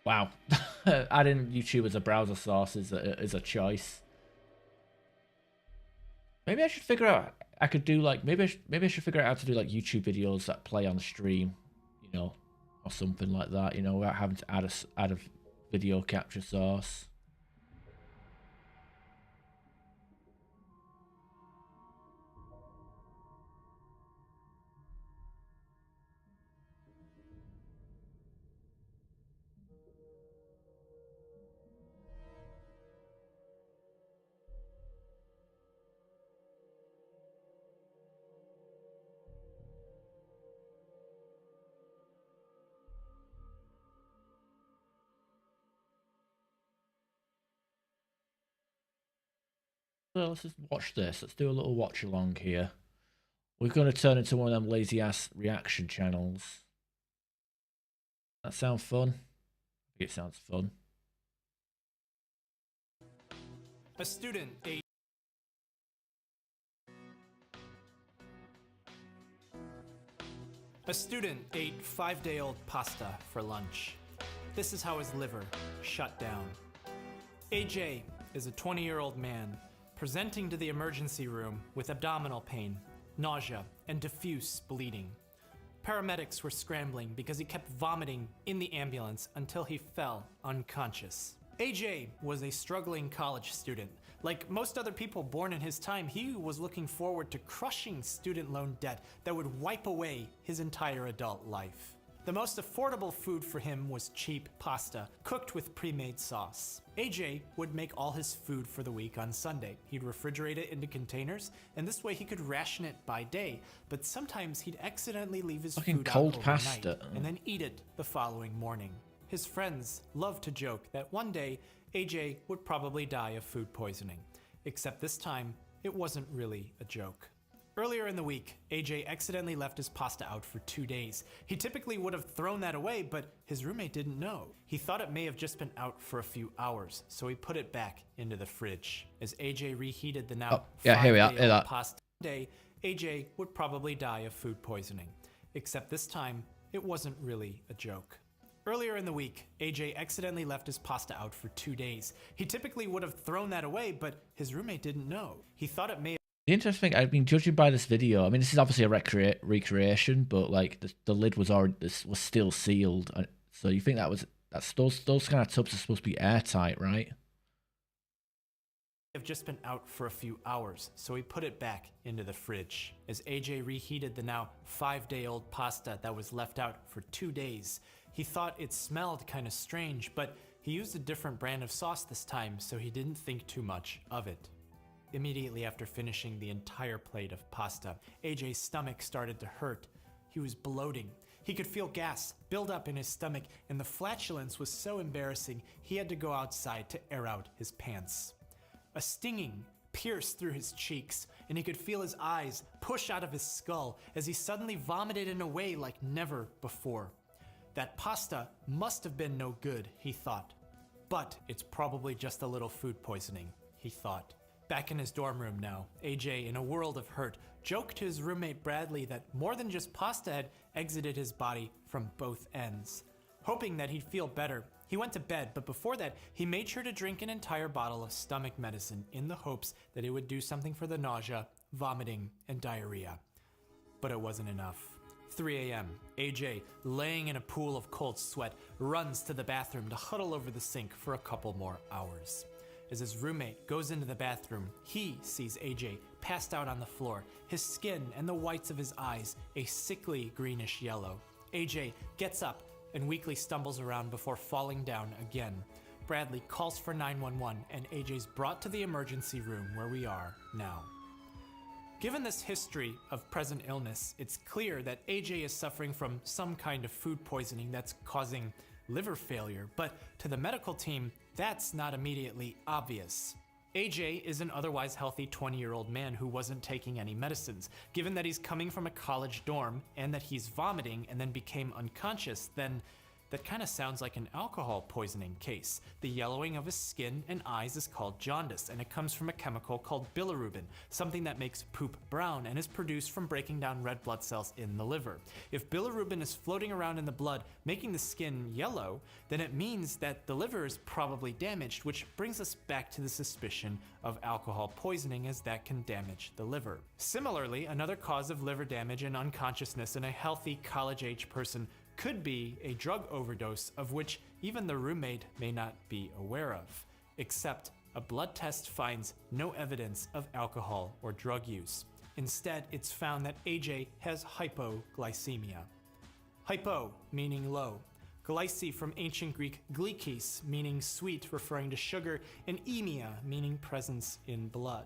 Speaker 1: Wow. Adding YouTube as a browser source is a choice. Maybe I should figure out. I could do like maybe I should figure out how to do like YouTube videos that play on stream, you know, or something like that. You know, without having to add a video capture source. So let's just watch this. Let's do a little watch along here. We're going to turn into one of them lazy ass reaction channels. That sound fun? I think it sounds fun.
Speaker 12: A student ate 5-day-old pasta for lunch. This is how his liver shut down. AJ is a 20-year-old man presenting to the emergency room with abdominal pain, nausea, and diffuse bleeding. Paramedics were scrambling because he kept vomiting in the ambulance until he fell unconscious. AJ was a struggling college student. Like most other people born in his time, he was looking forward to crushing student loan debt that would wipe away his entire adult life. The most affordable food for him was cheap pasta, cooked with pre-made sauce. AJ would make all his food for the week on Sunday. He'd refrigerate it into containers, and this way he could ration it by day, but sometimes he'd accidentally leave his
Speaker 1: fucking
Speaker 12: food
Speaker 1: cold
Speaker 12: out
Speaker 1: pasta
Speaker 12: overnight and then eat it the following morning. His friends loved to joke that one day AJ would probably die of food poisoning, except this time it wasn't really a joke. Earlier in the week, AJ accidentally left his pasta out for 2 days. He typically would have thrown that away, but his roommate didn't know. He thought it may have just been out for a few hours, so he put it back into the fridge. As AJ reheated the now 5-day-old pasta day, AJ would probably die of food poisoning. Except this time, it wasn't really a joke. Earlier in the week, AJ accidentally left his pasta out for 2 days. He typically would have thrown that away, but his roommate didn't know. He thought it may have...
Speaker 1: The interesting thing, I mean, judging by this video, I mean, this is obviously a recreation, but like the lid was still sealed. So you think those kind of tubs are supposed to be airtight, right?
Speaker 12: Have just been out for a few hours, so he put it back into the fridge. As AJ reheated the now 5-day-old pasta that was left out for 2 days, he thought it smelled kind of strange, but he used a different brand of sauce this time, so he didn't think too much of it. Immediately after finishing the entire plate of pasta, AJ's stomach started to hurt. He was bloating. He could feel gas build up in his stomach, and the flatulence was so embarrassing he had to go outside to air out his pants. A stinging pierced through his cheeks, and he could feel his eyes push out of his skull as he suddenly vomited in a way like never before. That pasta must have been no good, he thought. But it's probably just a little food poisoning, he thought. Back in his dorm room now, AJ, in a world of hurt, joked to his roommate Bradley that more than just pasta had exited his body from both ends. Hoping that he'd feel better, he went to bed, but before that, he made sure to drink an entire bottle of stomach medicine in the hopes that it would do something for the nausea, vomiting, and diarrhea. But it wasn't enough. 3 a.m., AJ, laying in a pool of cold sweat, runs to the bathroom to huddle over the sink for a couple more hours. As his roommate goes into the bathroom, he sees AJ passed out on the floor, his skin and the whites of his eyes a sickly greenish yellow. AJ gets up and weakly stumbles around before falling down again. Bradley calls for 911 and AJ's brought to the emergency room where we are now. Given this history of present illness, it's clear that AJ is suffering from some kind of food poisoning that's causing liver failure, but to the medical team, that's not immediately obvious. AJ is an otherwise healthy 20-year-old man who wasn't taking any medicines. Given that he's coming from a college dorm and that he's vomiting and then became unconscious, then that kind of sounds like an alcohol poisoning case. The yellowing of his skin and eyes is called jaundice, and it comes from a chemical called bilirubin, something that makes poop brown and is produced from breaking down red blood cells in the liver. If bilirubin is floating around in the blood, making the skin yellow, then it means that the liver is probably damaged, which brings us back to the suspicion of alcohol poisoning, as that can damage the liver. Similarly, another cause of liver damage and unconsciousness in a healthy college-age person could be a drug overdose of which even the roommate may not be aware of, except a blood test finds no evidence of alcohol or drug use. Instead, it's found that AJ has hypoglycemia. Hypo meaning low, glyce from ancient Greek glikis meaning sweet, referring to sugar, and emia meaning presence in blood.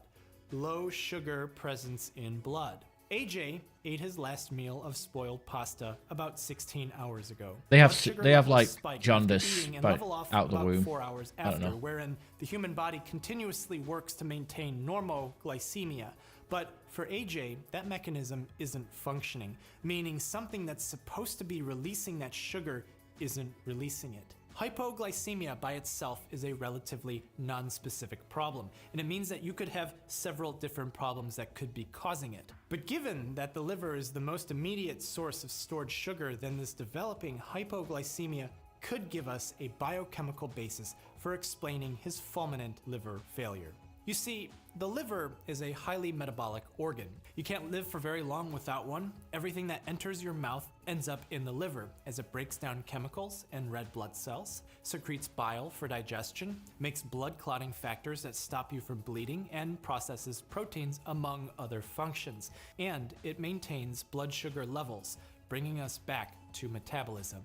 Speaker 12: Low sugar presence in blood. AJ ate his last meal of spoiled pasta about 16 hours ago.
Speaker 1: They have like jaundice but out the womb.
Speaker 12: 4 hours
Speaker 1: I don't
Speaker 12: after,
Speaker 1: know.
Speaker 12: wherein the human body continuously works to maintain normoglycemia. But for AJ, that mechanism isn't functioning, meaning something that's supposed to be releasing that sugar isn't releasing it. Hypoglycemia by itself is a relatively non-specific problem, and it means that you could have several different problems that could be causing it. But given that the liver is the most immediate source of stored sugar, then this developing hypoglycemia could give us a biochemical basis for explaining his fulminant liver failure. You see, the liver is a highly metabolic organ. You can't live for very long without one. Everything that enters your mouth ends up in the liver as it breaks down chemicals and red blood cells, secretes bile for digestion, makes blood clotting factors that stop you from bleeding, and processes proteins among other functions. And it maintains blood sugar levels, bringing us back to metabolism.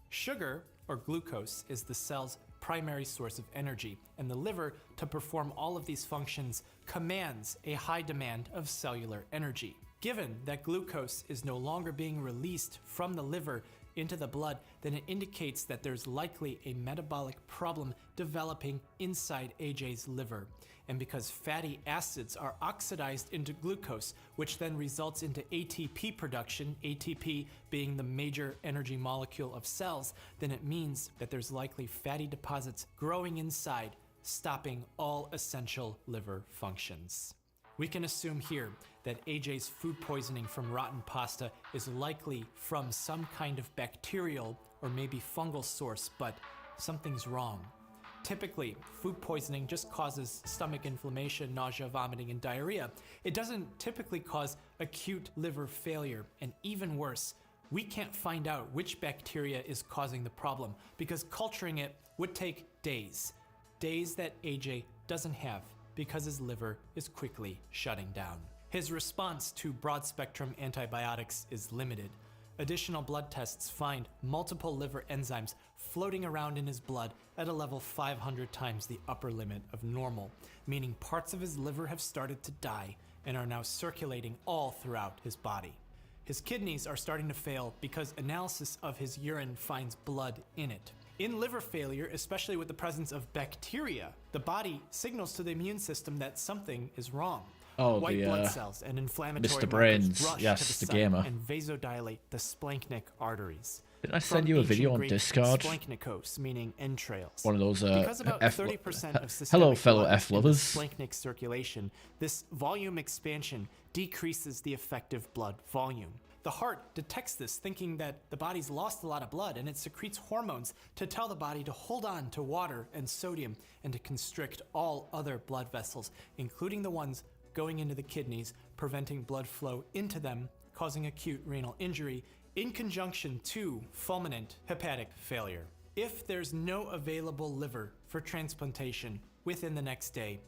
Speaker 12: Sugar, or glucose, is the cell's primary source of energy, and the liver, to perform all of these functions, commands a high demand of cellular energy. Given that glucose is no longer being released from the liver into the blood, then it indicates that there's likely a metabolic problem developing inside AJ's liver. And because fatty acids are oxidized into glucose, which then results into ATP production, ATP being the major energy molecule of cells, then it means that there's likely fatty deposits growing inside, stopping all essential liver functions. We can assume here that AJ's food poisoning from rotten pasta is likely from some kind of bacterial or maybe fungal source, but something's wrong. Typically, food poisoning just causes stomach inflammation, nausea, vomiting, and diarrhea. It doesn't typically cause acute liver failure, and even worse, we can't find out which bacteria is causing the problem because culturing it would take days. Days that AJ doesn't have because his liver is quickly shutting down. His response to broad-spectrum antibiotics is limited. Additional blood tests find multiple liver enzymes floating around in his blood at a level 500 times the upper limit of normal, meaning parts of his liver have started to die and are now circulating all throughout his body. His kidneys are starting to fail because analysis of his urine finds blood in it. In liver failure, especially with the presence of bacteria, the body signals to the immune system that something is wrong. White blood cells and inflammatory
Speaker 1: Mr. Brains,
Speaker 12: markers rush
Speaker 1: yes,
Speaker 12: to the
Speaker 1: the
Speaker 12: site
Speaker 1: gamer,
Speaker 12: and vasodilate the splanchnic arteries.
Speaker 1: Didn't I send
Speaker 12: From
Speaker 1: you a
Speaker 12: ancient
Speaker 1: video on
Speaker 12: Greek,
Speaker 1: Discord?
Speaker 12: Splanknikos, meaning entrails.
Speaker 1: One of those
Speaker 12: Because about
Speaker 1: F
Speaker 12: 30% of systemic
Speaker 1: hello fellow
Speaker 12: blood
Speaker 1: F
Speaker 12: in the
Speaker 1: lovers.
Speaker 12: splanchnic circulation, this volume expansion decreases the effective blood volume. The heart detects this, thinking that the body's lost a lot of blood, and it secretes hormones to tell the body to hold on to water and sodium and to constrict all other blood vessels, including the ones going into the kidneys, preventing blood flow into them, causing acute renal injury, in conjunction to fulminant hepatic failure. If there's no available liver for transplantation within the next day,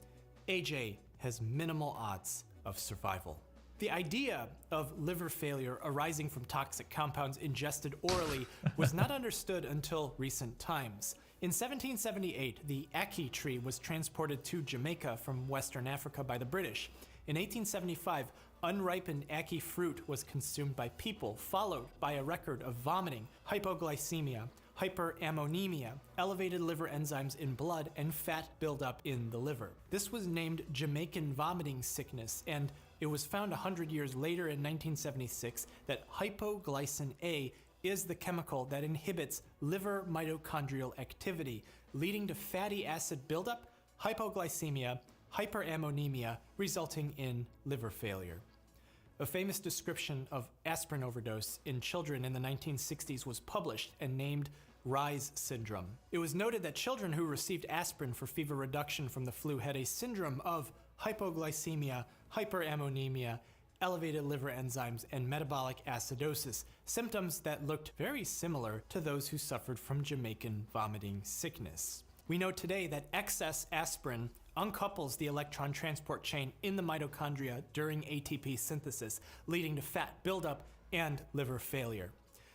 Speaker 12: AJ has minimal odds of survival. The idea of liver failure arising from toxic compounds ingested orally was not understood until recent times. In 1778, the ackee tree was transported to Jamaica from Western Africa by the British. In 1875, unripened ackee fruit was consumed by people, followed by a record of vomiting, hypoglycemia, hyperammonemia, elevated liver enzymes in blood, and fat buildup in the liver. This was named Jamaican vomiting sickness, and it was found 100 years later in 1976 that hypoglycin A is the chemical that inhibits liver mitochondrial activity, leading to fatty acid buildup, hypoglycemia, hyperammonemia, resulting in liver failure. A famous description of aspirin overdose in children in the 1960s was published and named Reye's syndrome. It was noted that children who received aspirin for fever reduction from the flu had a syndrome of hypoglycemia, hyperammonemia, elevated liver enzymes, and metabolic acidosis, symptoms that looked very similar to those who suffered from Jamaican vomiting sickness. We know today that excess aspirin uncouples the electron transport chain in the mitochondria during ATP synthesis, leading to fat buildup and liver failure.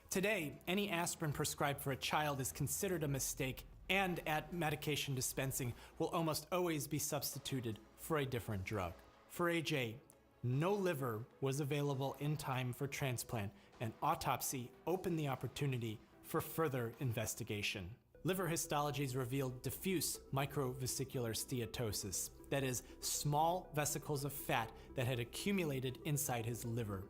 Speaker 12: Today, any aspirin prescribed for a child is considered a mistake, and at medication dispensing will almost always be substituted for a different drug. For AJ, no liver was available in time for transplant, and autopsy opened the opportunity for further investigation. Liver histologies revealed diffuse microvesicular steatosis, that is, small vesicles of fat that had accumulated inside his liver.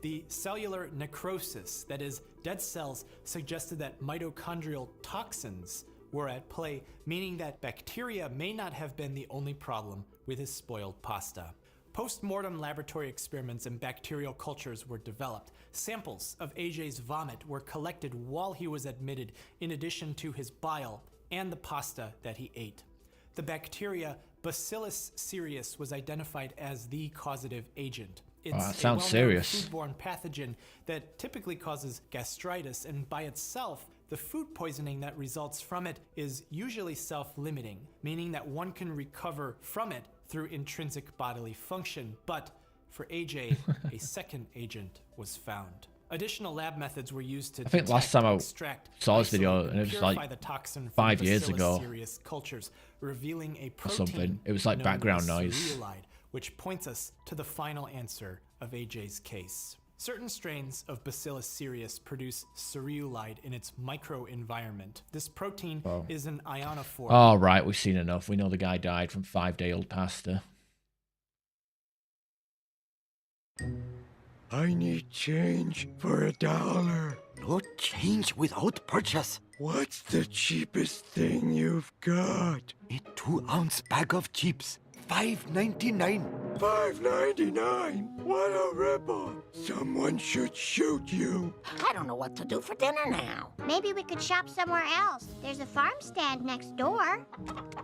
Speaker 12: The cellular necrosis, that is, dead cells, suggested that mitochondrial toxins were at play, meaning that bacteria may not have been the only problem with his spoiled pasta. Post-mortem laboratory experiments and bacterial cultures were developed. Samples of AJ's vomit were collected while he was admitted, in addition to his bile and the pasta that he ate. The bacteria Bacillus cereus was identified as the causative agent. It's
Speaker 1: that sounds
Speaker 12: a well-known
Speaker 1: serious.
Speaker 12: foodborne pathogen that typically causes gastritis, and by itself, the food poisoning that results from it is usually self-limiting, meaning that one can recover from it through intrinsic bodily function. But for AJ, a second agent was found. Additional lab methods were used to
Speaker 1: I think last time I
Speaker 12: extract,
Speaker 1: saw this video,
Speaker 12: isolate,
Speaker 1: and it was
Speaker 12: purify
Speaker 1: like
Speaker 12: the toxin from
Speaker 1: 5 years
Speaker 12: Bacillus
Speaker 1: ago
Speaker 12: cereus cultures, revealing a
Speaker 1: or
Speaker 12: protein
Speaker 1: something. It was like
Speaker 12: known
Speaker 1: background
Speaker 12: as
Speaker 1: noise.
Speaker 12: cereulide, which points us to the final answer of AJ's case. Certain strains of Bacillus cereus produce cereulide in its microenvironment. This protein is an ionophore.
Speaker 1: Oh, right, we've seen enough. We know the guy died from 5-day-old pasta.
Speaker 10: I need change for $1.
Speaker 4: No change without purchase.
Speaker 10: What's the cheapest thing you've got?
Speaker 4: A 2-ounce bag of chips. $5.99.
Speaker 10: $5.99? What a ripoff! Someone should shoot you.
Speaker 6: I don't know what to do for dinner now.
Speaker 3: Maybe we could shop somewhere else. There's a farm stand next door.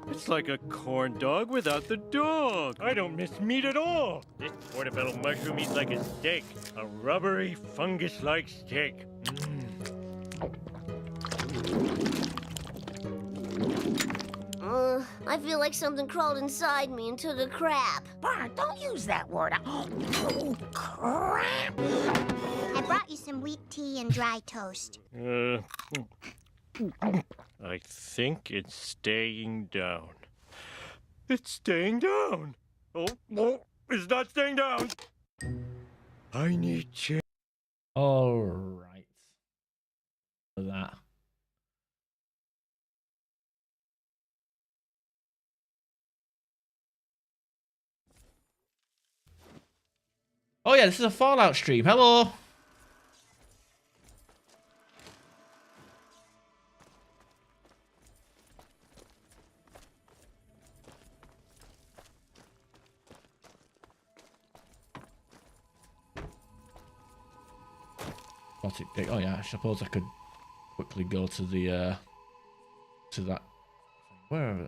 Speaker 13: It's like a corn dog without the dog. I don't miss meat at all. This portobello mushroom eats like a steak. A rubbery, fungus-like steak.
Speaker 3: I feel like something crawled inside me and took a crap.
Speaker 6: Bart, don't use that word. Oh, crap.
Speaker 3: I brought you some wheat tea and dry toast.
Speaker 13: I think it's staying down. It's staying down. Oh, it's not staying down.
Speaker 10: I need change.
Speaker 1: All right. For that. Oh yeah, this is a Fallout stream. Hello. Exotic dick. Oh yeah, I suppose I could quickly go to the to that. Where?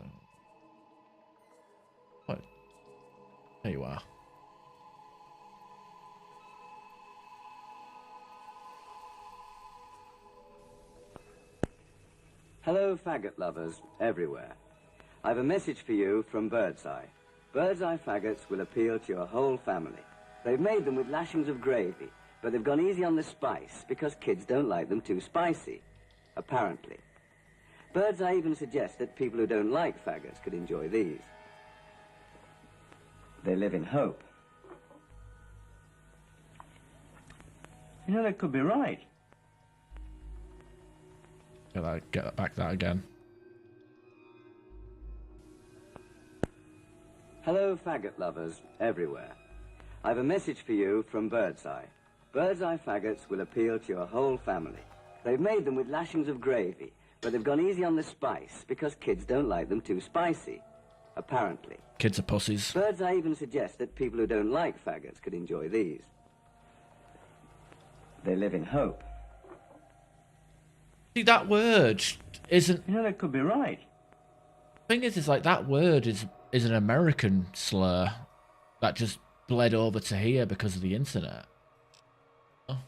Speaker 1: What? There you are.
Speaker 14: Hello, faggot lovers everywhere. I've a message for you from Birdseye. Birdseye faggots will appeal to your whole family. They've made them with lashings of gravy, but they've gone easy on the spice because kids don't like them too spicy, apparently. Birdseye even suggests that people who don't like faggots could enjoy these. They live in hope. You know, they could be right.
Speaker 1: Get back that again.
Speaker 14: Hello, faggot lovers everywhere. I've a message for you from Birdseye. Birdseye faggots will appeal to your whole family. They've made them with lashings of gravy, but they've gone easy on the spice because kids don't like them too spicy, apparently.
Speaker 1: Kids are pussies.
Speaker 14: Birdseye even suggests that people who don't like faggots could enjoy these. They live in hope.
Speaker 1: See, that word isn't...
Speaker 14: You know, that could be right.
Speaker 1: Thing is like that word is an American slur that just bled over to here because of the internet. Oh.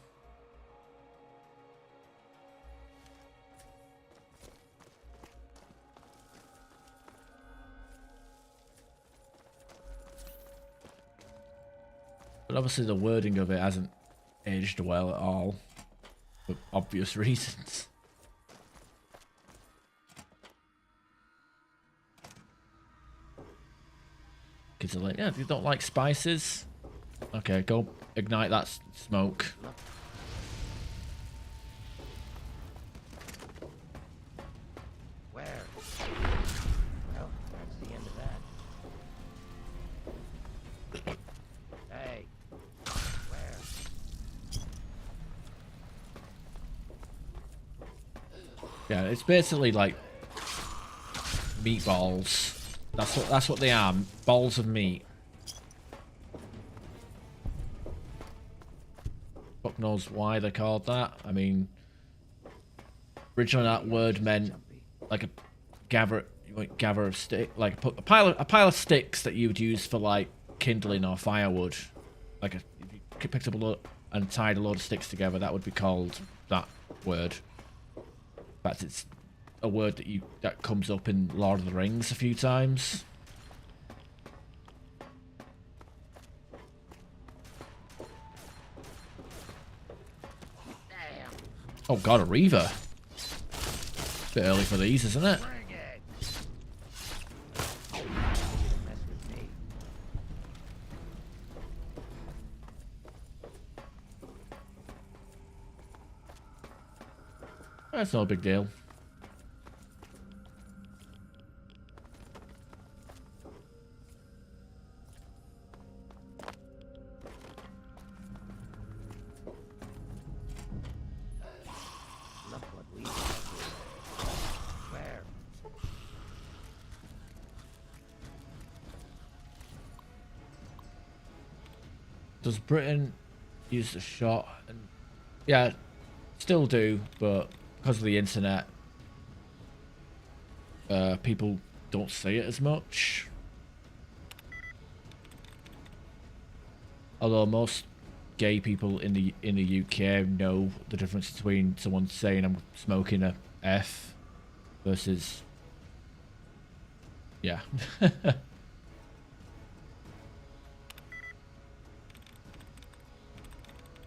Speaker 1: But obviously the wording of it hasn't aged well at all, for obvious reasons. Kids are like, yeah, if you don't like spices, okay, go ignite that smoke.
Speaker 4: Where? Well, that's the end of that. Hey. Where?
Speaker 1: Yeah, it's basically like meatballs. That's what they are. Balls of meat. Fuck knows why they're called that. I mean, originally that word meant like a gather of stick, like a pile of sticks that you would use for like kindling or firewood. Like if you picked up a load and tied a load of sticks together, that would be called that word. In fact, it's a word that comes up in Lord of the Rings a few times.
Speaker 4: Damn.
Speaker 1: Oh god, a Reaver. Bit early for these, isn't it?
Speaker 4: Bring it. Mess with me.
Speaker 1: That's not a big deal.
Speaker 4: Look what we have here. Where?
Speaker 1: Does Britain use the shot? And yeah, still do, but because of the internet, people don't see it as much. Although most gay people in the UK know the difference between someone saying I'm smoking a F versus yeah.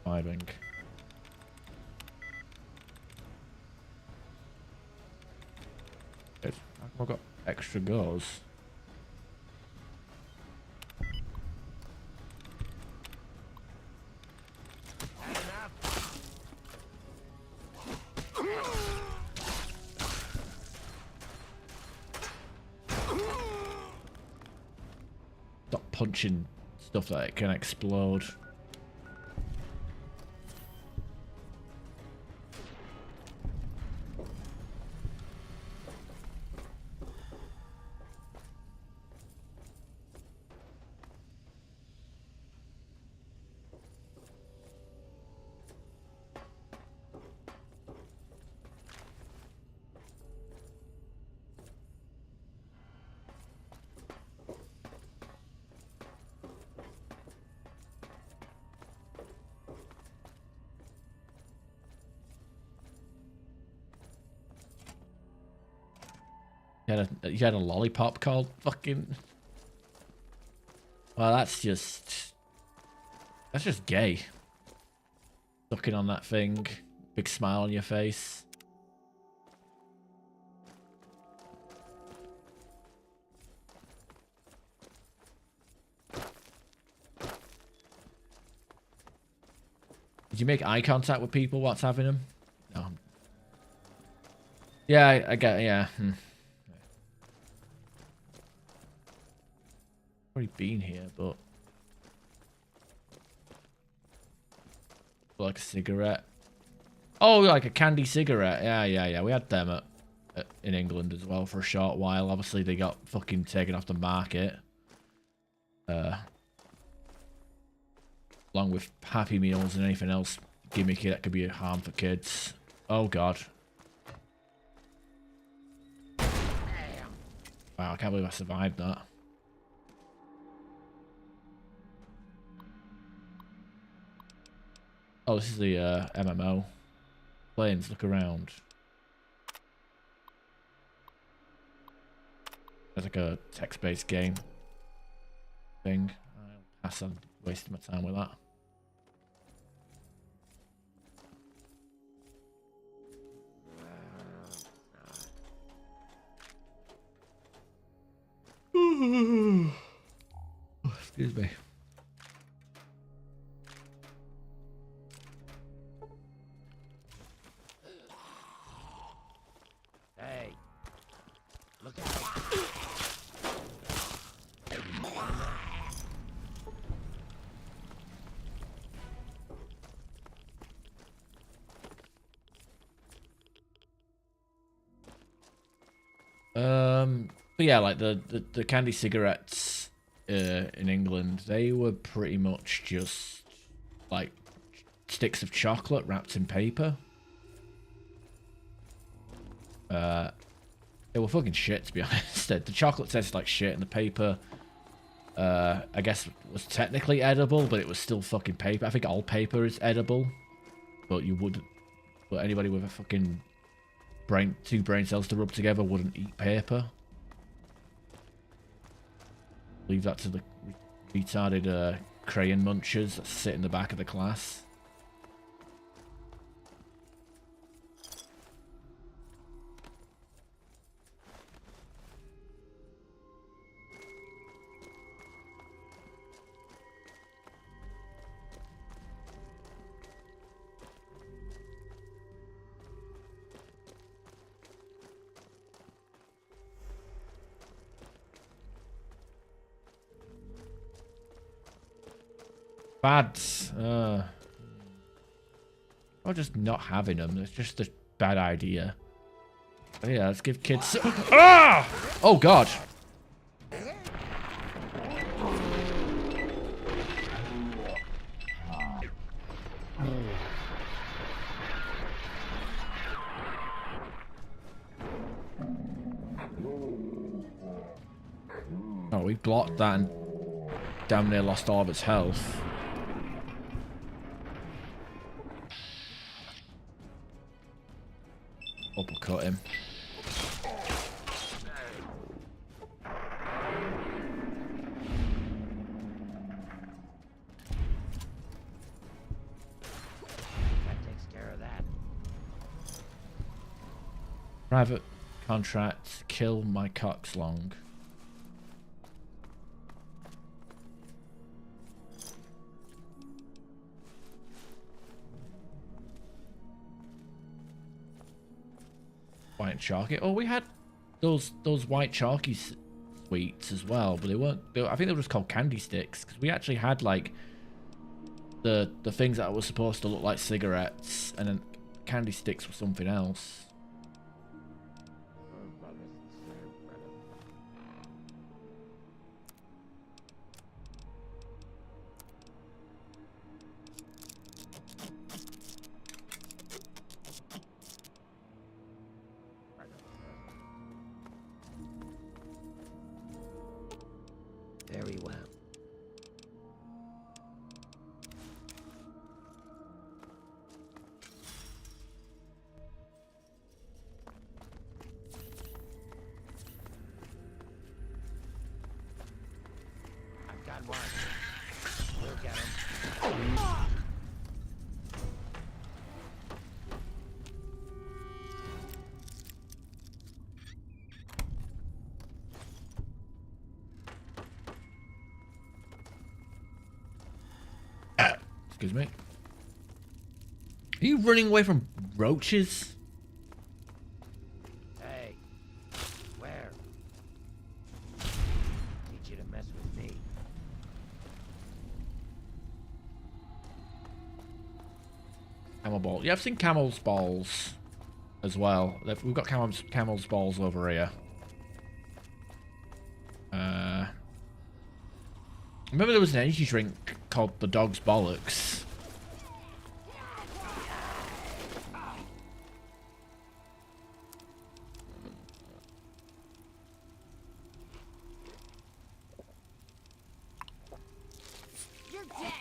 Speaker 1: Firing. Good. I've got extra goes. Stop punching stuff that it can explode. You had a lollipop called fucking... Well, that's just gay. Looking on that thing. Big smile on your face. Did you make eye contact with people whilst having them? No. Yeah, I get, yeah. Already been here, but... Like a cigarette. Oh, like a candy cigarette. Yeah. We had them in England as well for a short while. Obviously, they got fucking taken off the market. Along with Happy Meals and anything else gimmicky that could be a harm for kids. Oh, God. Wow, I can't believe I survived that. Oh, this is the MMO. Planes, look around. There's like a text-based game thing. I'll pass on wasting my time with that. Excuse me.
Speaker 4: Hey, look out.
Speaker 1: But yeah, like the candy cigarettes in England, they were pretty much just like sticks of chocolate wrapped in paper. They were fucking shit, to be honest. The chocolate tasted like shit, and the paper, I guess, was technically edible, but it was still fucking paper. I think all paper is edible, but anybody with a fucking two brain cells to rub together wouldn't eat paper. Leave that to the retarded crayon munchers that sit in the back of the class. Fads. Or just not having them. It's just a bad idea. But yeah, let's give kids... Ah! Oh, God. Oh, we blocked that and damn near lost all of its health. Uppercut him.
Speaker 4: That takes care of that.
Speaker 1: Private contract, kill my cocks long. White chalky. Oh, we had those white chalky sweets as well, but they weren't. I think they were just called candy sticks, because we actually had like the things that were supposed to look like cigarettes, and then candy sticks were something else.
Speaker 4: Very well. mark. We'll get him.
Speaker 1: Excuse me. Are you running away from roaches?
Speaker 4: Hey, where? Need you to mess with me.
Speaker 1: Camel ball. Yeah, I've seen camel's balls as well. We've got camel's balls over here. Remember there was an energy drink called the Dog's Bollocks.
Speaker 6: You're dead.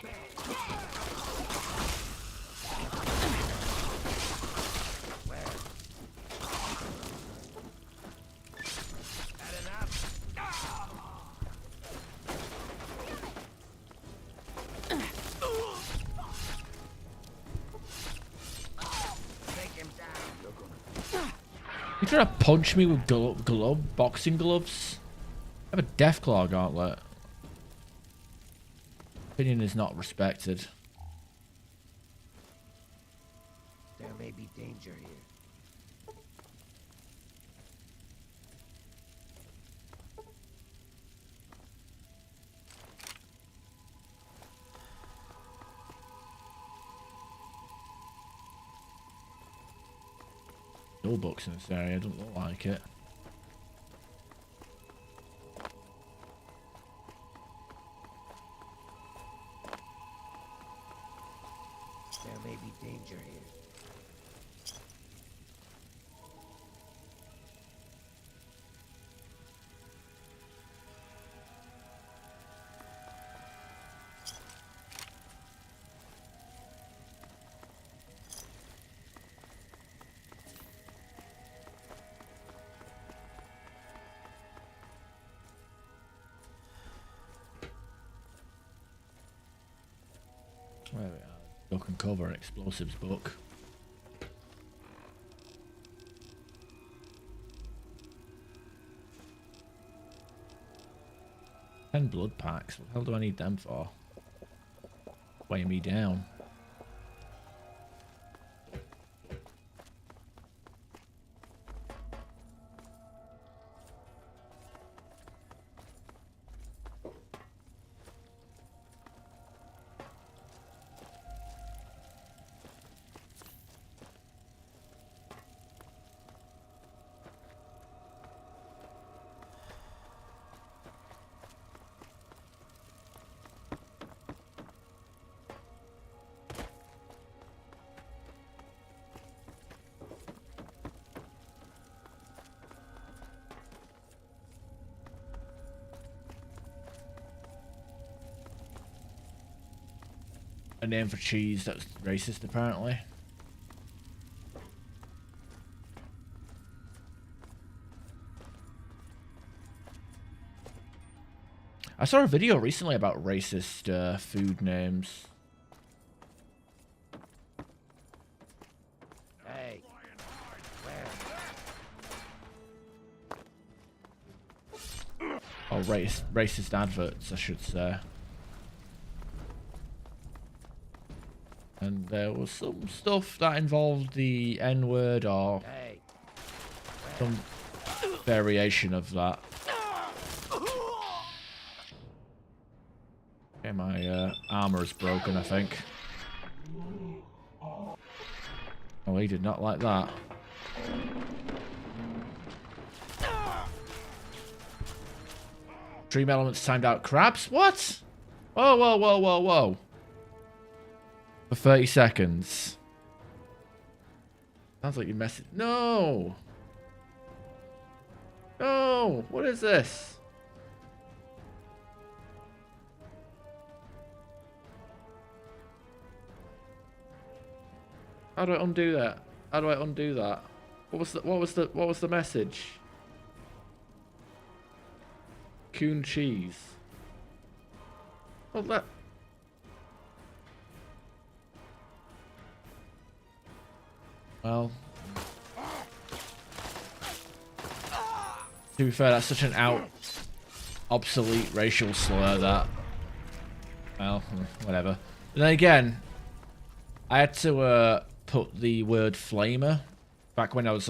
Speaker 1: You trying to punch me with boxing gloves? I have a Deathclaw gauntlet. Opinion is not respected.
Speaker 4: There may be danger here.
Speaker 1: No books in this area, doesn't look like it.
Speaker 4: There may be danger here.
Speaker 1: There we are. Duck and cover explosives book. Ten blood packs. What the hell do I need them for? Weigh me down. A name for cheese that's racist, apparently. I saw a video recently about racist food names.
Speaker 4: Hey, where?
Speaker 1: Oh, racist adverts, I should say. And there was some stuff that involved the N-word or some variation of that. Okay, my armor is broken, I think. Oh, he did not like that. Dream elements timed out crabs? What? Whoa, whoa, whoa, whoa, whoa. For 30 seconds. Sounds like you messed. No! No! What is this? How do I undo that? How do I undo that? What was the message? Coon cheese. Well, that... Well... To be fair, that's such an obsolete racial slur that... Well, whatever. But then again, I had to put the word flamer back when I was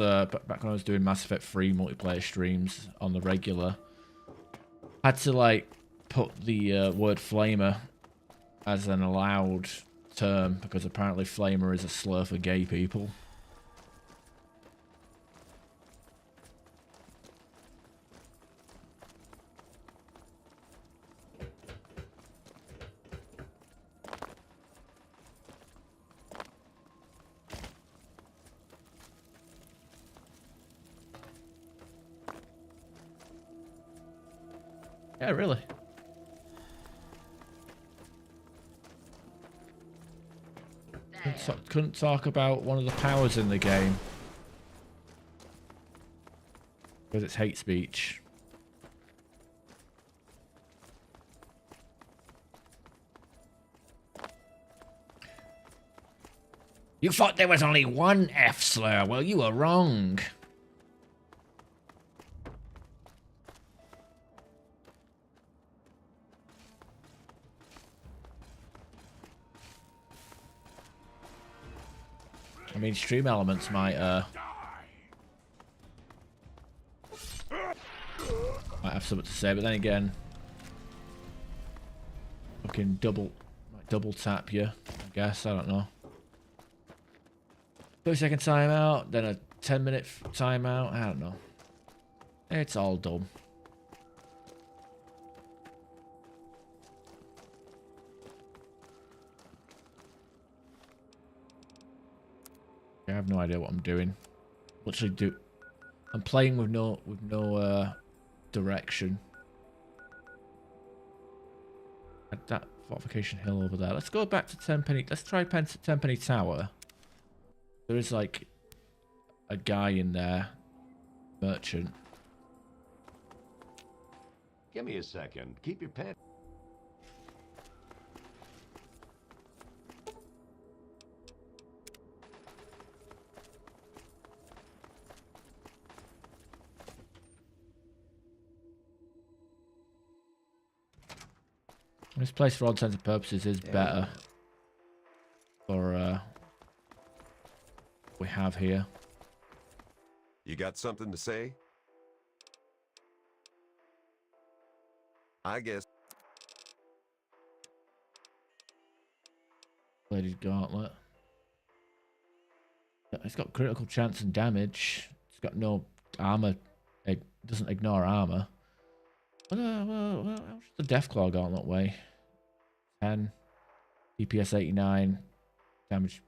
Speaker 1: doing Mass Effect 3 multiplayer streams on the regular. I had to like put the word flamer as an allowed term because apparently flamer is a slur for gay people. Yeah, really. Couldn't talk about one of the powers in the game because it's hate speech. You thought there was only one F slur. Well, you were wrong. I mean, Stream Elements might have something to say, but then again, fucking double tap you, I guess. I don't know. 30-second timeout, then a 10-minute timeout. I don't know. It's all dumb. I have no idea what I'm doing. Literally I'm playing with no direction. At that fortification hill over there. Let's go back to Tenpenny. Let's try Tenpenny Tower. There is like a guy in there, merchant.
Speaker 15: Give me a second. Keep your pen.
Speaker 1: This place, for all intents and purposes, is better for what we have here.
Speaker 16: You got something to say? I guess.
Speaker 1: Lady's Gauntlet. It's got critical chance and damage. It's got no armor. It doesn't ignore armor. Well, how should the Deathclaw Gauntlet weigh? 10. DPS 89. Damage.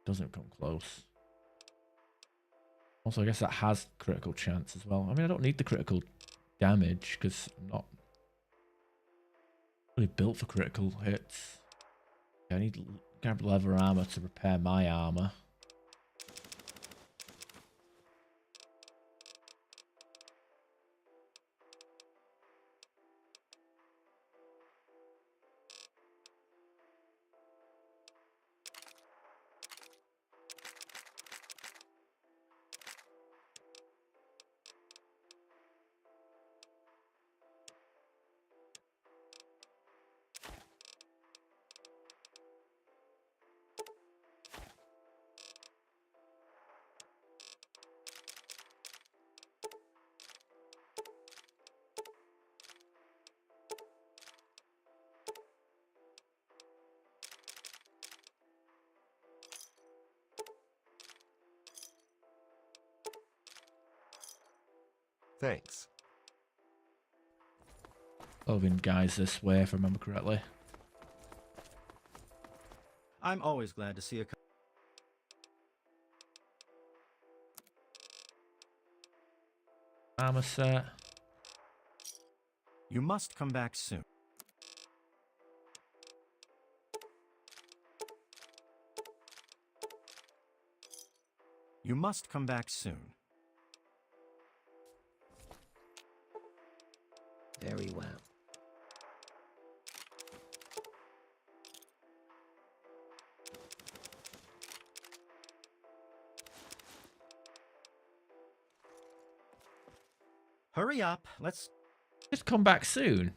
Speaker 1: Doesn't come close. Also, I guess that has critical chance as well. I mean, I don't need the critical damage because I'm not really built for critical hits. I need grab leather armor to repair my armor.
Speaker 16: Thanks.
Speaker 1: Clothing guys this way, if I remember correctly.
Speaker 9: I'm always glad to see a...
Speaker 1: Armor set.
Speaker 9: You must come back soon. You must come back soon.
Speaker 14: Very well.
Speaker 9: Hurry up. Let's
Speaker 1: just come back soon.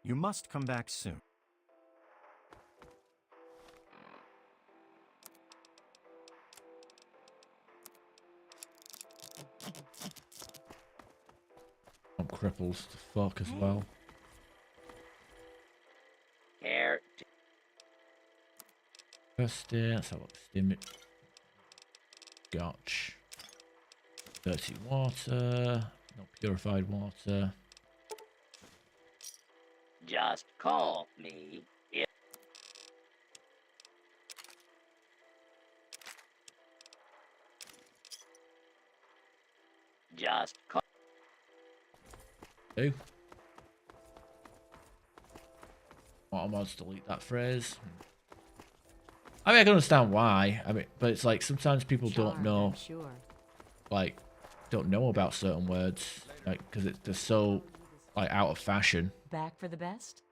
Speaker 9: You must come back soon.
Speaker 1: I'm crippled to fuck as well.
Speaker 4: Here.
Speaker 1: First day, let's have a look. Stim. Gotch. Dirty water. Not purified water.
Speaker 4: Just call me if... Just call...
Speaker 1: Who? What am I to delete that phrase? I mean, I can understand why. I mean, but it's like sometimes people don't know, like, don't know about certain words, like, because they're so, like, out of fashion.
Speaker 6: Back for the best?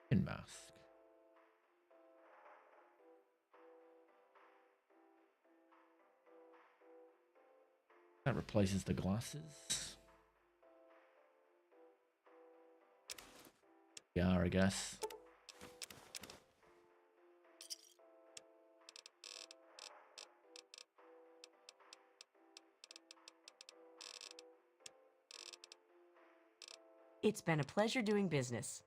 Speaker 1: In mask. That replaces the glasses. Yeah, I guess.
Speaker 6: It's been a pleasure doing business.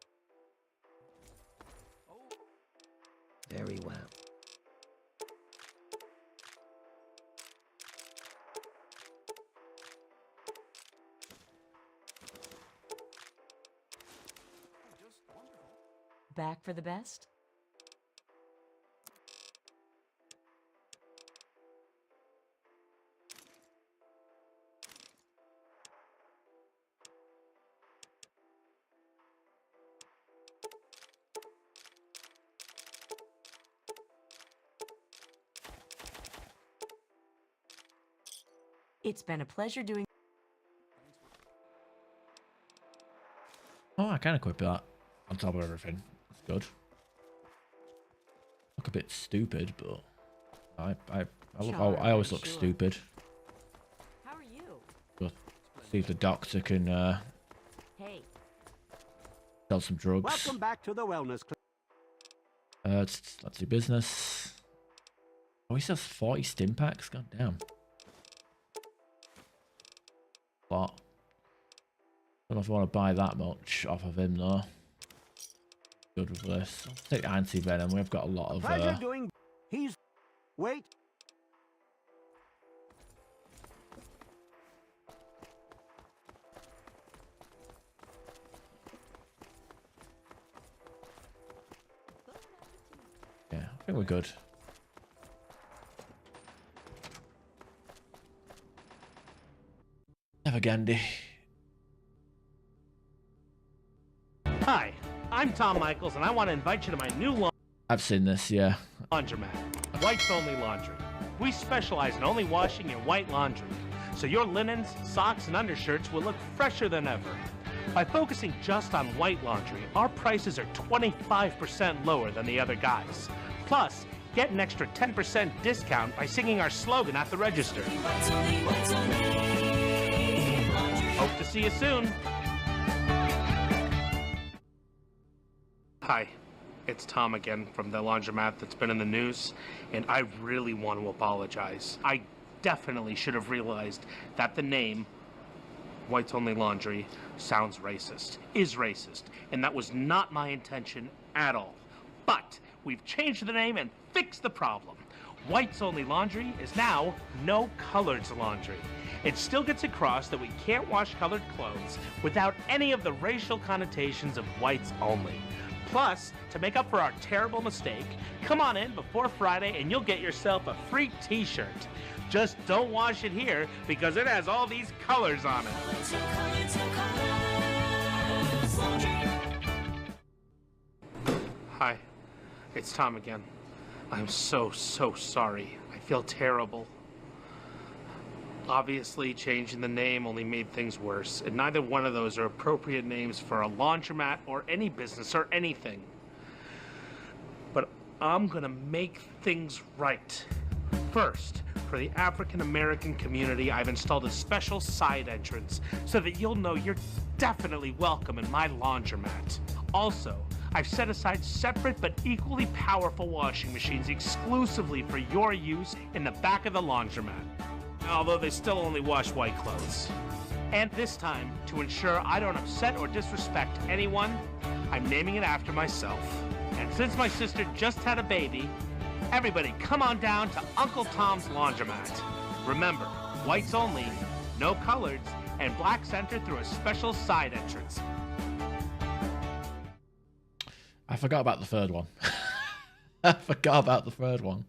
Speaker 14: Very well.
Speaker 6: Back for the best? It's been a pleasure doing...
Speaker 1: Oh, I can equip that on top of everything. That's good. Look a bit stupid, but I always look stupid.
Speaker 6: How are you?
Speaker 1: But see if the doctor can
Speaker 6: Hey.
Speaker 1: sell some drugs.
Speaker 17: Welcome back to the wellness clinic.
Speaker 1: Let's do business. Oh, he sells 40 stim packs. God damn. Lot. Don't know if I want to buy that much off of him though. Good with this. Let's take anti-venom. We've got a lot of
Speaker 17: Pleasure doing. He's. Wait.
Speaker 1: Yeah, I think we're good. Have a Gandhi.
Speaker 18: Hi, I'm Tom Michaels, and I want to invite you to my new
Speaker 1: I've seen this, yeah.
Speaker 18: laundromat, White's Only Laundry. We specialize in only washing your white laundry, so your linens, socks, and undershirts will look fresher than ever. By focusing just on white laundry, our prices are 25% lower than the other guys. Plus, get an extra 10% discount by singing our slogan at the register. Hope to see you soon. Hi, it's Tom again from the laundromat that's been in the news, and I really want to apologize. I definitely should have realized that the name White's Only Laundry sounds racist, is racist, and that was not my intention at all. But we've changed the name and fixed the problem. White's Only Laundry is now No Coloreds Laundry. It still gets across that we can't wash colored clothes without any of the racial connotations of whites only. Plus, to make up for our terrible mistake, come on in before Friday and you'll get yourself a free t-shirt. Just don't wash it here because it has all these colors on it. Hi, it's Tom again. I'm so sorry. I feel terrible. Obviously, changing the name only made things worse, and neither one of those are appropriate names for a laundromat or any business or anything. But I'm gonna make things right. First, for the African American community, I've installed a special side entrance so that you'll know you're definitely welcome in my laundromat. Also, I've set aside separate but equally powerful washing machines exclusively for your use in the back of the laundromat. Although they still only wash white clothes. And this time, to ensure I don't upset or disrespect anyone, I'm naming it after myself. And since my sister just had a baby, everybody come on down to Uncle Tom's Laundromat. Remember, whites only, no coloreds, and blacks enter through a special side entrance.
Speaker 1: I forgot about the third one. I forgot about the third one.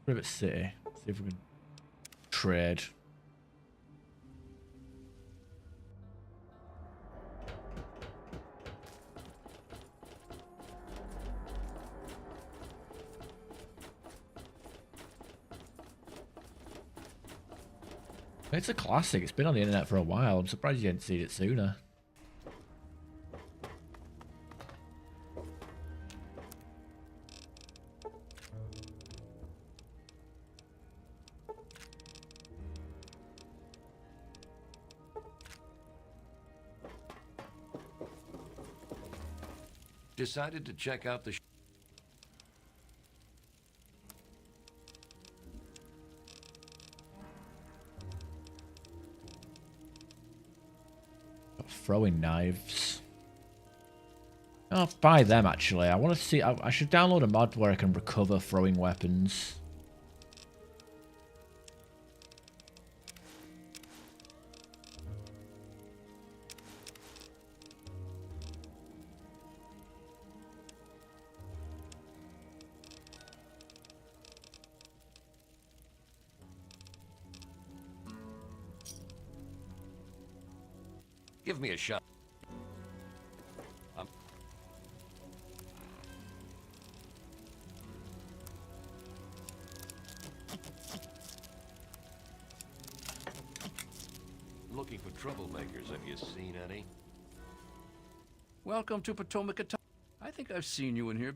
Speaker 1: Rivet City. See if we can trade. It's a classic. It's been on the internet for a while. I'm surprised you hadn't seen it sooner.
Speaker 15: Decided to check out the
Speaker 1: throwing knives. I'll buy them actually. I want to see. I should download a mod where I can recover throwing weapons.
Speaker 15: Give me a shot. Looking for troublemakers. Have you seen any?
Speaker 5: Welcome to Potomac. I think I've seen you in here.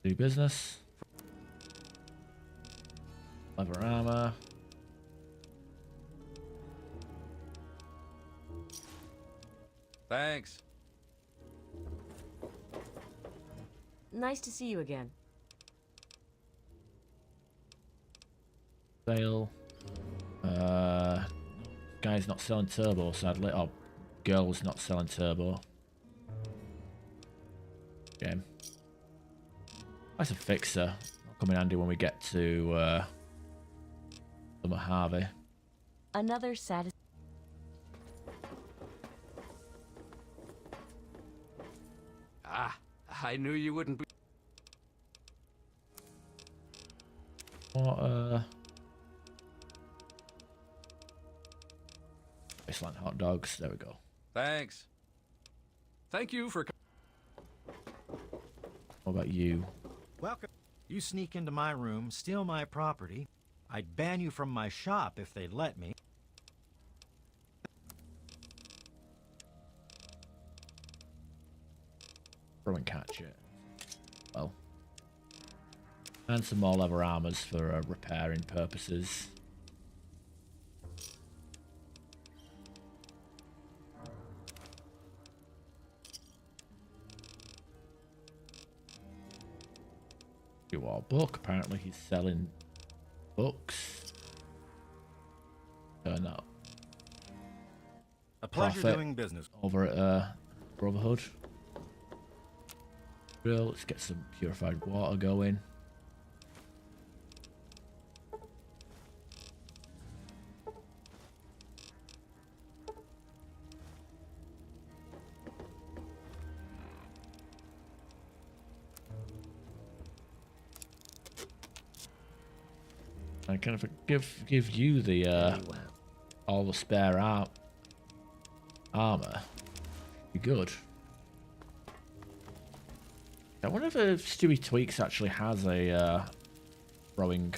Speaker 1: Do business. Leather armor.
Speaker 5: Thanks.
Speaker 6: Nice to see you again.
Speaker 1: Sale. Guy's not selling turbo, sadly. Oh, girl's not selling turbo. Game. That's a fixer. That'll come in handy when we get to Harvey.
Speaker 6: Another
Speaker 5: I knew you wouldn't be.
Speaker 1: What, Wasteland hot dogs. There we go.
Speaker 5: Thanks. Thank you for.
Speaker 1: What about you?
Speaker 9: Welcome. You sneak into my room, steal my property. I'd ban you from my shop if they'd let me.
Speaker 1: Throw and catch it. Well. And some more leather armors for repairing purposes. You are book. Apparently he's selling books. No.
Speaker 9: A pleasure
Speaker 1: Profit
Speaker 9: doing business.
Speaker 1: over at Brotherhood. Real. Let's get some purified water going. I kind of give you the all the spare armor. Be good. I wonder if Stewie Tweaks actually has a throwing.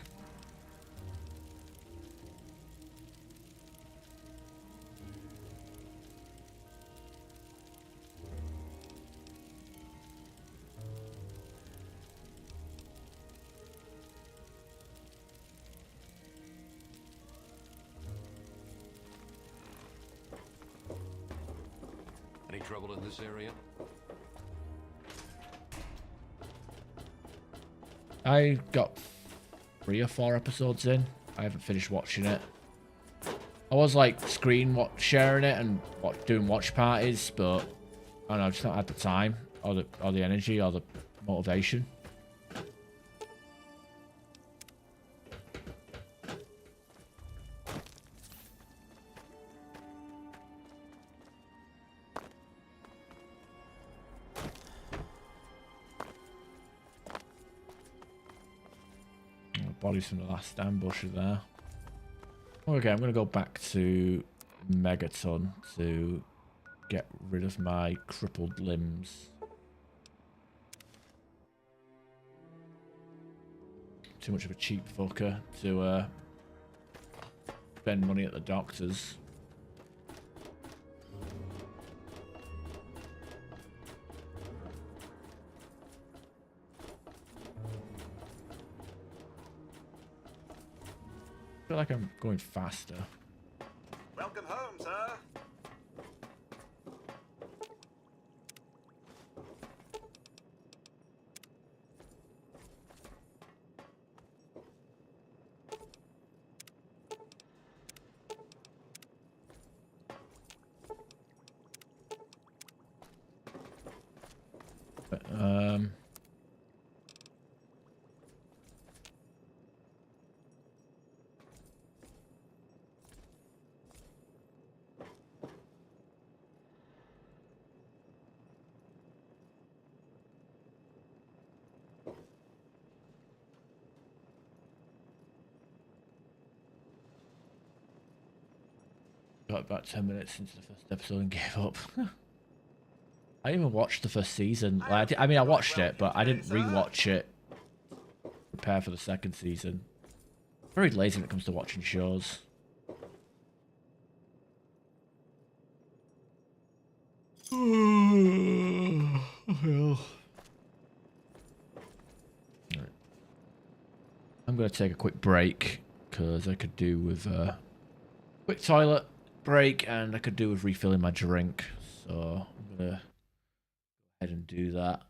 Speaker 15: Any trouble in this area?
Speaker 1: I got 3 or 4 episodes in. I haven't finished watching it. I was like sharing it and doing watch parties, but I don't know, I just not had the time or the energy or the motivation. Bodies from the last ambush are there. Okay, I'm going to go back to Megaton to get rid of my crippled limbs. Too much of a cheap fucker to spend money at the doctor's. I feel like I'm going faster.
Speaker 8: Welcome home, sir. Got about 10 minutes into the first episode and gave up. I didn't even watch the first season. Like, I mean, I watched it, but I didn't rewatch it. Prepare for the second season. Very lazy when it comes to watching shows. I'm going to take a quick break because I could do with a quick toilet break and I could do with refilling my drink. So I'm going to go ahead and do that.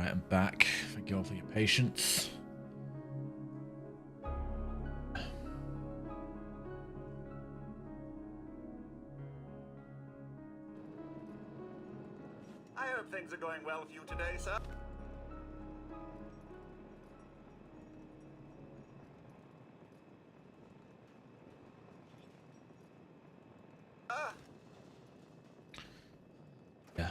Speaker 1: Right, I'm back. Thank you all for your patience.
Speaker 19: I hope things are going well for you today, sir.
Speaker 1: Yeah.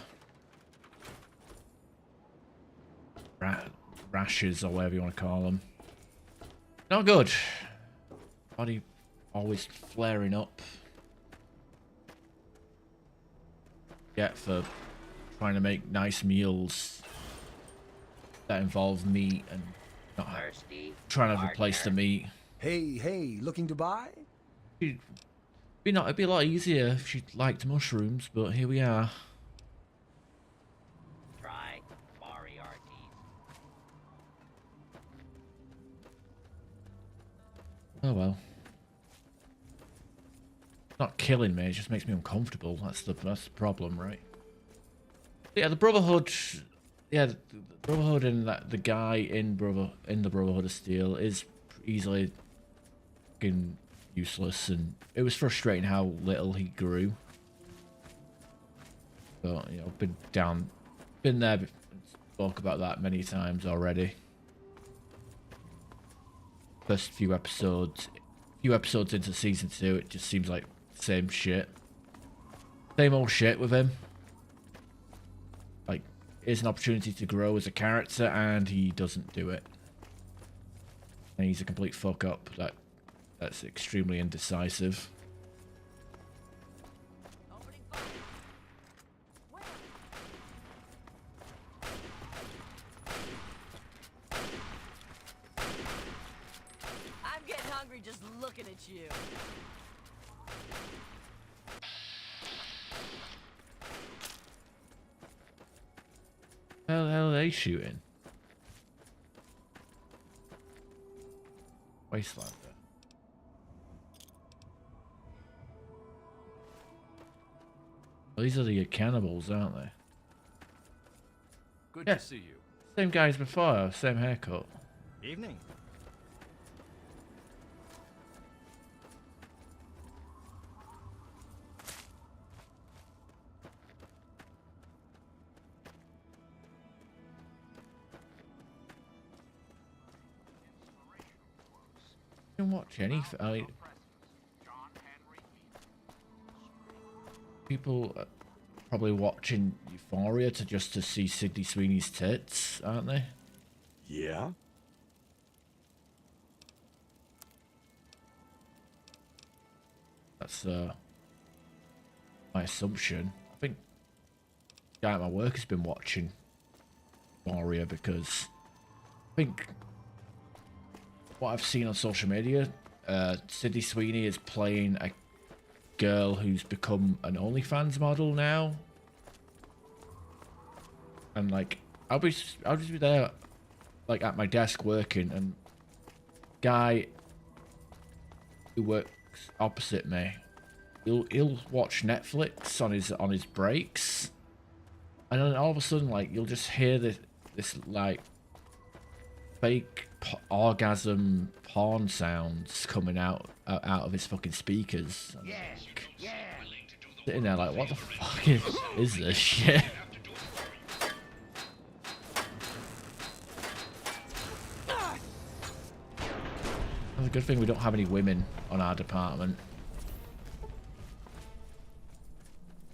Speaker 1: Rashes or whatever you want to call them. Not good. Body always flaring up. Yeah, for trying to make nice meals that involve meat and not trying to replace the meat.
Speaker 11: Hey, looking to buy?
Speaker 1: It'd be a lot easier if she liked mushrooms, but here we are.
Speaker 6: Try Moriarty.
Speaker 1: Oh well. It's not killing me, it just makes me uncomfortable. That's the problem, right? Yeah, the Brotherhood. Yeah, the Brotherhood and the guy in the Brotherhood of Steel is easily fucking useless, and it was frustrating how little he grew. But you know, been there, spoke about that many times already. First few episodes into season 2, it just seems like same shit, same old shit with him. Like, here's an opportunity to grow as a character, and he doesn't do it. And he's a complete fuck up. That's extremely indecisive.
Speaker 6: I'm getting hungry just looking at you.
Speaker 1: How the hell are they shooting? Wastelander. Well, these are the cannibals, aren't they?
Speaker 5: Good
Speaker 1: Yeah.
Speaker 5: to see you.
Speaker 1: Same guy as before, same haircut.
Speaker 9: Evening.
Speaker 1: I didn't watch anything. People are probably watching Euphoria just to see Sydney Sweeney's tits, aren't they?
Speaker 2: Yeah?
Speaker 1: That's my assumption. I think the guy at my work has been watching Euphoria because I think what I've seen on social media, Sydney Sweeney is playing a girl who's become an OnlyFans model now, and like I'll just be there, like at my desk working, and guy who works opposite me, he'll watch Netflix on his breaks, and then all of a sudden, like, you'll just hear this like fake orgasm porn sounds coming out of his fucking speakers. Sitting there like, what the fuck is this shit? It's a good thing we don't have any women on our department.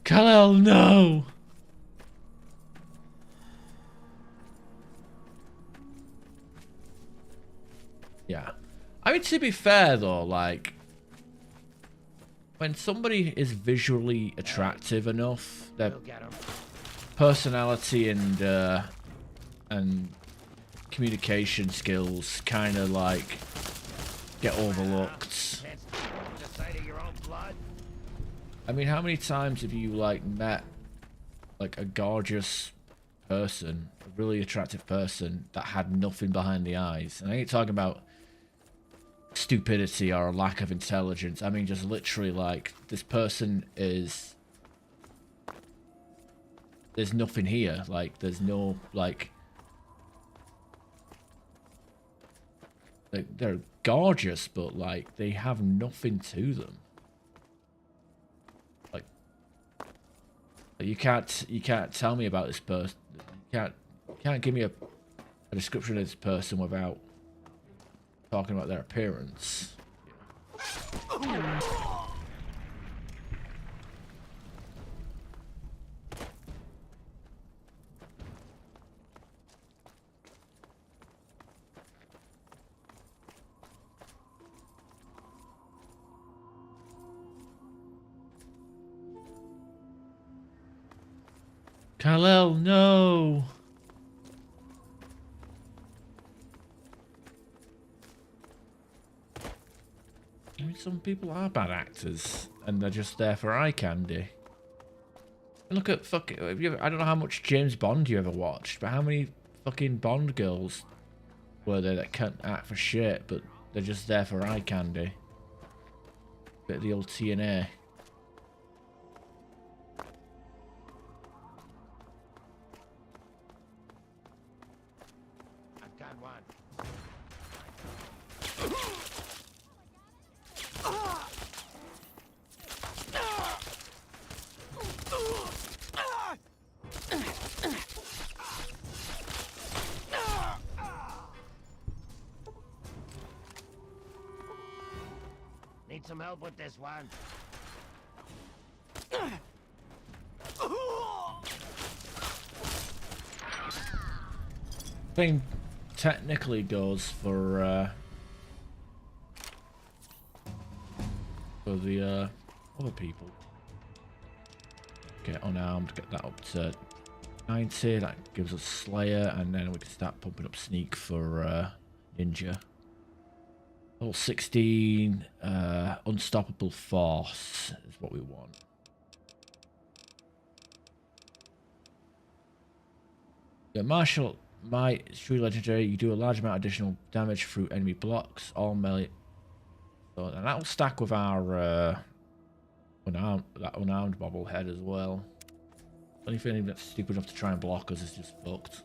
Speaker 1: Kal-El, no! Yeah. I mean, to be fair though, like, when somebody is visually attractive enough, their personality and communication skills kind of like get overlooked. I mean, how many times have you like met like a gorgeous person, a really attractive person that had nothing behind the eyes? And I ain't talking about stupidity or a lack of intelligence. I mean, just literally like, this person is, there's nothing here. Like, there's no like Like, they're gorgeous, but like they have nothing to them. Like you can't tell me about this person. You can't give me a description of this person without talking about their appearance. Kal-El, no! I mean, some people are bad actors, and they're just there for eye candy. Look at fucking... I don't know how much James Bond you ever watched, but how many fucking Bond girls were there that can't act for shit, but they're just there for eye candy? Bit of the old TNA.
Speaker 4: I've got one. Need some help with this one.
Speaker 1: Thing technically goes for the other people. Get unarmed, get that up to 90. That gives us Slayer, and then we can start pumping up Sneak for Ninja. Level 16, Unstoppable Force is what we want. Yeah, Martial Might is truly legendary. You do a large amount of additional damage through enemy blocks, all melee. So, and that will stack with our unarmed bobblehead as well. Anything that's stupid enough to try and block us is just fucked.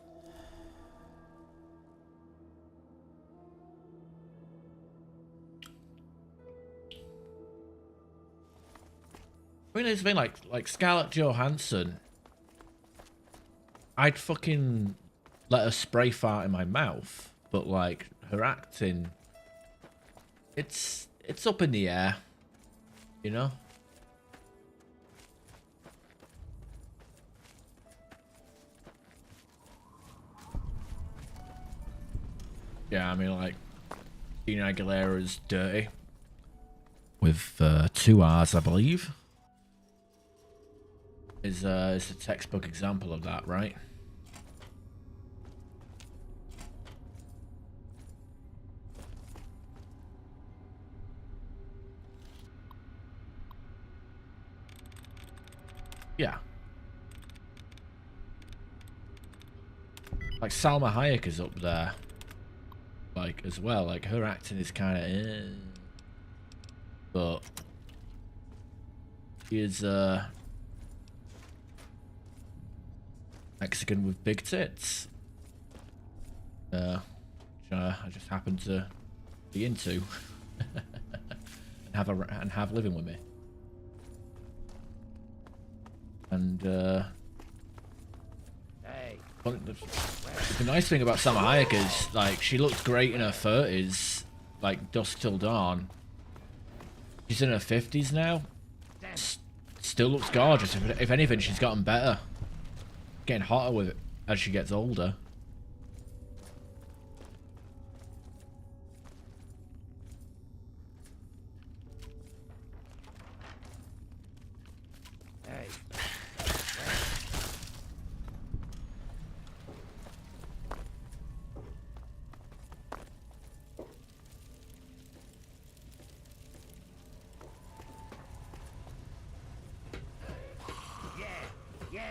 Speaker 1: I mean, it's been like Scarlett Johansson. I'd fucking let her spray fart in my mouth, but like her acting, it's up in the air, you know. Yeah, I mean, like, Christina Aguilera's Dirty with 2 R's, I believe, is a textbook example of that, right? Yeah. Like Salma Hayek is up there, like, as well. Like, her acting is kind of but she is Mexican with big tits, which I just happen to be into and have living with me. And
Speaker 4: Hey.
Speaker 1: The nice thing about Salma Hayek is, like, she looked great in her 30s, like Dusk Till Dawn. She's in her 50s now. Still looks gorgeous. If anything, she's gotten better. Getting hotter with it as she gets older.
Speaker 4: Hey. Yeah.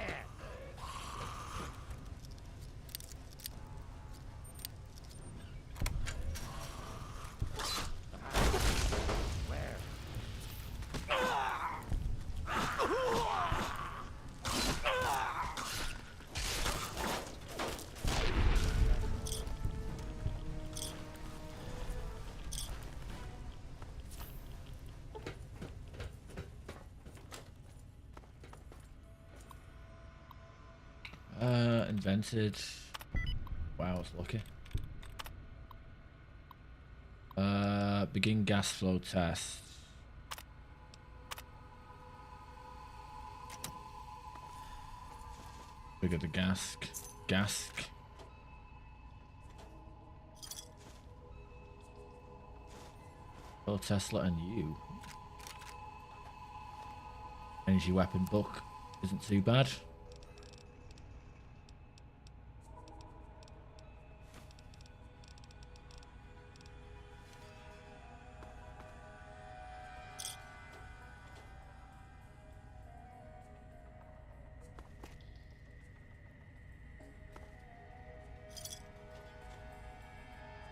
Speaker 1: invented. Wow, I was lucky. Begin gas flow test. Look at the gas. Well, Tesla and you. Energy weapon book isn't too bad.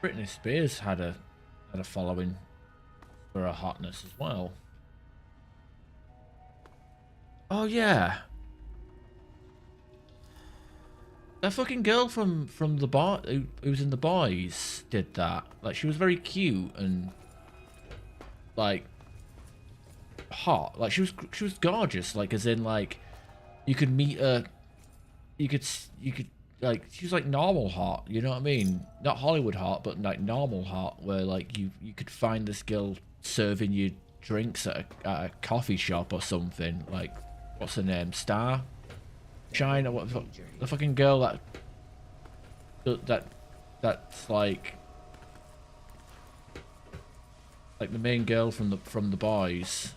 Speaker 1: Britney Spears had a following for her hotness as well. Oh yeah, that fucking girl from the bar who was in The Boys did that. Like, she was very cute and like hot. Like, she was gorgeous. Like, as in, like, you could meet her. You could like, she was like normal hot, you know what I mean? Not Hollywood hot, but like normal hot, where like you could find this girl serving you drinks at a coffee shop or something. Like, what's her name? Star? Shine? Or what? The fucking girl that's like the main girl from the Boys.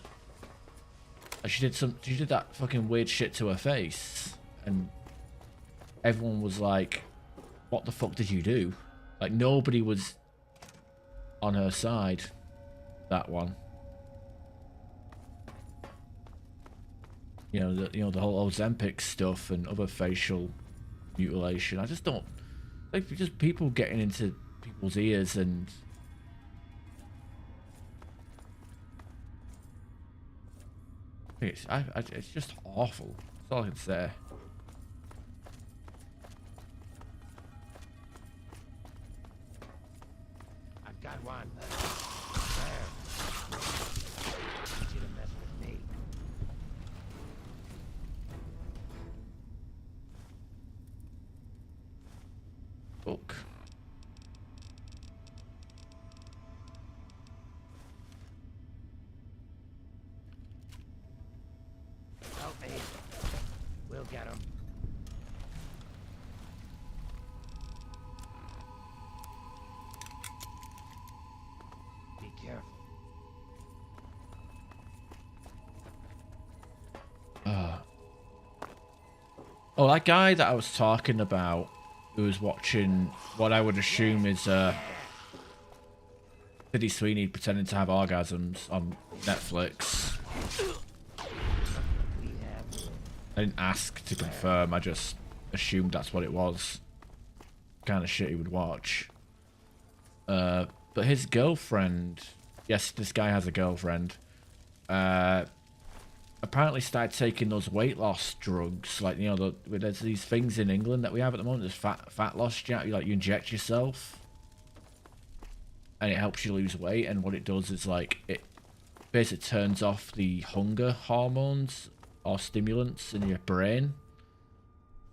Speaker 1: She did that fucking weird shit to her face, and everyone was like, what the fuck did you do? Like, nobody was on her side. That one. You know, the whole Ozempic stuff and other facial mutilation. I just don't like, just people getting into people's ears and it's just awful. That's all I can say.
Speaker 4: I've got one. There. Need you to mess with me.
Speaker 1: Book.
Speaker 4: Help me. We'll get him. Be careful.
Speaker 1: Oh, that guy that I was talking about, who was watching what I would assume is Sydney Sweeney pretending to have orgasms on Netflix. I didn't ask to confirm, I just assumed that's what it was. Kind of shit he would watch. But his girlfriend, yes, this guy has a girlfriend, apparently started taking those weight loss drugs. Like, you know, there's these things in England that we have at the moment. There's fat loss, like, you inject yourself and it helps you lose weight, and what it does is, like, it basically turns off the hunger hormones or stimulants in your brain,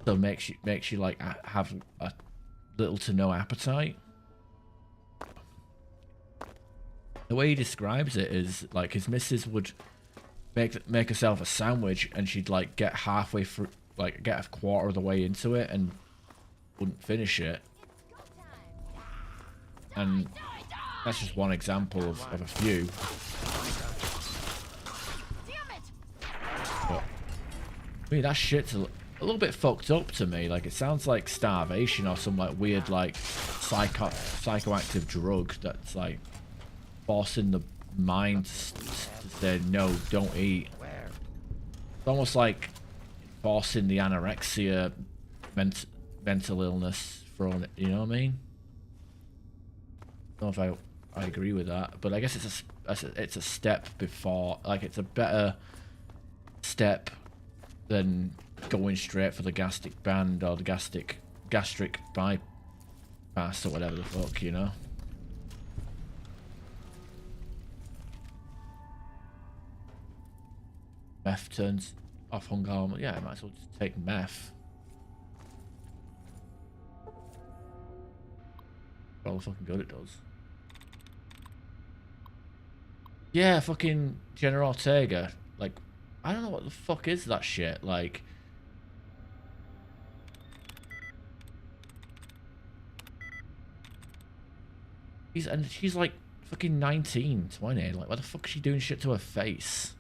Speaker 1: so it makes you like have a little to no appetite. The way he describes it is like his missus would make herself a sandwich, and she'd like get halfway through, like get a quarter of the way into it and wouldn't finish it. And that's just one example of a few. But, I mean, that shit's a little bit fucked up to me. Like, it sounds like starvation or some like weird like psychoactive drug that's like forcing the mind to say no, don't eat. It's almost like forcing the anorexia mental illness from it, you know what I mean? I don't know if I agree with that, but I guess it's a step before, like, it's a better step than going straight for the gastric band or the gastric bypass or whatever the fuck, you know? Meth turns off hunger hormone. Yeah, I might as well just take meth. For all the fucking good it does. Yeah, fucking General Ortega. Like, I don't know what the fuck is that shit. Like, she's like fucking 19, 20. Like, what the fuck is she doing shit to her face?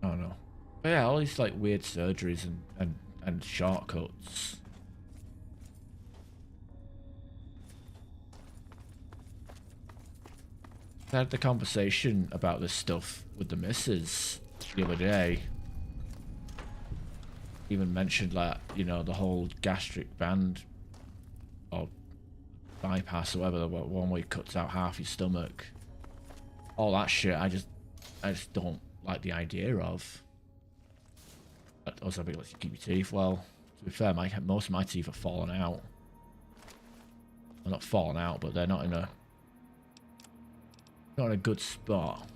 Speaker 1: I don't know. But yeah, all these like weird surgeries and shortcuts. I had the conversation about this stuff with the missus the other day. Even mentioned like, you know, the whole gastric band or bypass or whatever, the one where it cuts out half your stomach. All that shit, I just don't like the idea of. That also lets you keep your teeth. Well, to be fair, most of my teeth are falling out. Well, not falling out, but they're not in a good spot.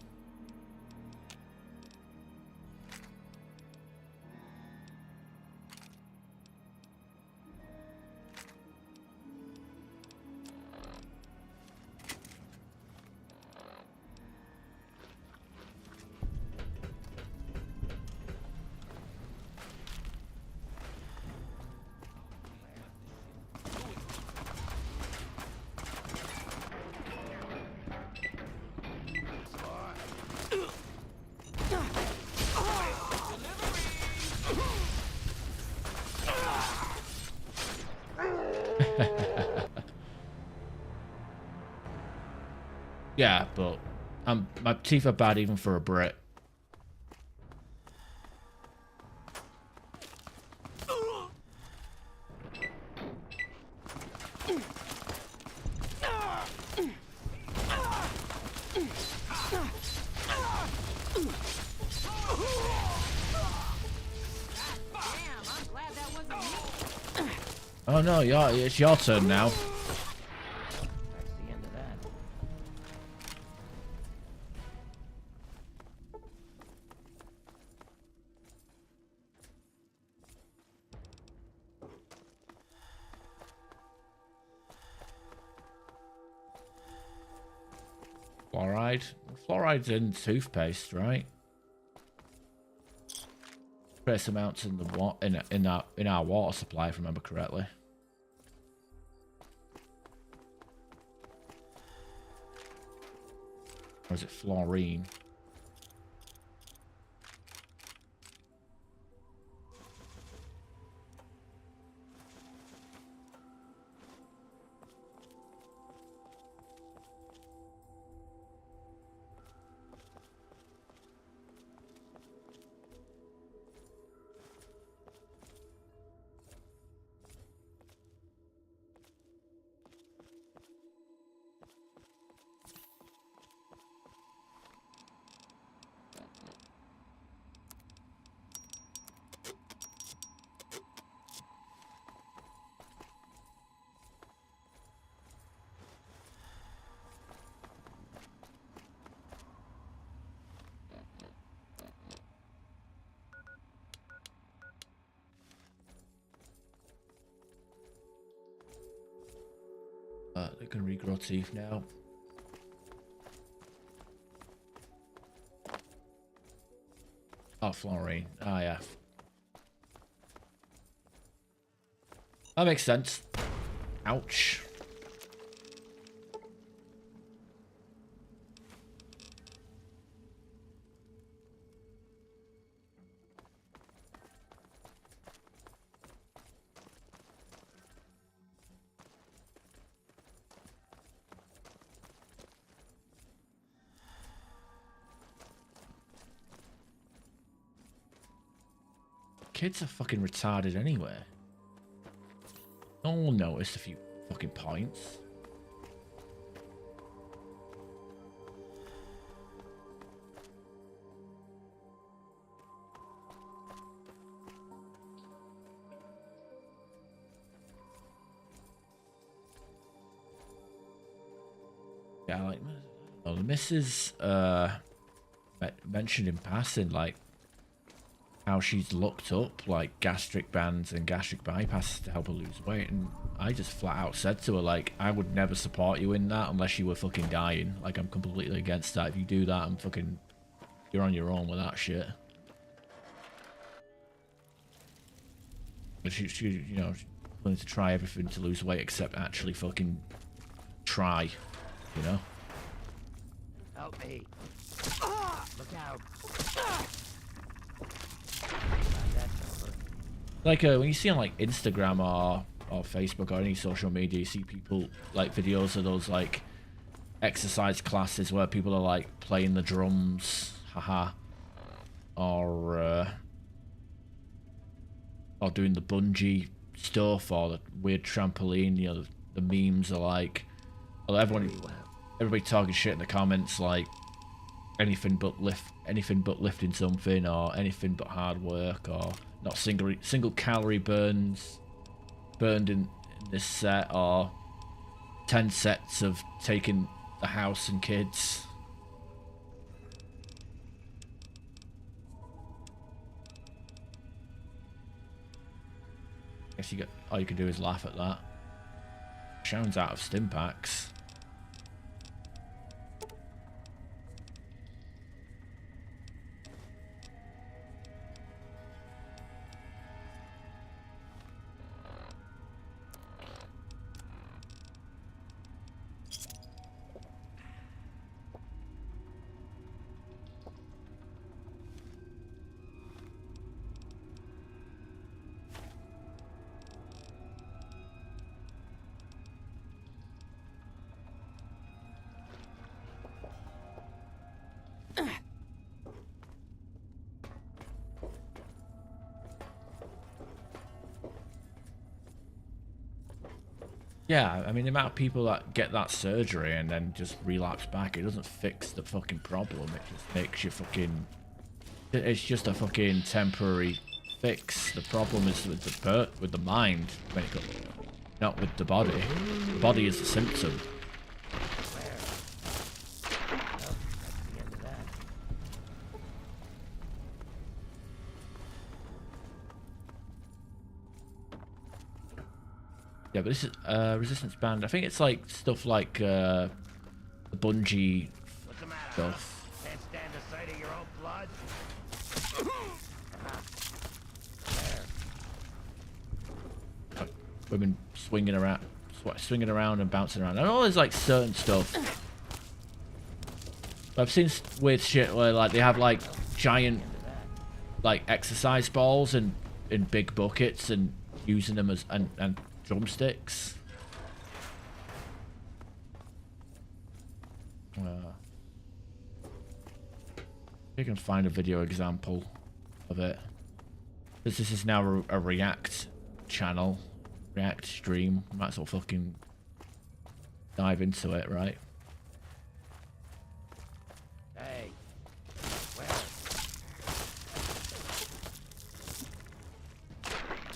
Speaker 1: Yeah, but my teeth are bad even for a Brit. Oh no, it's your turn now. Fluoride. Fluoride's in toothpaste, right? Trace amounts in the in our water supply, if I remember correctly. Or is it fluorine? They can regrow teeth now. Oh, fluorine. Ah, yeah. That makes sense. Ouch. Kids are fucking retarded anyway. No one will notice a few fucking points. Yeah, like, well, the missus mentioned in passing, like, how she's looked up, like, gastric bands and gastric bypasses to help her lose weight, and I just flat out said to her, like, I would never support you in that unless you were fucking dying. Like, I'm completely against that. If you do that, you're on your own with that shit. But she you know, she's willing to try everything to lose weight except actually fucking try, you know?
Speaker 4: Help me. Look out.
Speaker 1: Like when you see on like Instagram or Facebook or any social media, you see people like videos of those like exercise classes where people are like playing the drums, haha, or doing the bungee stuff or the weird trampoline. You know, the memes are like, well, everybody talking shit in the comments like anything but lifting something or anything but hard work or not single calorie burned in this set or 10 sets of taking the house and kids. I guess all you can do is laugh at that. Sharon's out of stim packs. Yeah, I mean, the amount of people that get that surgery and then just relapse back, it doesn't fix the fucking problem. It just makes you fucking... It's just a fucking temporary fix. The problem is with the mind, when it comes, not with the body. The body is the symptom. Yeah, but this is resistance band. I think it's like stuff like the bungee stuff.
Speaker 4: Can't stand the sight of your own blood.
Speaker 1: Like women swinging around and bouncing around. I know there's like certain stuff. I've seen weird shit where like they have like giant like exercise balls in big buckets and using them as and drumsticks. You can find a video example of it. This is now a React channel, React stream. Might as well fucking dive into it, right?
Speaker 4: Hey, where?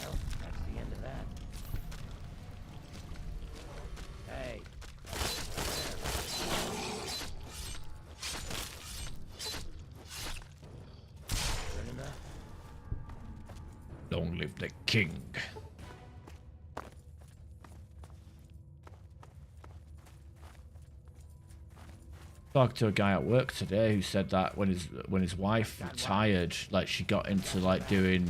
Speaker 4: Well, that's the end of that. Hey. Good enough?
Speaker 1: Long live the king. Talked to a guy at work today who said that when his wife retired, like she got into like doing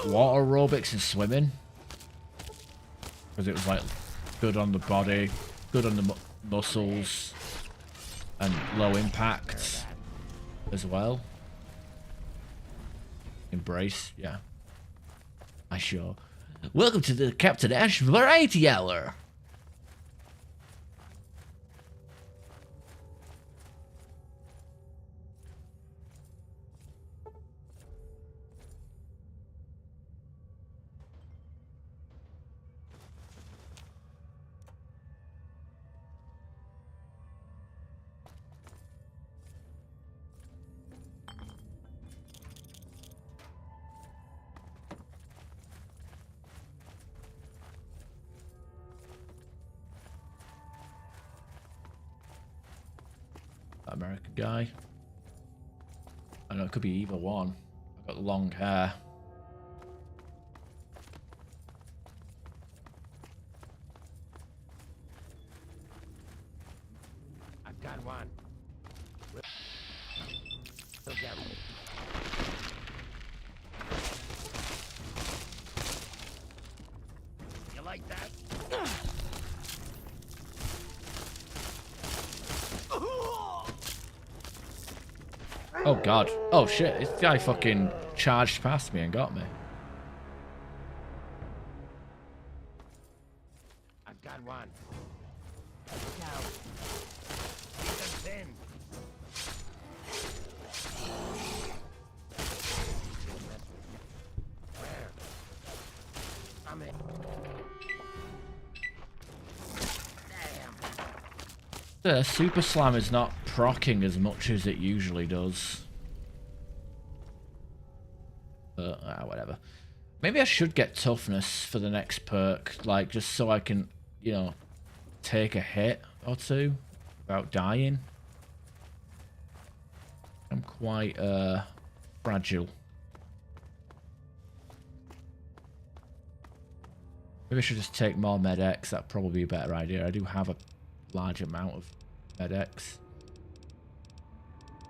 Speaker 1: water aerobics and swimming because it was like good on the body, good on the muscles, and low impact as well. Embrace, yeah. I sure. Welcome to the Captain Ash Variety Hour. American guy. I know it could be either one. I've got long hair.
Speaker 4: I've got one. We'll get one. You like that?
Speaker 1: Oh god. Oh shit, this guy fucking charged past me and got me.
Speaker 4: I've got one. Look out. He's a pin. Where? I'm in.
Speaker 1: The Super Slam is not proccing as much as it usually does. But, whatever. Maybe I should get toughness for the next perk, like, just so I can, you know, take a hit or two without dying. I'm quite, fragile. Maybe I should just take more Med-X, that'd probably be a better idea. I do have a large amount of Med-X.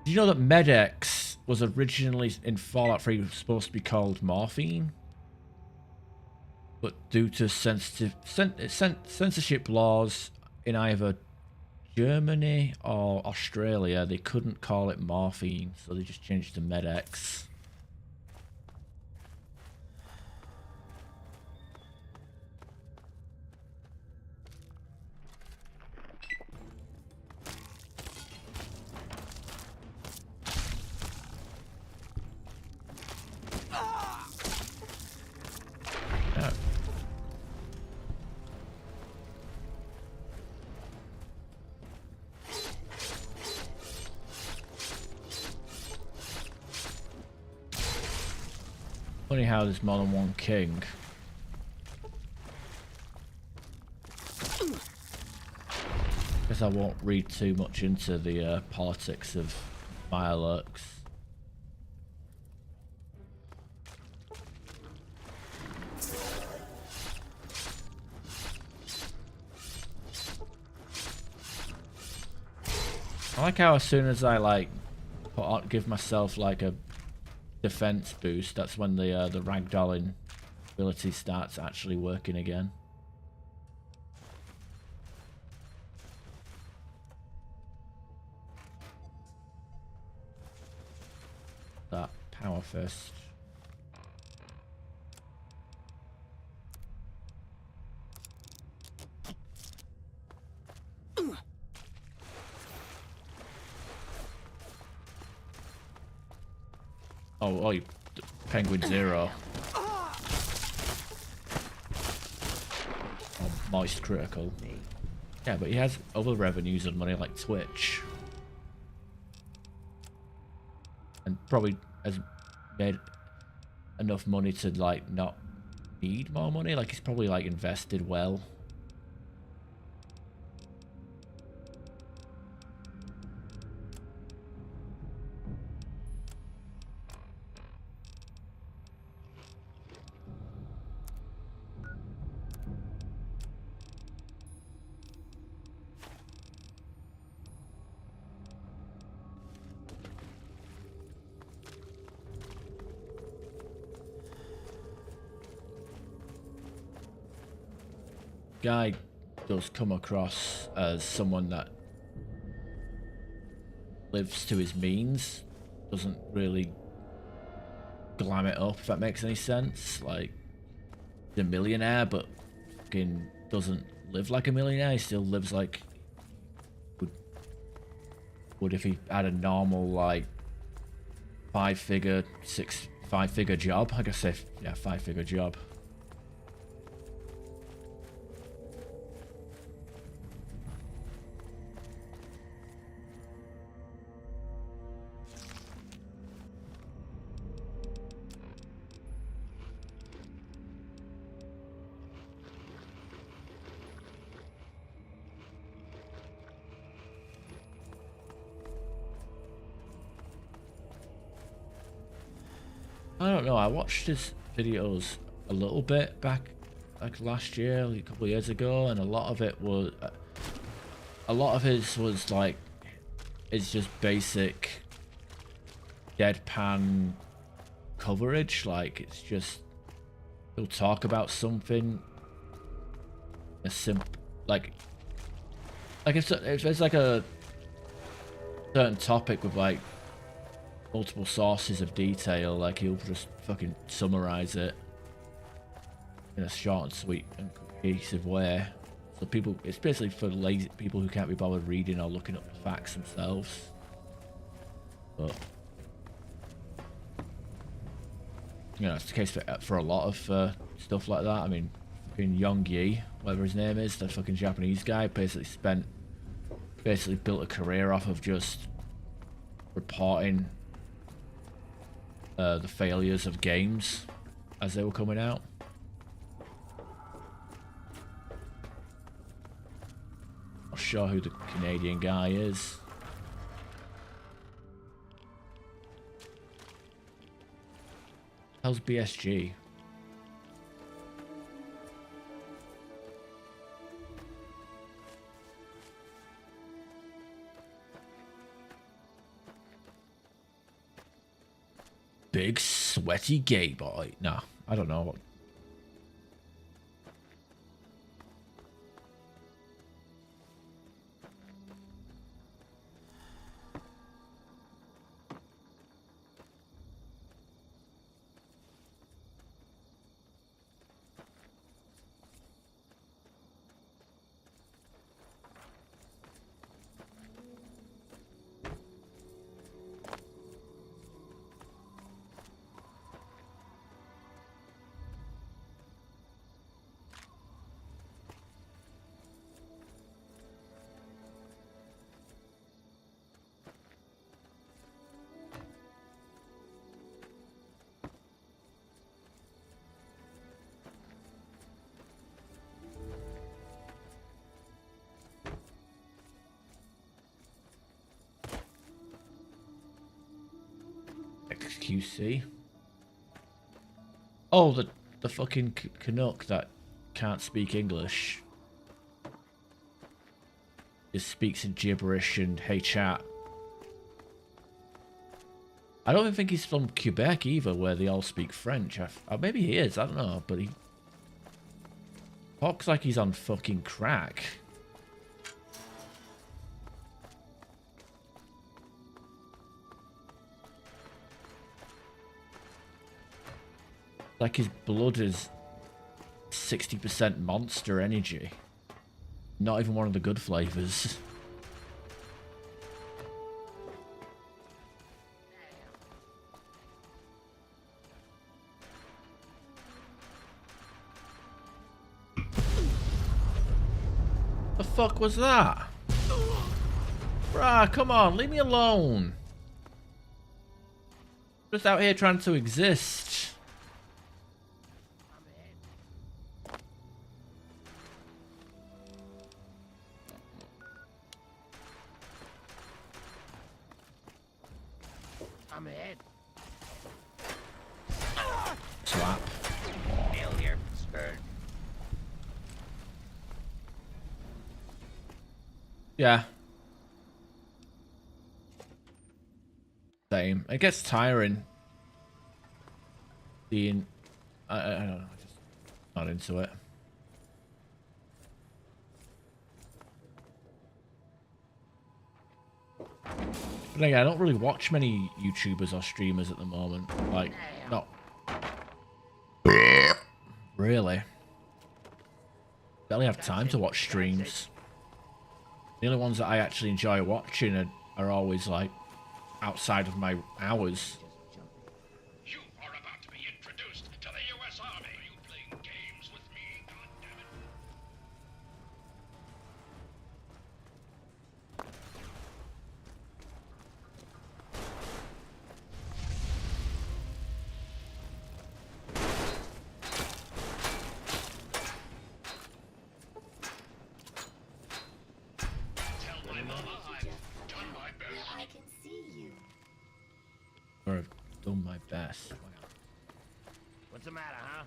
Speaker 1: Do you know that Med-X was originally in Fallout 3 supposed to be called morphine? But due to censorship laws in either Germany or Australia, they couldn't call it morphine, so they just changed it to Med-X. Funny how there's more than one king. Guess I won't read too much into the politics of Mirelurks. I like how as soon as I like give myself like a defense boost, that's when the ragdolling ability starts actually working again. That power fist. Oh, you Penguin Zero. Oh, moist critical. Yeah, but he has other revenues and money like Twitch. And probably has made enough money to like not need more money. Like he's probably like invested well. Guy does come across as someone that lives to his means, doesn't really glam it up, if that makes any sense. Like, he's a millionaire, but fucking doesn't live like a millionaire. He still lives like would if he had a normal like five-figure job. I guess say yeah, 5-figure job. I don't know. I watched his videos a little bit back, like last year, like a couple of years ago, and a lot of it was, a lot of his was like, it's just basic deadpan coverage. Like it's just he'll talk about something, a simple, like if there's like a certain topic with like multiple sources of detail, like he'll just fucking summarize it in a short and sweet and cohesive way. So people, it's basically for lazy people who can't be bothered reading or looking up the facts themselves. But you know, it's the case for a lot of stuff like that. I mean, fucking Yong Yi, whatever his name is, the fucking Japanese guy, basically built a career off of just reporting the failures of games as they were coming out. Not sure who the Canadian guy is. How's BSG? Big sweaty gay boy. Nah, I don't know. XQC. Oh, the fucking Canuck that can't speak English. Just speaks in gibberish and hey chat. I don't even think he's from Quebec either, where they all speak French. Or maybe he is, I don't know, but he talks like he's on fucking crack. Like his blood is 60% Monster Energy. Not even one of the good flavors. The fuck was that? Bruh, come on, leave me alone. Just out here trying to exist.
Speaker 4: I'm ahead.
Speaker 1: Slap.
Speaker 4: Failure. Spurred.
Speaker 1: Yeah. Same. It gets tiring. Being, I don't know. Just not into it. But again, I don't really watch many YouTubers or streamers at the moment. Like, not really. Barely have time to watch streams. The only ones that I actually enjoy watching are always like outside of my hours.
Speaker 4: You are about to be introduced to the U.S. Army. Are you playing games with me? Goddammit. Tell my mama I've done my best.
Speaker 3: I can see you.
Speaker 1: Or I've done my best.
Speaker 20: What's the matter, huh?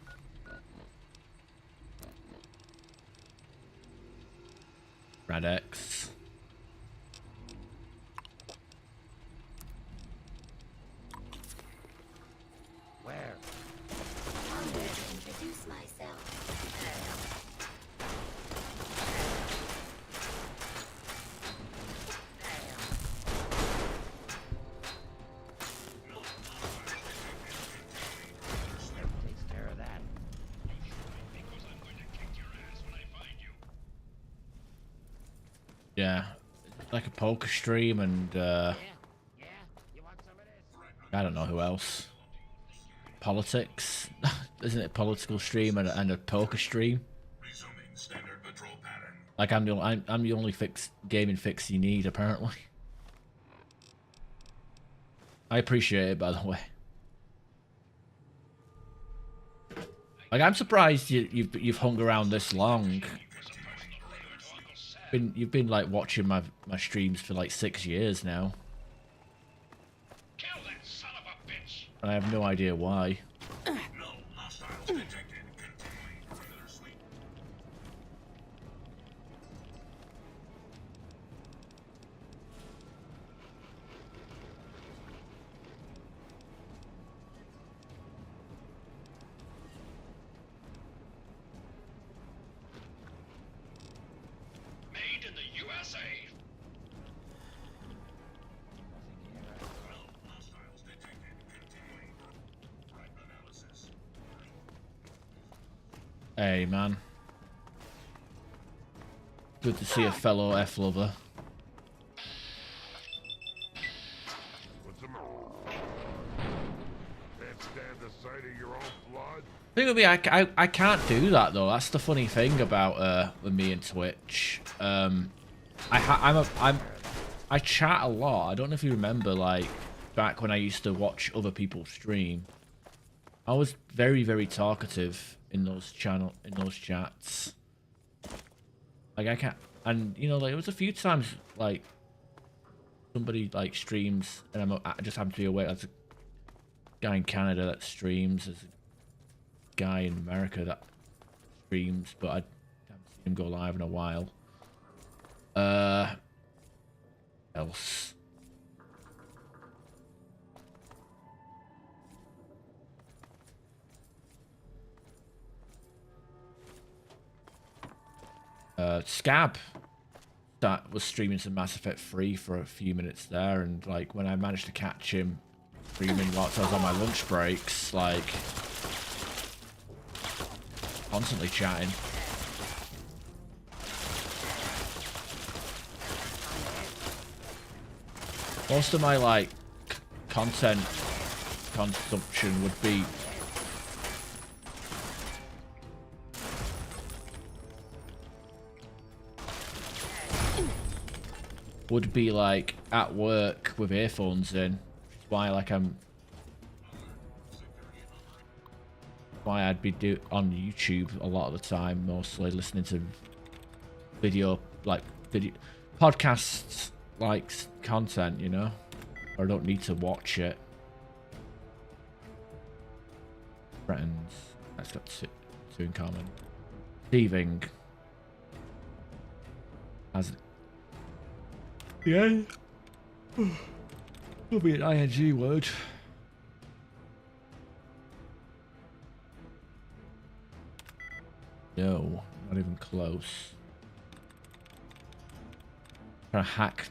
Speaker 1: Radix.
Speaker 20: Where?
Speaker 3: I'm here to introduce myself.
Speaker 20: Takes care of that.
Speaker 1: Yeah, like a poker stream and I don't know who else. Politics, isn't it? A political stream and a poker stream. Like I'm the only gaming fix you need apparently. I appreciate it, by the way. Like I'm surprised you've hung around this long. You've been like watching my streams for like 6 years now.
Speaker 4: Kill that son of a bitch!
Speaker 1: I have no idea why.
Speaker 4: No hostiles detected. Continuing further sweep. Made in the USA. Hostiles detected. Continuing. Right analysis.
Speaker 1: Hey man, good to see a fellow F lover.
Speaker 10: What's the matter? Can't stand the sight of your own blood?
Speaker 1: Thing with me, I can't do that though. That's the funny thing about with me and Twitch. I chat a lot. I don't know if you remember, like back when I used to watch other people stream. I was very, very talkative in those chats. Like I can't, and you know, like it was a few times like somebody like streams, and I just happen to be aware. There's a guy in Canada that streams. There's a guy in America that streams, but I haven't seen him go live in a while. Else. Scab that was streaming some Mass Effect 3 for a few minutes there, and like when I managed to catch him streaming whilst I was on my lunch breaks, like constantly chatting. Most of my like content consumption would be like at work with earphones in. Which is why like why I'd be on YouTube a lot of the time, mostly listening to video podcasts like content, you know, or I don't need to watch it. Friends, that's got two in common. Thieving as yeah, it'll be an ing word. No, not even close. Trying to hack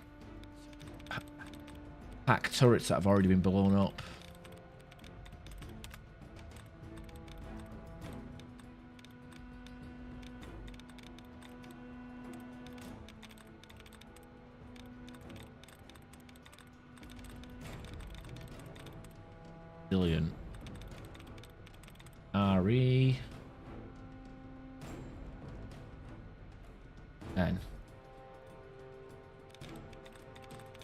Speaker 1: turrets that have already been blown up. Billion. RE. 10.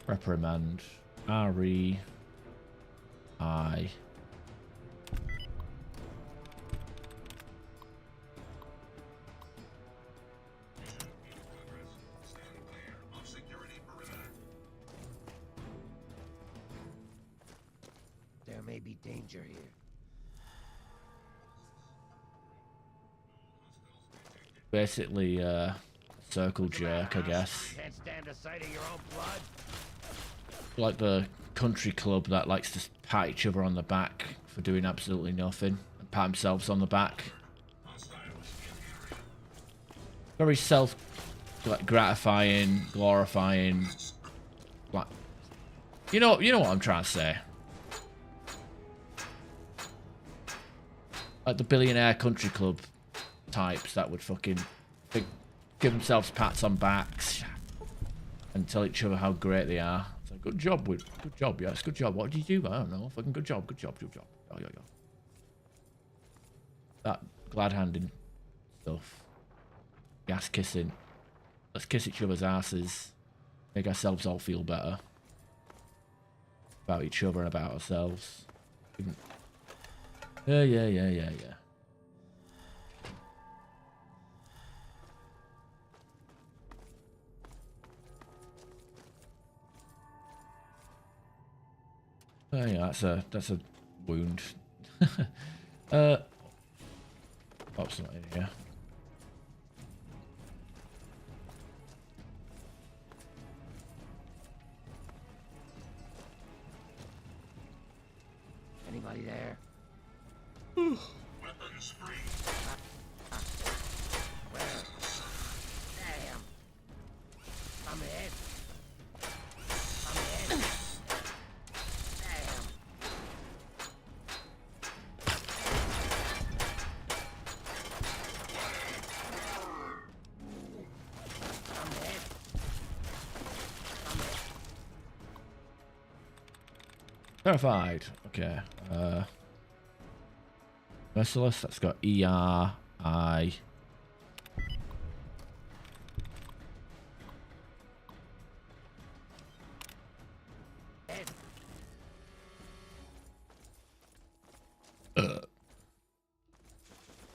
Speaker 1: Reprimand. RE. I.
Speaker 20: There may be danger here.
Speaker 1: basically circle jerk, I guess.
Speaker 20: Can't stand the sight of your own blood.
Speaker 1: Like the country club that likes to pat each other on the back for doing absolutely nothing and pat themselves on the back. Very gratifying, glorifying. Like, you know what I'm trying to say. Like the billionaire country club types that would fucking give themselves pats on backs and tell each other how great they are. It's like, good job, yes, good job. What did you do? I don't know. Fucking good job. Oh, yeah. That glad handing stuff. Gas kissing. Let's kiss each other's asses. Make ourselves all feel better. About each other and about ourselves. Yeah. Oh yeah, that's a wound. Oh, it's not in here.
Speaker 20: Anybody there?
Speaker 10: Weapons free.
Speaker 20: Where? Damn. I'm in. Damn.
Speaker 1: Terrified. Okay. Merciless. That's got ER-I.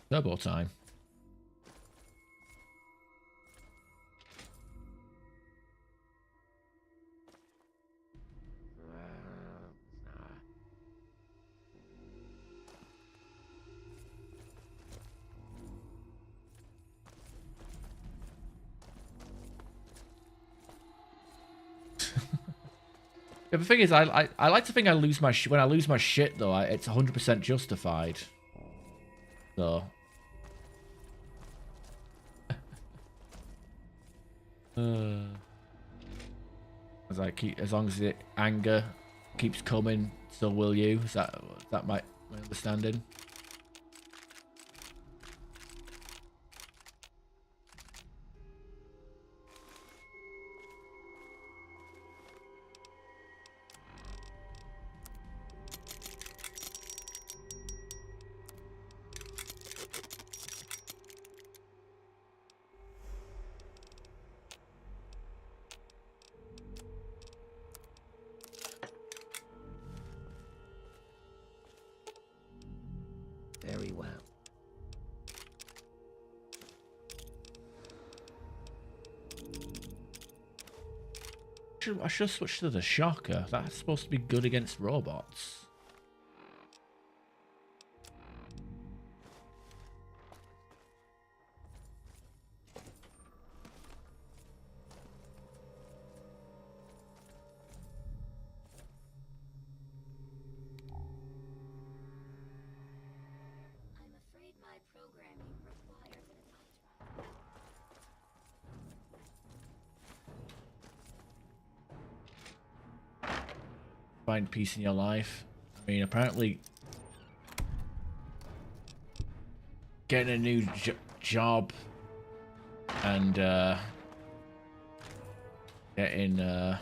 Speaker 1: Turbo time. Yeah, the thing is, I like to think I lose my when I lose my shit though. It's 100% justified. So. As long as the anger keeps coming, so will you. Is that my understanding?
Speaker 20: Very well.
Speaker 1: I should switch to the Shocker. That's supposed to be good against robots. Find peace in your life. I mean, apparently getting a new job and getting a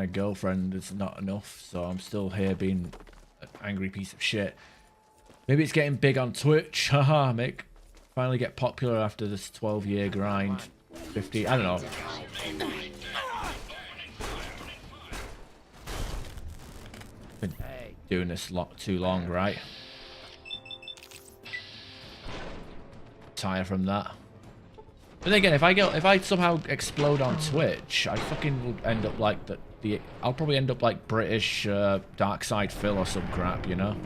Speaker 1: girlfriend is not enough, so I'm still here being an angry piece of shit. Maybe it's getting big on Twitch. Haha, Mick. Finally get popular after this 12-year grind. 50, I don't know. Been doing this too long, right? Tire from that. But then again, if I somehow explode on Twitch, I fucking would end up like I'll probably end up like British Dark Side Phil or some crap, you know?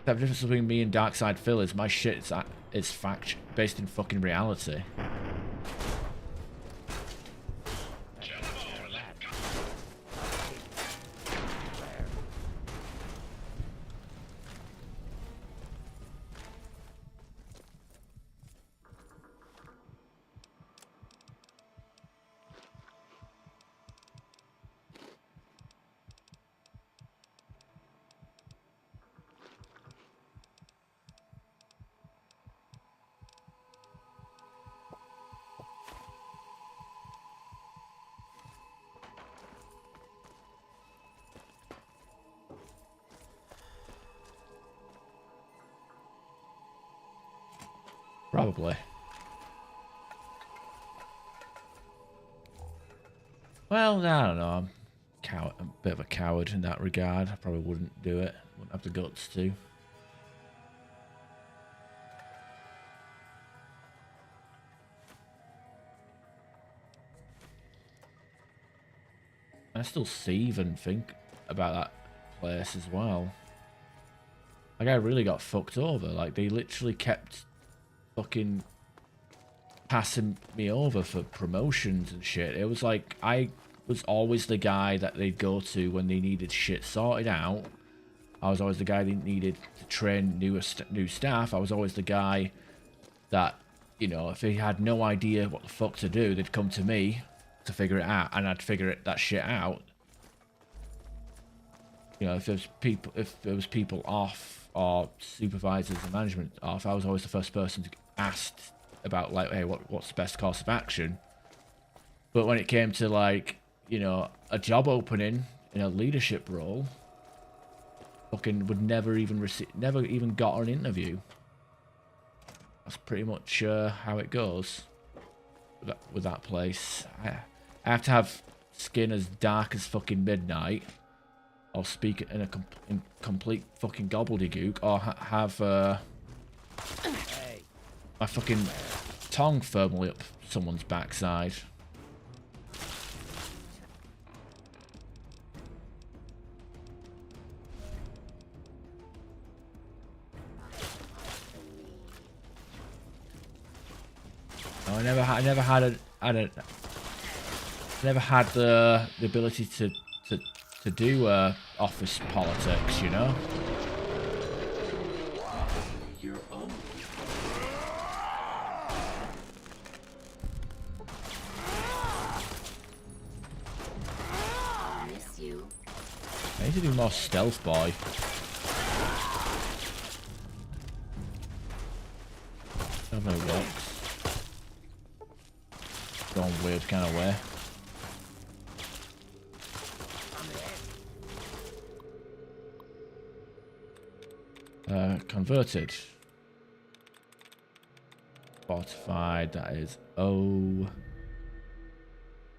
Speaker 1: The difference between me and Darkside Phil is my shit is fact based in fucking reality. Probably. Well, I don't know. I'm a bit of a coward in that regard. I probably wouldn't do it. Wouldn't have the guts to. I still seethe and think about that place as well. Like, I really got fucked over. Like, they literally kept fucking passing me over for promotions and shit. It was like I was always the guy that they'd go to when they needed shit sorted out. I was always the guy they needed to train new staff. I was always the guy that, you know, if they had no idea what the fuck to do, they'd come to me to figure it out, and I'd figure that shit out. You know, if there was people off or supervisors and management off, I was always the first person to ask about, like, hey, what's the best course of action? But when it came to, like, you know, a job opening in a leadership role, fucking would never even got an interview. That's pretty much how it goes with that place. I have to have skin as dark as fucking midnight, or speak in complete fucking gobbledygook, or have my fucking tongue firmly up someone's backside. I never had the ability to do office politics, you know. I need to do more stealth, boy. I don't know what. Going weird kind of way. Converted. Fortified, that is OED.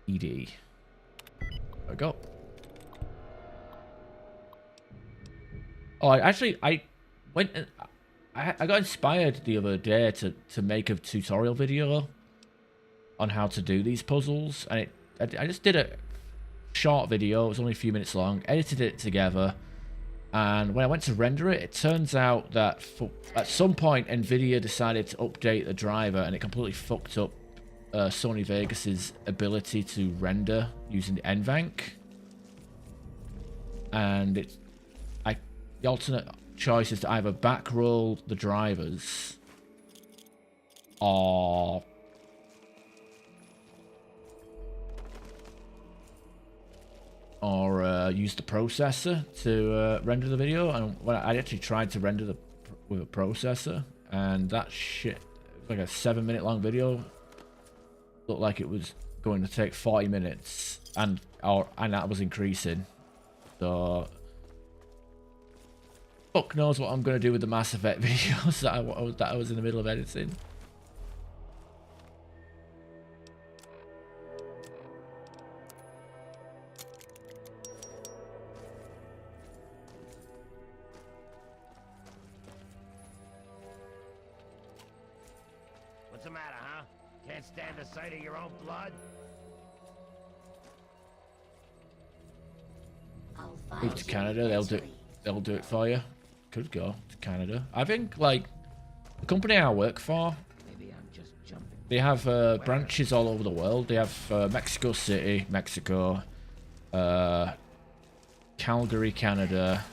Speaker 1: There we go. Oh, I went and I got inspired the other day to make a tutorial video on how to do these puzzles, and I just did a short video. It was only a few minutes long, edited it together, and when I went to render it, it turns out that at some point Nvidia decided to update the driver, and it completely fucked up Sony Vegas's ability to render using the NVENC. And the alternate choice is to either backroll the drivers or use the processor to render the video. And when I actually tried to render with a processor, and that shit, like a 7-minute long video, looked like it was going to take 40 minutes, and that was increasing. So fuck knows what I'm going to do with the Mass Effect videos that I was in the middle of editing.
Speaker 20: What's the matter, huh? Can't stand the sight of your own blood?
Speaker 1: Move to Canada, they'll do it for you. could go to Canada. I think like the company I work for,
Speaker 20: Maybe I'm just jumping.
Speaker 1: they have branches all over the world. They have Mexico City, Mexico, Calgary, Canada,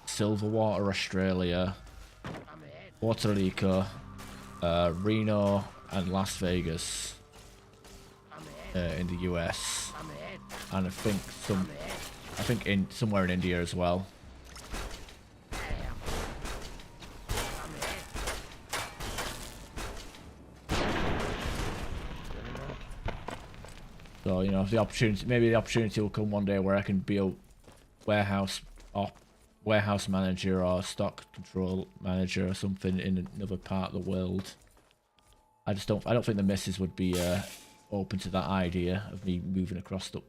Speaker 1: Silverwater, Australia, Puerto Rico, Reno, and Las Vegas in the US, and I think in somewhere in India as well. So, you know, if the opportunity, maybe the opportunity will come one day where I can be a warehouse manager or stock control manager or something in another part of the world. I don't think the missus would be open to that idea of me moving across the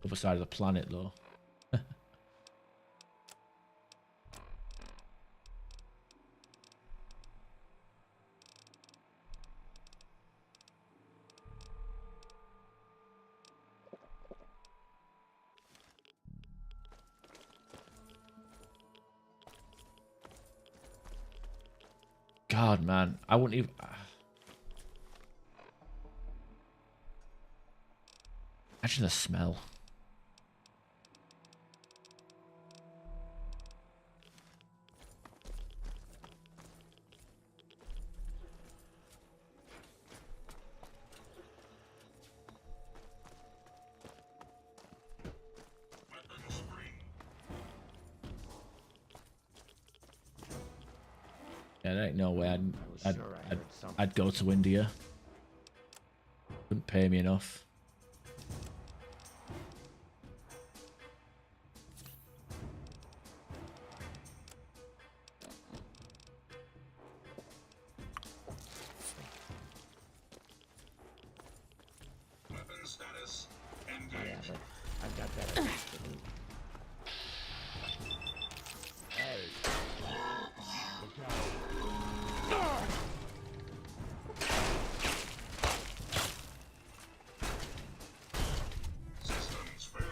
Speaker 1: other side of the planet, though. God, man, I wouldn't even. Imagine the smell. Yeah, there ain't no way I'd go to India. Wouldn't pay me enough.
Speaker 4: Weapon status engaged.
Speaker 20: Yeah, but I've got better things to do. Hey. Look out.
Speaker 4: Systems fail.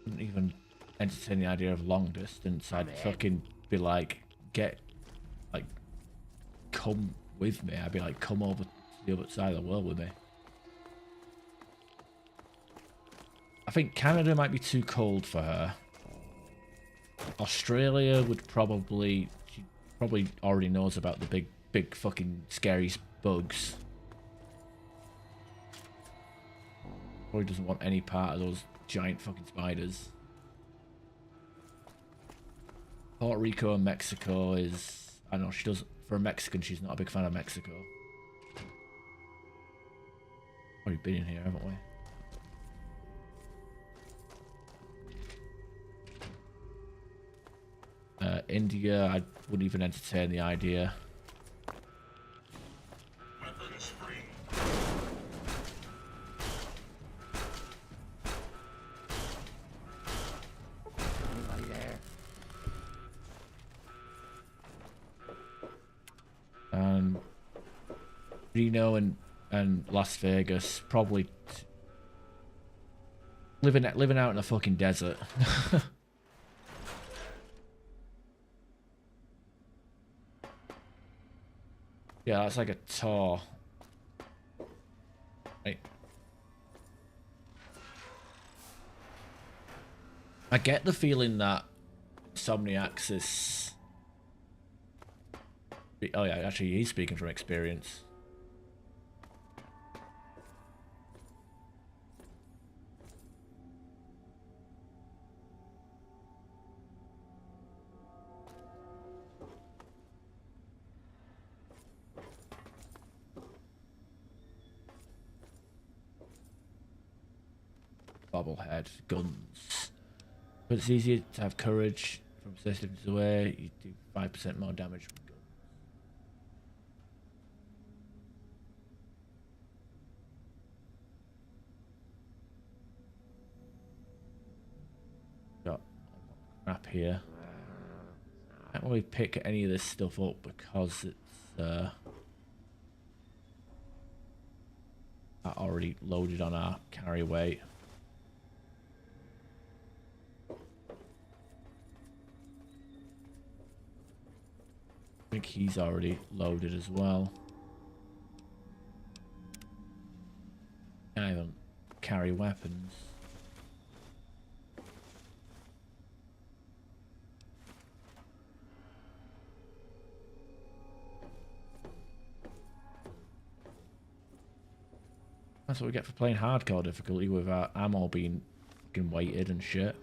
Speaker 1: Wouldn't even entertain the idea of long distance. I'd fucking be like, come with me. I'd be like, come over to the other side of the world with me. I think Canada might be too cold for her. Australia would probably, she probably already knows about the big fucking scary bugs. Probably doesn't want any part of those giant fucking spiders. Puerto Rico and Mexico is, I don't know, she does, for a Mexican, she's not a big fan of Mexico. Already been in here, haven't we? India, I wouldn't even entertain the idea.
Speaker 4: Weapons free.
Speaker 20: Anybody there?
Speaker 1: Reno and Las Vegas, probably living out in the fucking desert. Yeah, that's like a tour. Right. I get the feeling that Insomniacs is... Oh yeah, actually he's speaking from experience. Bobblehead, guns. But it's easier to have courage from distance away. You do 5% more damage from guns. crap here. Can't really pick any of this stuff up because it's already loaded on our carry weight. I think he's already loaded as well. Can't even carry weapons. That's what we get for playing hardcore difficulty with our ammo being fucking weighted and shit.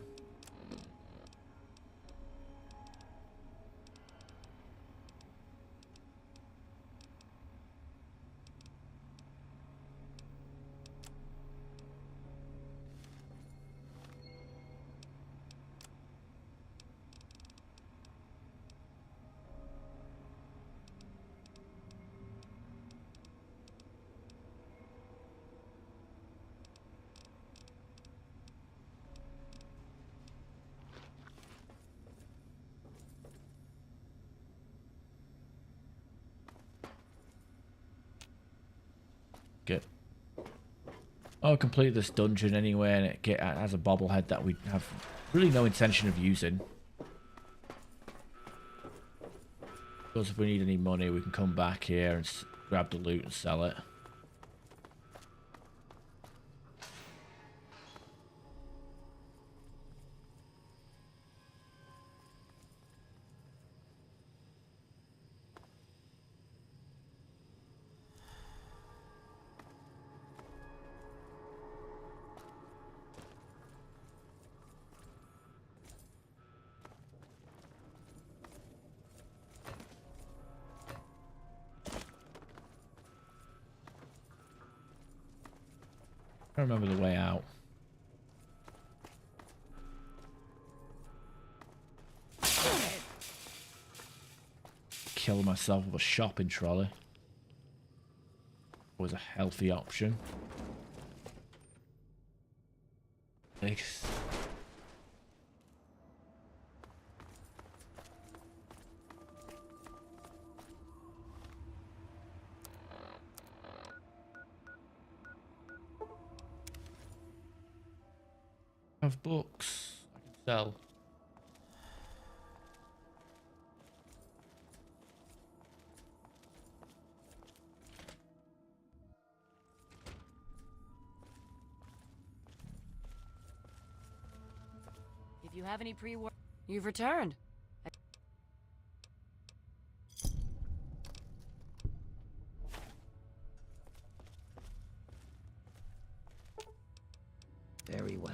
Speaker 1: I'll complete this dungeon anyway, and it has a bobblehead that we have really no intention of using. Because if we need any money, we can come back here and grab the loot and sell it. I remember the way out. Kill myself with a shopping trolley. Was a healthy option. Thanks. Have books I can sell.
Speaker 6: If you have any pre-war, you've returned.
Speaker 20: Very well.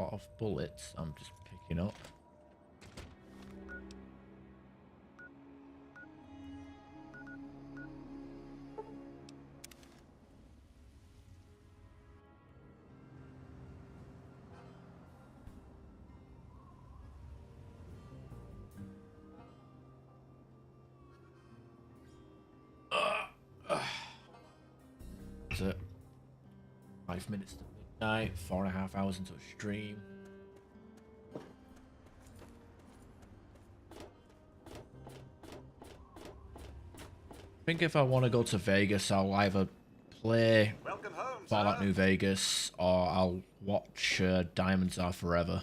Speaker 1: Lot of bullets I'm just picking up. That's it. 5 minutes to midnight, 4.5 hours into a stream. I think if I want to go to Vegas, I'll either play Fallout New Vegas or I'll watch Diamonds Are Forever.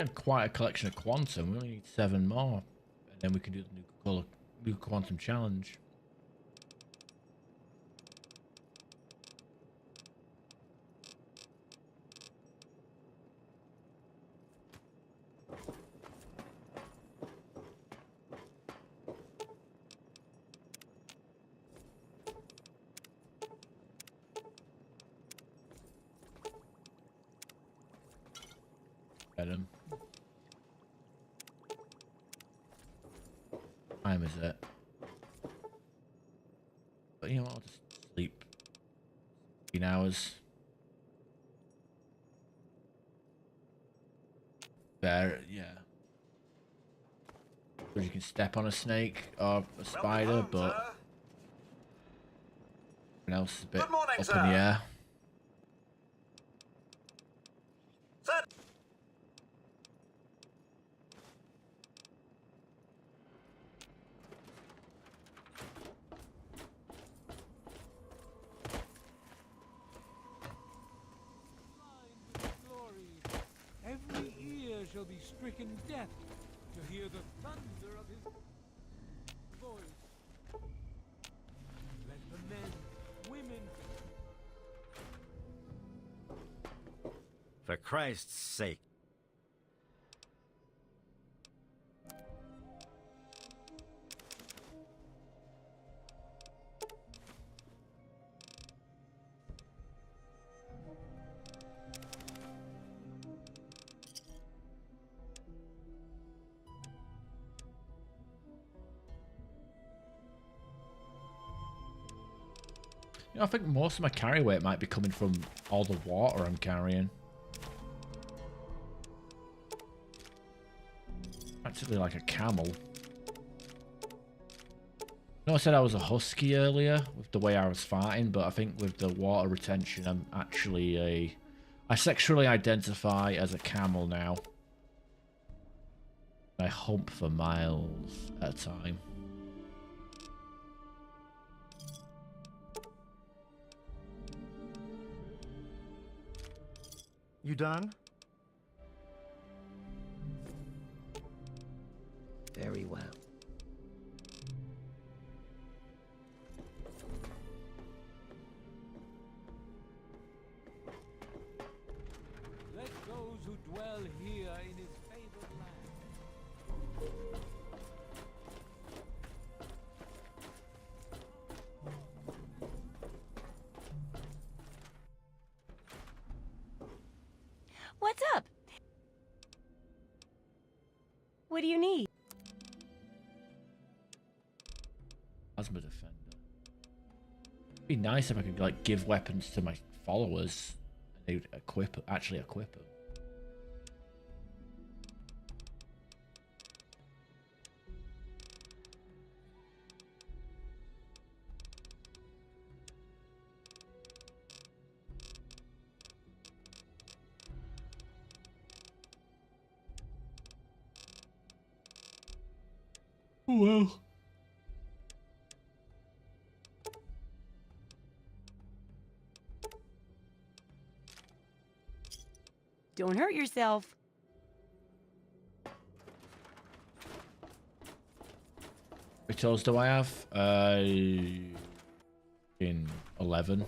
Speaker 1: Got quite a collection of quantum. We only need 7 more, and then we can do the new quantum challenge. Him. Time is it? But you know what? I'll just sleep 15 hours. There, yeah. Because you can step on a snake or a spider, but everything else is a bit up in the air.
Speaker 7: Every ear shall be stricken deaf to hear the thunder of his voice. Let the men, women.
Speaker 9: For Christ's sake.
Speaker 1: You know, I think most of my carry weight might be coming from all the water I'm carrying. Practically like a camel. I know I said I was a husky earlier with the way I was farting, but I think with the water retention, I'm actually I sexually identify as a camel now. I hump for miles at a time.
Speaker 9: You done?
Speaker 21: Very well.
Speaker 7: Let those who dwell here in his favored land.
Speaker 6: What's up? What do you need?
Speaker 1: Plasma defender. It'd be nice if I could like give weapons to my followers and they would actually equip them. Oh well.
Speaker 6: Don't hurt yourself.
Speaker 1: How many toes do I have? In 11.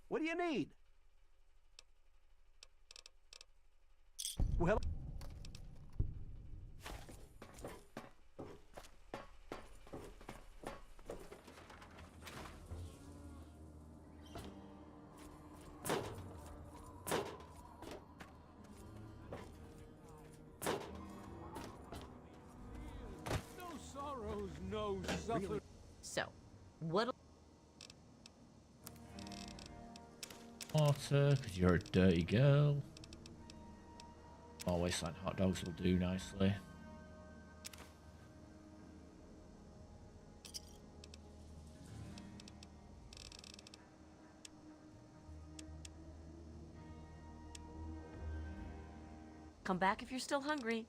Speaker 17: What do you need? Well,
Speaker 7: No sorrows, no suffer.
Speaker 6: So, what?
Speaker 1: Water, because you're a dirty girl. Oh, wasteland hot dogs will do nicely.
Speaker 6: Come back if you're still hungry.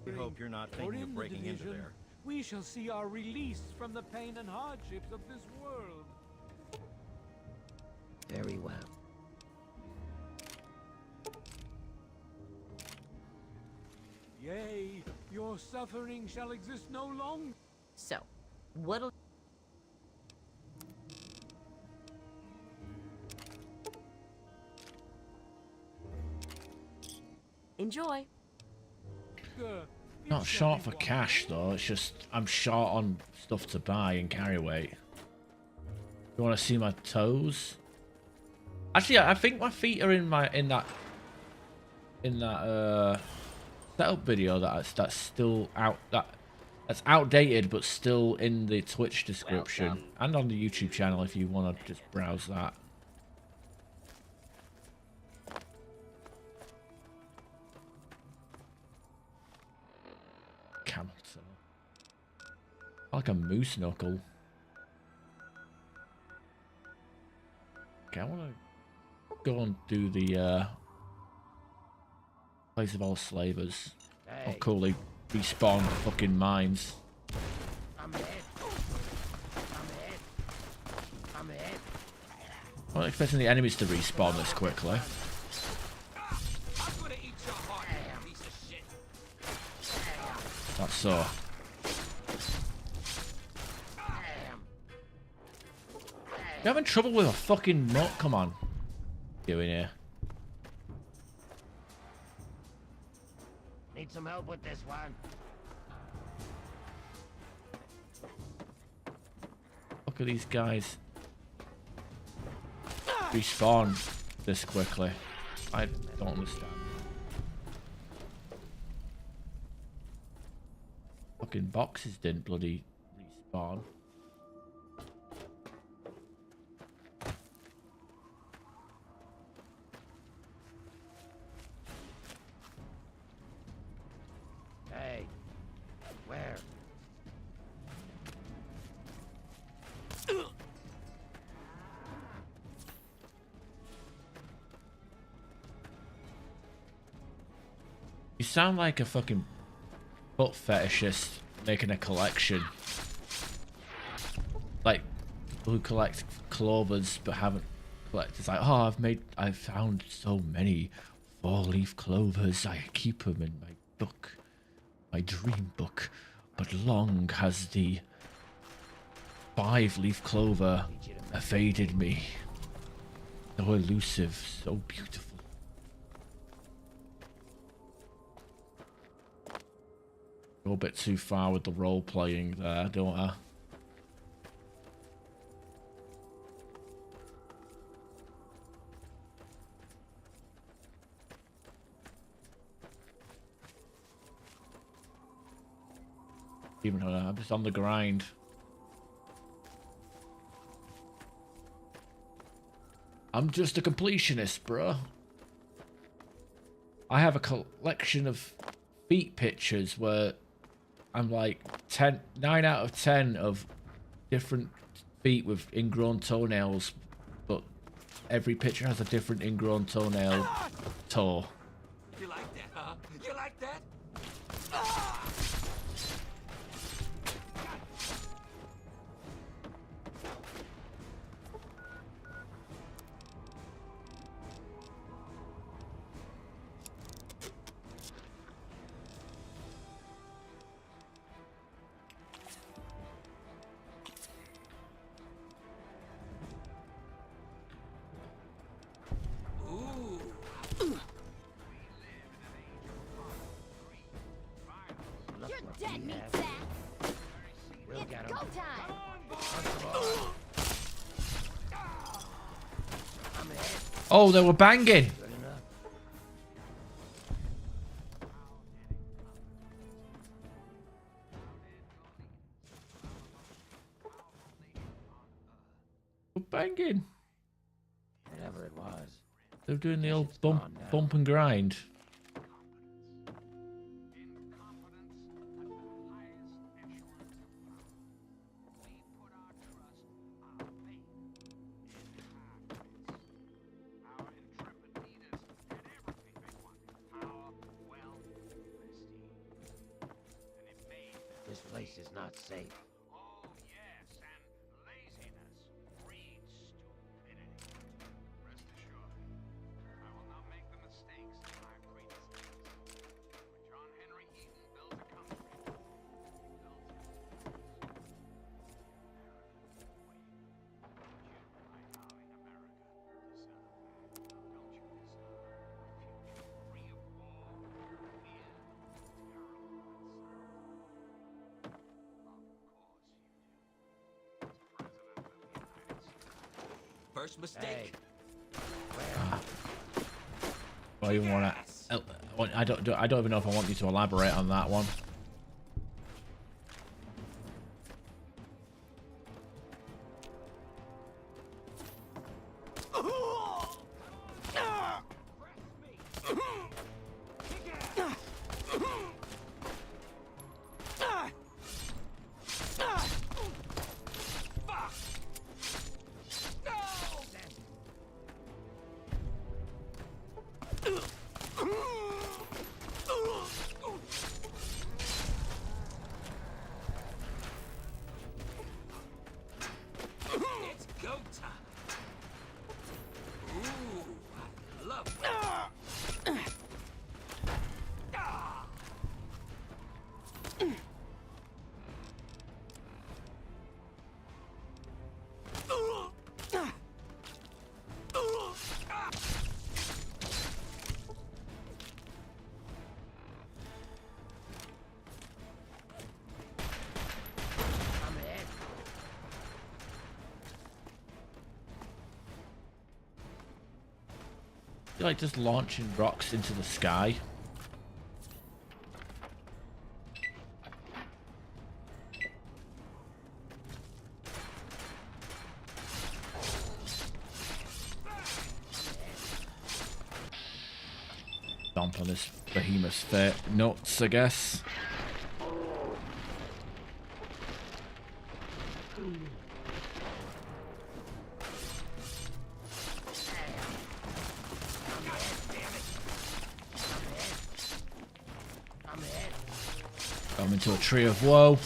Speaker 9: We hope you're not
Speaker 7: For
Speaker 9: thinking
Speaker 7: in
Speaker 9: of
Speaker 7: the
Speaker 9: breaking into
Speaker 7: division,
Speaker 9: there.
Speaker 7: we shall see our release from the pain and hardships of this world.
Speaker 20: Very well.
Speaker 7: Yea, your suffering shall exist no longer.
Speaker 6: So, what'll... Enjoy.
Speaker 8: Not short for cash though, it's just I'm short on stuff to buy and carry weight. You want to see my toes? Actually, I think my feet are in that setup video that's still out, that's outdated but still in the Twitch description and on the YouTube channel if you want to just browse that. Camel toe. Like a moose knuckle. Okay, I want to go and do the place of all slavers. How cool they respawn fucking mines.
Speaker 20: I'm hit. I'm hit.
Speaker 8: I'm not expecting the enemies to respawn this quickly.
Speaker 7: I'm gonna eat your heart, you piece of shit.
Speaker 8: That's so. You're having trouble with a fucking nut? Come on. Doing here.
Speaker 20: Need some help with this one.
Speaker 8: Look at these guys respawn this quickly. I don't understand. Fucking boxes didn't bloody respawn.
Speaker 20: Hey, where?
Speaker 8: You sound like a fucking butt fetishist making a collection. Like people who collect clovers but haven't collected. It's like, oh, I've found so many 4-leaf clovers. I keep them in my book, my dream book. But long has the 5-leaf clover evaded me. So elusive, so beautiful. Go a bit too far with the role playing there, don't I? Even though I'm just on the grind. I'm just a completionist, bro. I have a collection of feet pictures where I'm like 9 out of 10 of different feet with ingrown toenails, but every picture has a different ingrown toenail toe.
Speaker 7: You like that, huh? You like that?
Speaker 6: Dead meat sack.
Speaker 20: We'll
Speaker 6: It's
Speaker 20: get
Speaker 6: go
Speaker 20: 'em.
Speaker 6: time.
Speaker 20: I'm hit.
Speaker 8: Oh, they were banging.
Speaker 20: Good enough.
Speaker 8: They were banging.
Speaker 20: Whatever it was.
Speaker 8: They're doing the old
Speaker 20: It's gone now.
Speaker 8: bump and grind.
Speaker 20: This place is not safe.
Speaker 4: Oh, yes, and laziness breeds stupidity.
Speaker 21: first mistake.
Speaker 1: I even want to. I don't even know if I want you to elaborate on that one.
Speaker 21: It's go time. Ooh, I love it.
Speaker 1: You're like just launching rocks into the sky. Stomp on this behemoth's fate nuts, I guess. Come into a tree of woe.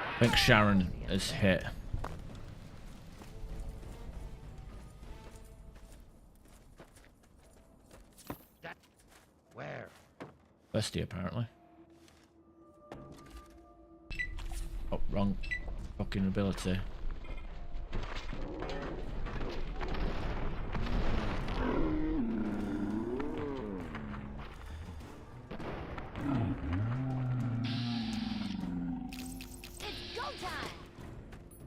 Speaker 1: I think Sharon is hit.
Speaker 20: Where?
Speaker 1: Bestie, apparently. Oh, wrong fucking ability.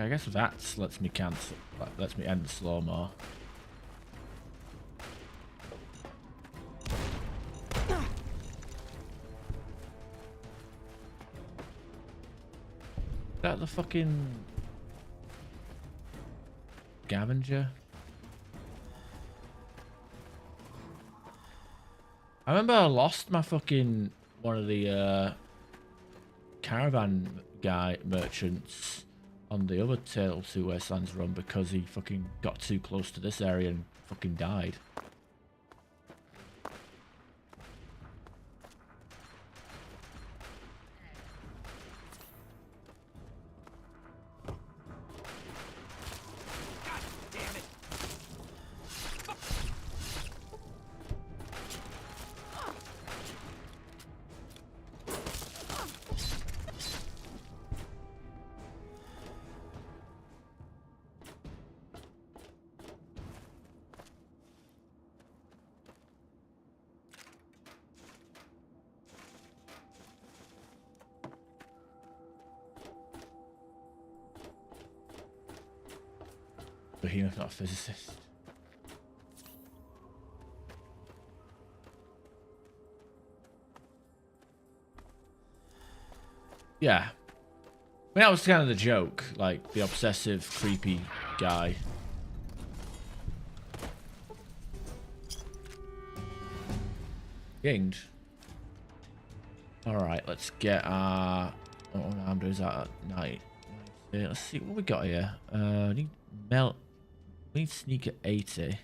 Speaker 1: I guess that lets me cancel. Lets me end slow-mo. Is that the fucking Scavenger? I remember I lost my fucking one of the caravan guy merchants on the other Tale of Two Wastelands run because he fucking got too close to this area and fucking died. Behemoth, not a physicist. Yeah. I mean, that was kind of the joke. Like, the obsessive, creepy guy. Ginged. Alright, let's get our... Oh, I'm doing that at night. Let's see what we got here. Need melt... We need sneak at 80. I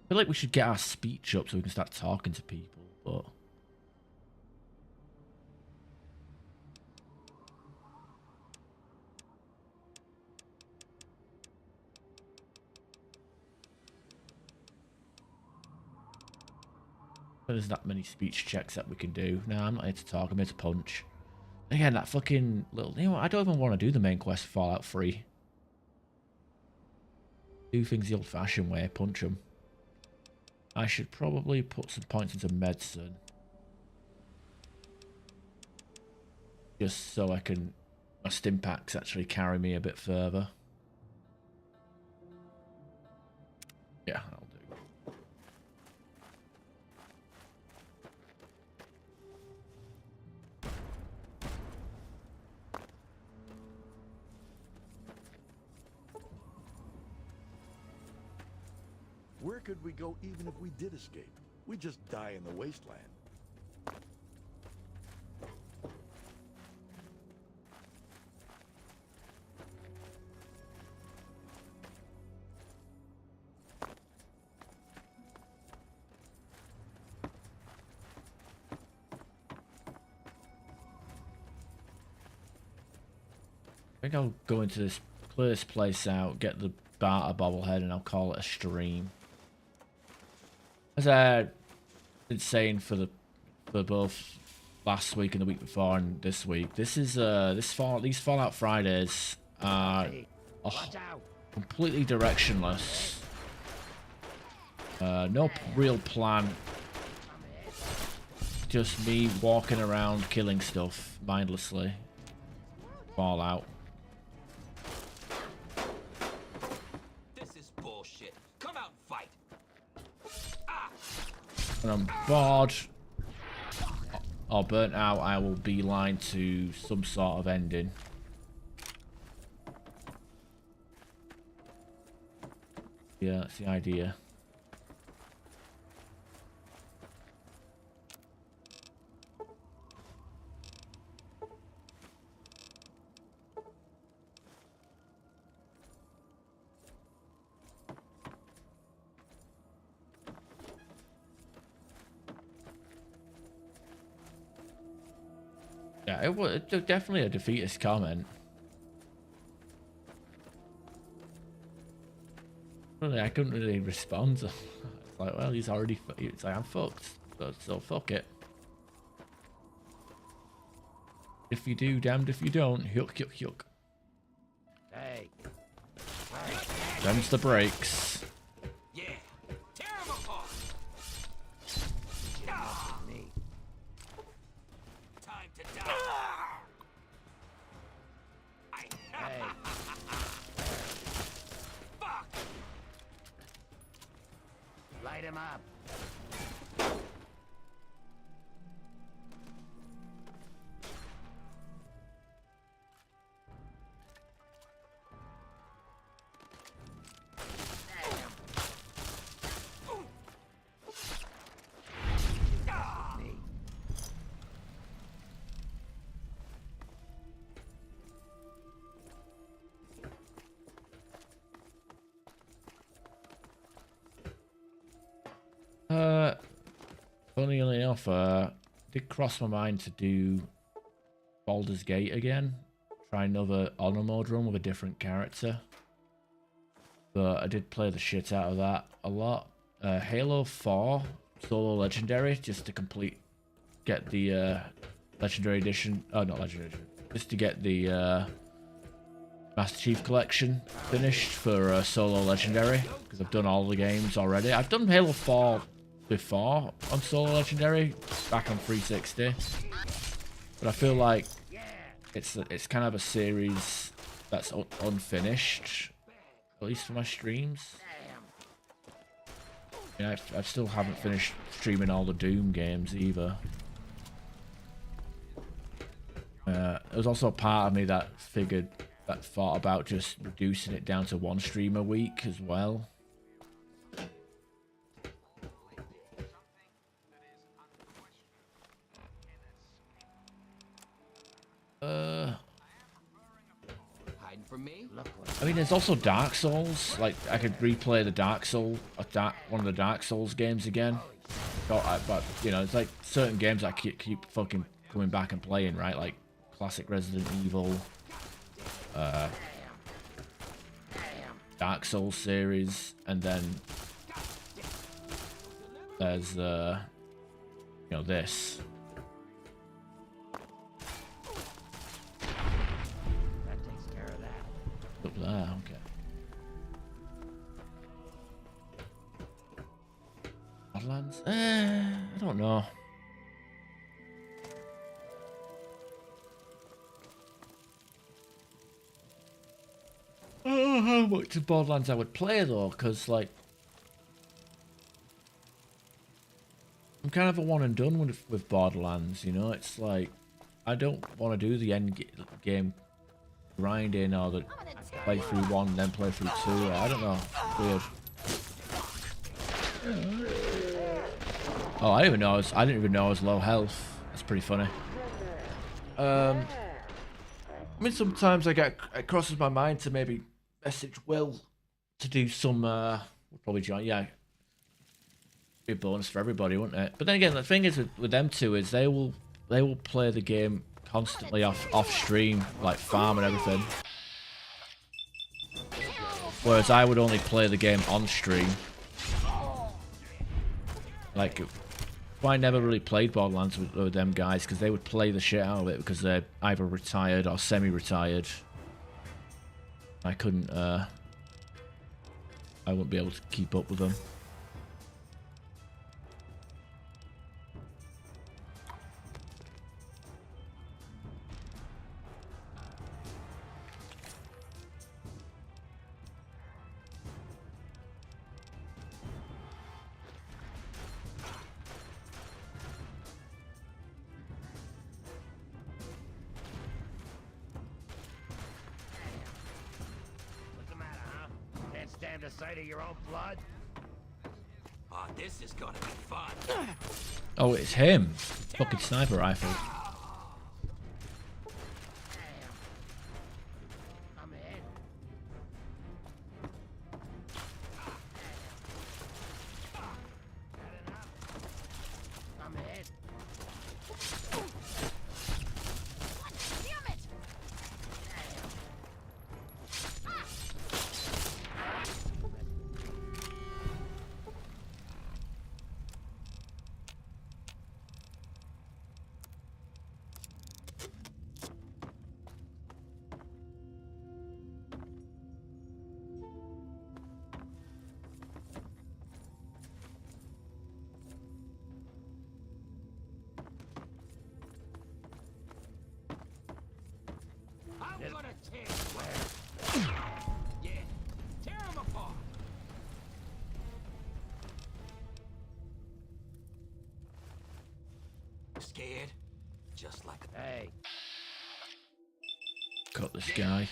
Speaker 1: feel like we should get our speech up so we can start talking to people, but... There's that many speech checks that we can do. No, I'm not here to talk, I'm here to punch. Again, that fucking little... You know what? I don't even want to do the main quest for Fallout 3. Do things the old-fashioned way. Punch them. I should probably put some points into medicine. Just so I can... My stim packs actually carry me a bit further. Yeah, that'll do.
Speaker 2: Where could we go even if we did escape? We'd just die in the wasteland.
Speaker 1: I think I'll go into this, clear this place out, get the Barter bobblehead, and I'll call it a stream. As I've been saying for both last week and the week before and this week, this is these Fallout Fridays are completely directionless. No real plan. Just me walking around killing stuff mindlessly. Fallout.
Speaker 21: This is bullshit. Come out and fight.
Speaker 1: When I'm bored or burnt out, I will beeline to some sort of ending. Yeah, that's the idea. Yeah, it was definitely a defeatist comment. Really, I couldn't really respond. It's like, well, he's already... It's like, I'm fucked. So fuck it. If you do, damned if you don't. Yuck, yuck, yuck.
Speaker 20: Hey.
Speaker 1: Them's the brakes.
Speaker 21: Yeah. Tear him apart.
Speaker 20: Me.
Speaker 21: Time to die.
Speaker 20: Hey.
Speaker 21: Fuck.
Speaker 20: Light him up.
Speaker 1: Funnily enough, did cross my mind to do Baldur's Gate again. Try another honor mode run with a different character. But I did play the shit out of that a lot. Halo 4 solo legendary, just to get the legendary edition. Oh, not legendary edition. Just to get the Master Chief Collection finished for solo legendary, because I've done all the games already. I've done Halo 4 before on solo legendary back on 360, but I feel like it's kind of a series that's unfinished, at least for my streams. Yeah, I still haven't finished streaming all the Doom games either. There was also a part of me that thought about just reducing it down to one stream a week as well.
Speaker 21: Hiding from me?
Speaker 1: I mean, there's also Dark Souls. Like, I could replay the one of the Dark Souls games again. But you know, it's like certain games I keep fucking coming back and playing, right? Like classic Resident Evil, Dark Souls series, and then there's you know, this. there, okay. Badlands? I don't know. I don't know how much of Borderlands I would play though, because like I'm kind of a one and done with Borderlands, you know. It's like I don't want to do the end game grinding or the play through 1 and then play through 2. I don't know. Weird. Oh, I didn't even know I was low health. That's pretty funny. I mean, sometimes it crosses my mind to maybe message Will to do some. We'll probably join. Yeah, be a bonus for everybody, wouldn't it? But then again, the thing is with them two is they will play the game constantly off stream, like farm and everything. Whereas I would only play the game on stream. Like, I never really played Borderlands with them guys because they would play the shit out of it because they're either retired or semi-retired. I couldn't, I wouldn't be able to keep up with them.
Speaker 20: Stand the sight of your own blood?
Speaker 21: Oh, this is gonna be fun.
Speaker 1: Oh, it's him. Fucking sniper rifle.
Speaker 21: I'm gonna tear you apart. Yeah, tear him apart. Scared? Just like a...
Speaker 20: Hey.
Speaker 1: Got this guy.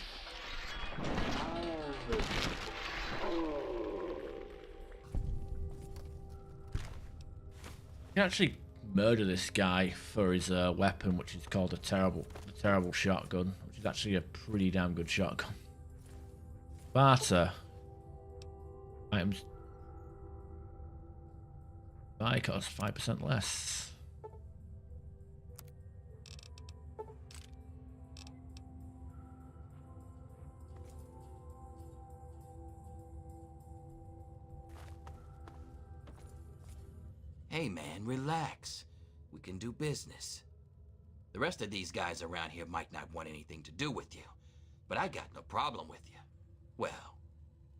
Speaker 1: You can actually murder this guy for his weapon, which is called the terrible shotgun, which is actually a pretty damn good shotgun. Barter. Items. Buy cost 5% less.
Speaker 21: Hey man, relax. We can do business. The rest of these guys around here might not want anything to do with you, but I got no problem with you. Well,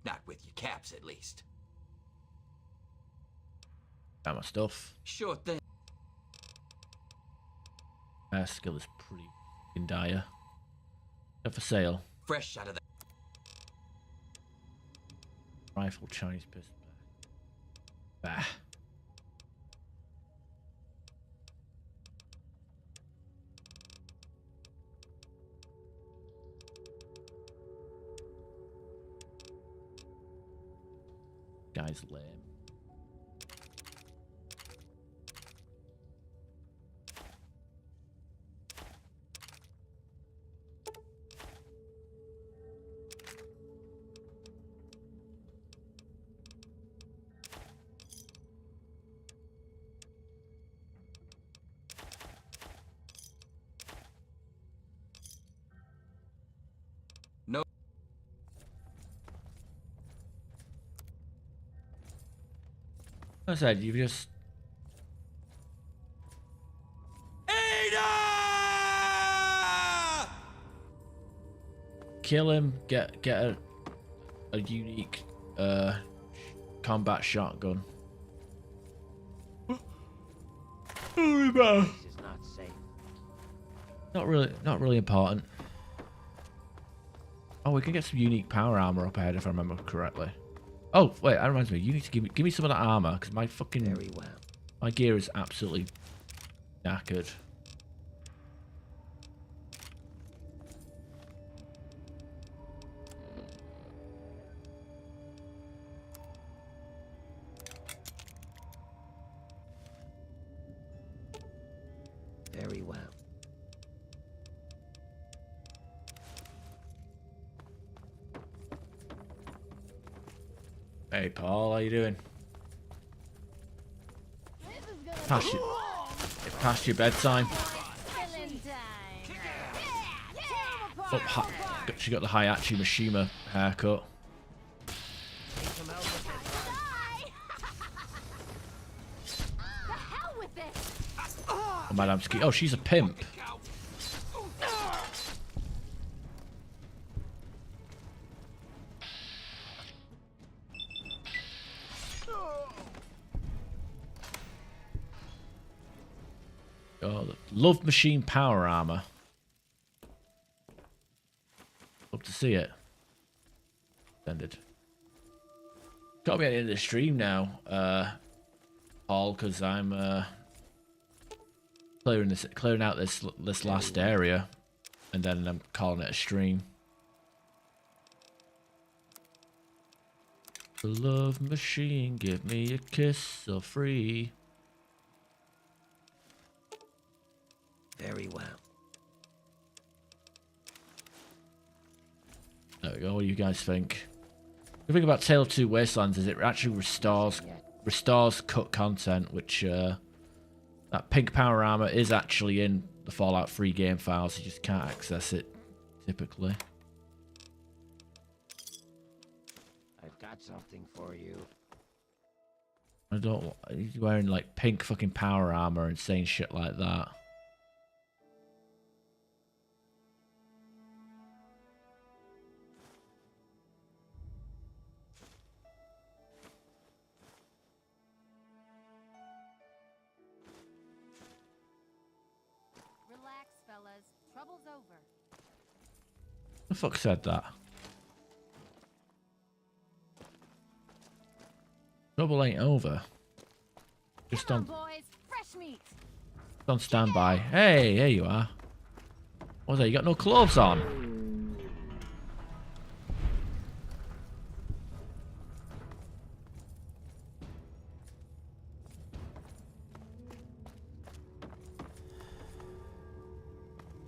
Speaker 21: not with your caps at least.
Speaker 1: Got my stuff.
Speaker 21: Sure thing.
Speaker 1: Our skill is pretty fucking dire. Up for sale.
Speaker 21: Fresh out of the...
Speaker 1: Rifle, Chinese pistol. Bah. Guy's lame.
Speaker 21: No.
Speaker 1: I said, you just... kill him, get a unique combat shotgun.
Speaker 20: This is not safe.
Speaker 1: Not really important. Oh, we can get some unique power armor up ahead if I remember correctly. Oh, wait, that reminds me. You need to give me some of that armor because my fucking
Speaker 20: Very well.
Speaker 1: my gear is absolutely knackered.
Speaker 20: Very well.
Speaker 1: Hey, Paul, how you doing? Past your bedtime. Oh, she got the Hayachi Mishima haircut. Oh, Madame Ski. Oh, she's a pimp. Oh, Love Machine power armor. Love to see it. Ended. Got me at the end of the stream now, Paul, because I'm clearing out this last area, and then I'm calling it a stream. The Love Machine, give me a kiss so free.
Speaker 20: Very well.
Speaker 1: There we go. What do you guys think? The thing about Tale of Two Wastelands is it actually restores cut content, which that pink power armor is actually in the Fallout 3 game files. You just can't access it typically.
Speaker 20: I've got something for you.
Speaker 1: I don't. He's wearing like pink fucking power armor and saying shit like that.
Speaker 6: Relax, fellas. Trouble's over.
Speaker 1: The fuck said that? Trouble ain't over. Just on standby. Hey, here you are. What's that? You got no clothes on?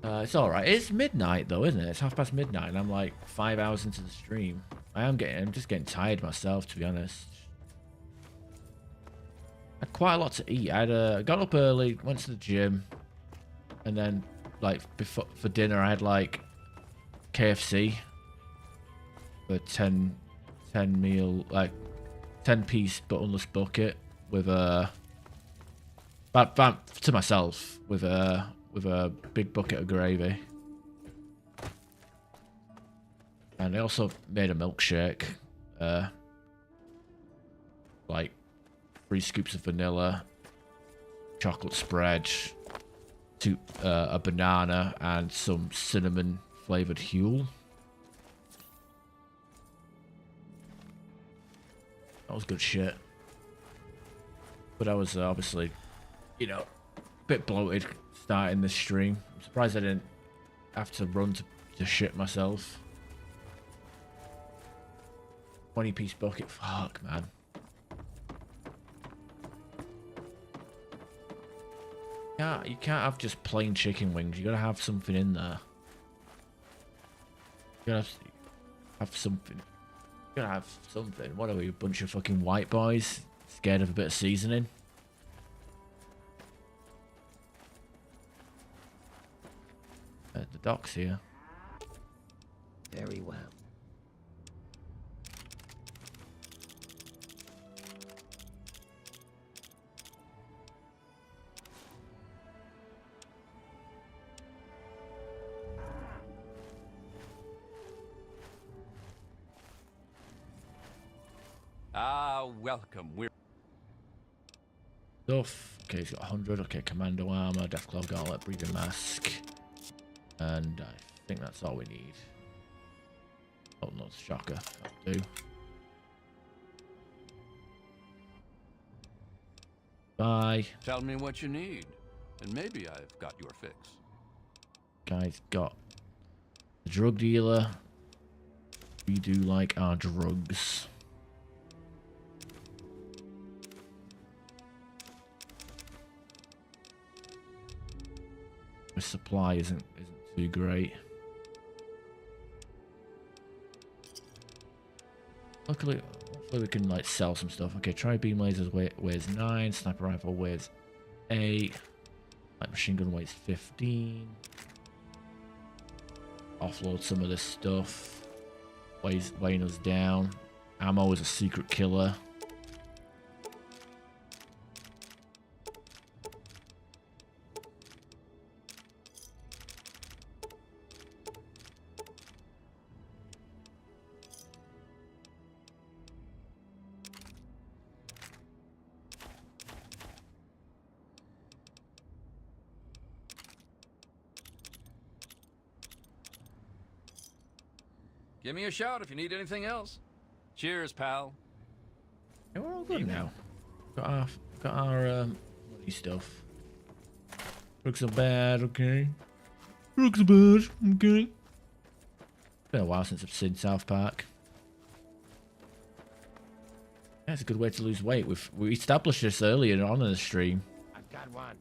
Speaker 1: It's alright. It's midnight though, isn't it? It's midnight, and I'm like 5 hours into the stream. I'm just getting tired myself, to be honest. I had quite a lot to eat. I got up early, went to the gym, and then like for dinner I had like KFC for 10 meal, like 10-piece buttonless bucket with a to myself with a big bucket of gravy. And I also made a milkshake. Like 3 scoops of vanilla, chocolate spread, a banana, and some cinnamon flavored Huel. That was good shit. But I was obviously, you know, a bit bloated starting this stream. I'm surprised I didn't have to run to shit myself. 20-piece bucket. Fuck, man. You can't have just plain chicken wings. You gotta have something in there. You gotta have something. You gotta have something. What are we, a bunch of fucking white boys scared of a bit of seasoning? The doc's here.
Speaker 20: Very well.
Speaker 5: Ah, welcome. We're
Speaker 1: Stuff. Okay, he's got 100. Okay, commando armor, Deathclaw gauntlet, breathing mask. And I think that's all we need. Oh, no, shocker. That'll do. Bye.
Speaker 5: Tell me what you need, and maybe I've got your fix.
Speaker 1: Guy's got a drug dealer. We do like our drugs. The supply isn't too great. Luckily, hopefully we can like sell some stuff. Okay, tri-beam lasers weighs 9, sniper rifle weighs 8, light machine gun weighs 15. Offload some of this stuff. Weighing us down. Ammo is a secret killer.
Speaker 5: Give me a shout if you need anything else. Cheers, pal.
Speaker 1: Yeah, we're all good now. Got our money stuff. Drugs are bad, okay. Drugs are bad, okay. Been a while since I've seen South Park. Yeah, it's a good way to lose weight. We established this earlier on in the stream.
Speaker 20: I've got one.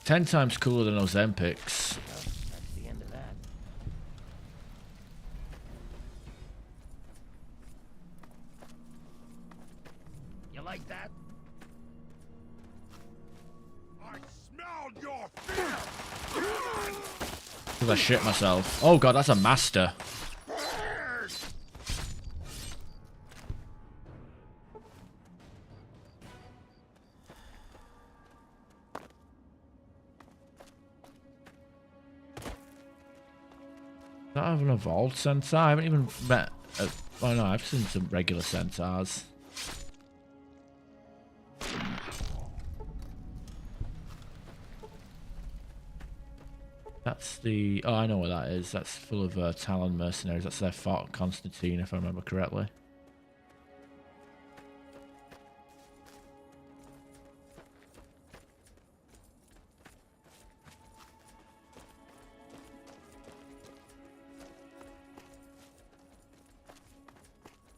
Speaker 1: 10 times cooler than Ozempics.
Speaker 20: That's the end of that. You like that?
Speaker 10: I smelled your fear!
Speaker 1: Because I shit myself. Oh god, that's a master. I have an evolved centaur. I haven't even met. Oh no, I've seen some regular centaurs. That's the. Oh, I know what that is. That's full of Talon mercenaries. That's their Fort Constantine, if I remember correctly.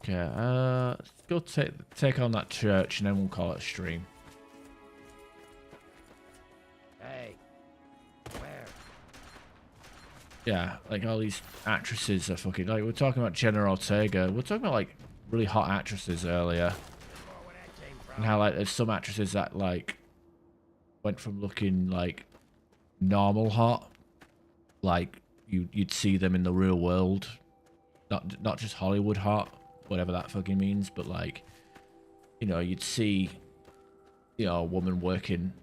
Speaker 1: Okay, let's go take on that church and then we'll call it a stream.
Speaker 20: Hey, where?
Speaker 1: Yeah, like all these actresses are fucking like we're talking about Jenna Ortega. We're talking about like really hot actresses earlier. And how like there's some actresses that like went from looking like normal hot, like you'd see them in the real world, not just Hollywood hot. Whatever that fucking means, but like, you know, you'd see, you know, a woman working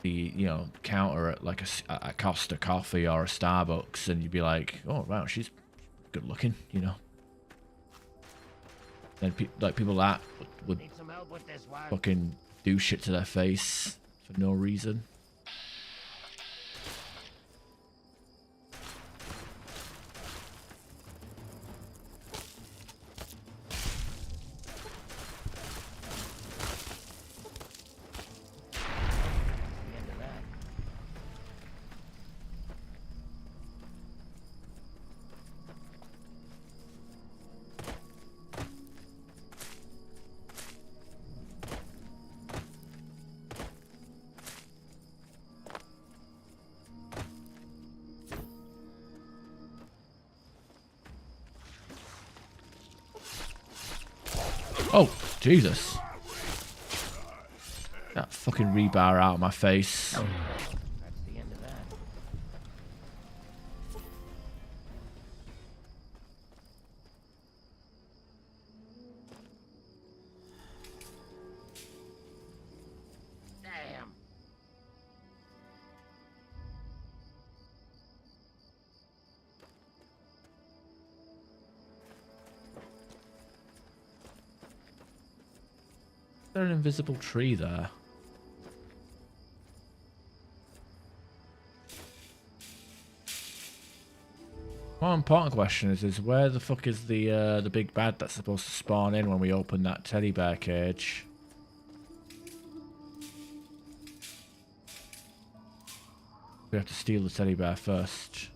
Speaker 1: the, you know, counter at like a Costa Coffee or a Starbucks, and you'd be like, oh wow, she's good looking, you know. Then like people that would
Speaker 20: Need some help with this one?
Speaker 1: fucking do shit to their face for no reason.
Speaker 20: The end of that.
Speaker 1: Oh, Jesus. That fucking rebar out of my face.
Speaker 20: That's the end of that. Damn.
Speaker 1: there an invisible tree there? More important question is where the fuck is the big bad that's supposed to spawn in when we open that teddy bear cage? We have to steal the teddy bear first.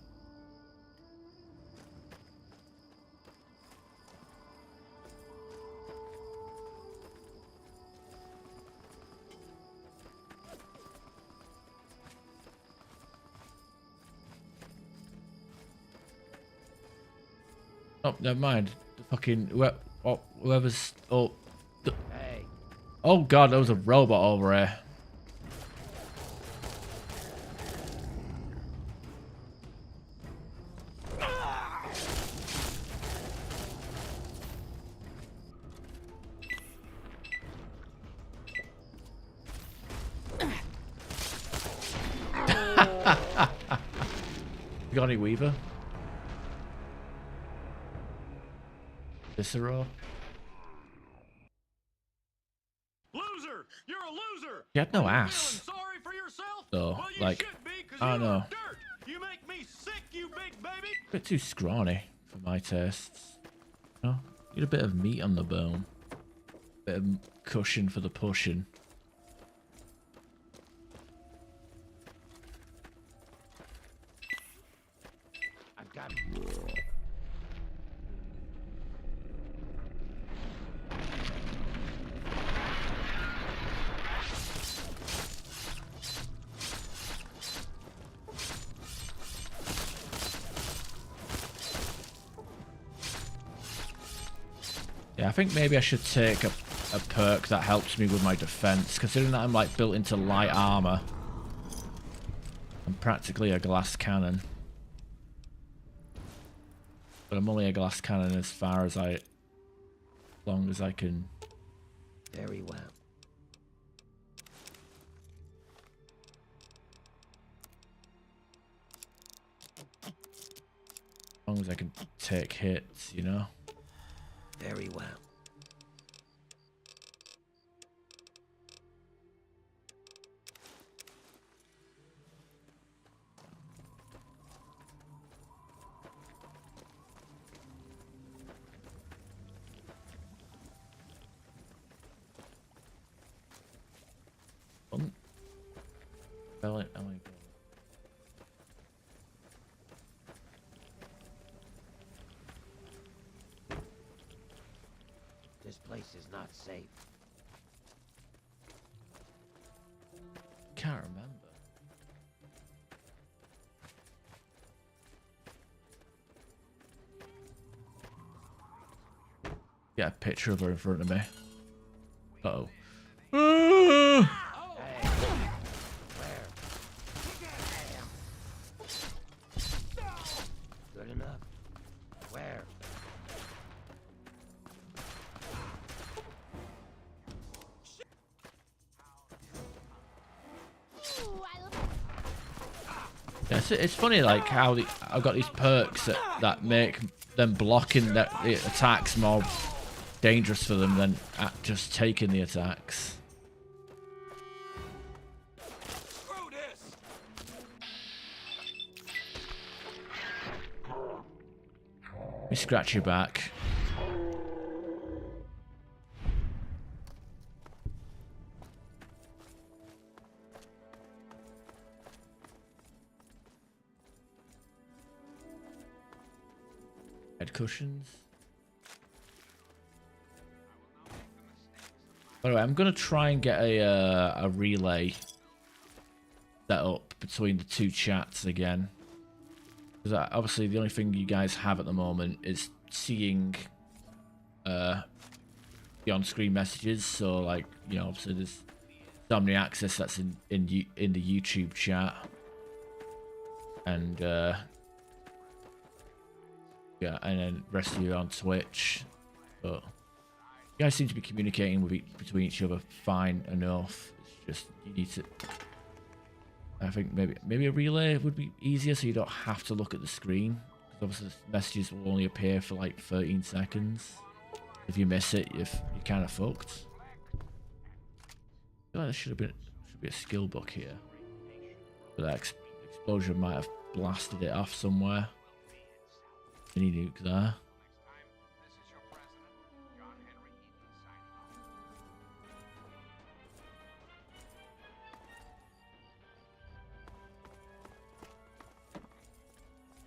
Speaker 1: Oh, never mind. The fucking whoever's
Speaker 20: Hey.
Speaker 1: Oh god, there was a robot over here. You got any Weaver? Viscera?
Speaker 13: Loser! You're a loser!
Speaker 1: He had no ass.
Speaker 13: Sorry for yourself?
Speaker 1: So,
Speaker 13: Well, you
Speaker 1: like,
Speaker 13: should be, 'cause
Speaker 1: I don't
Speaker 13: you are
Speaker 1: know.
Speaker 13: dirt. You make me sick, you big baby!
Speaker 1: A bit too scrawny for my tastes. You know, need a bit of meat on the bone. Bit of cushion for the pushing.
Speaker 20: I've got.
Speaker 1: Yeah, I think maybe I should take a perk that helps me with my defense, considering that I'm like built into light armor. I'm practically a glass cannon. But I'm only a glass cannon as far as long as I can.
Speaker 20: Very well.
Speaker 1: As long as I can take hits, you know?
Speaker 20: Very well.
Speaker 1: Oh my god.
Speaker 20: This place is not safe.
Speaker 1: Can't remember. Get a picture of her in front of me. Uh-oh.
Speaker 20: Good enough. Where?
Speaker 1: Yeah, it's funny like how I've got these perks that make them blocking the attacks more dangerous for them than just taking the attacks. Let me scratch your back. Head cushions. By the way, I'm gonna try and get a relay set up between the two chats again. Because obviously the only thing you guys have at the moment is seeing the on-screen messages. So like, you know, obviously there's Somni Access that's in the YouTube chat, and yeah, and then the rest of you on Twitch. But you guys seem to be communicating with between each other fine enough. It's just you need to. I think maybe a relay would be easier, so you don't have to look at the screen. Because obviously the messages will only appear for like 13 seconds. If you miss it, you're kind of fucked. Oh, there should be a skill book here. But that explosion might have blasted it off somewhere. Mini nuke there.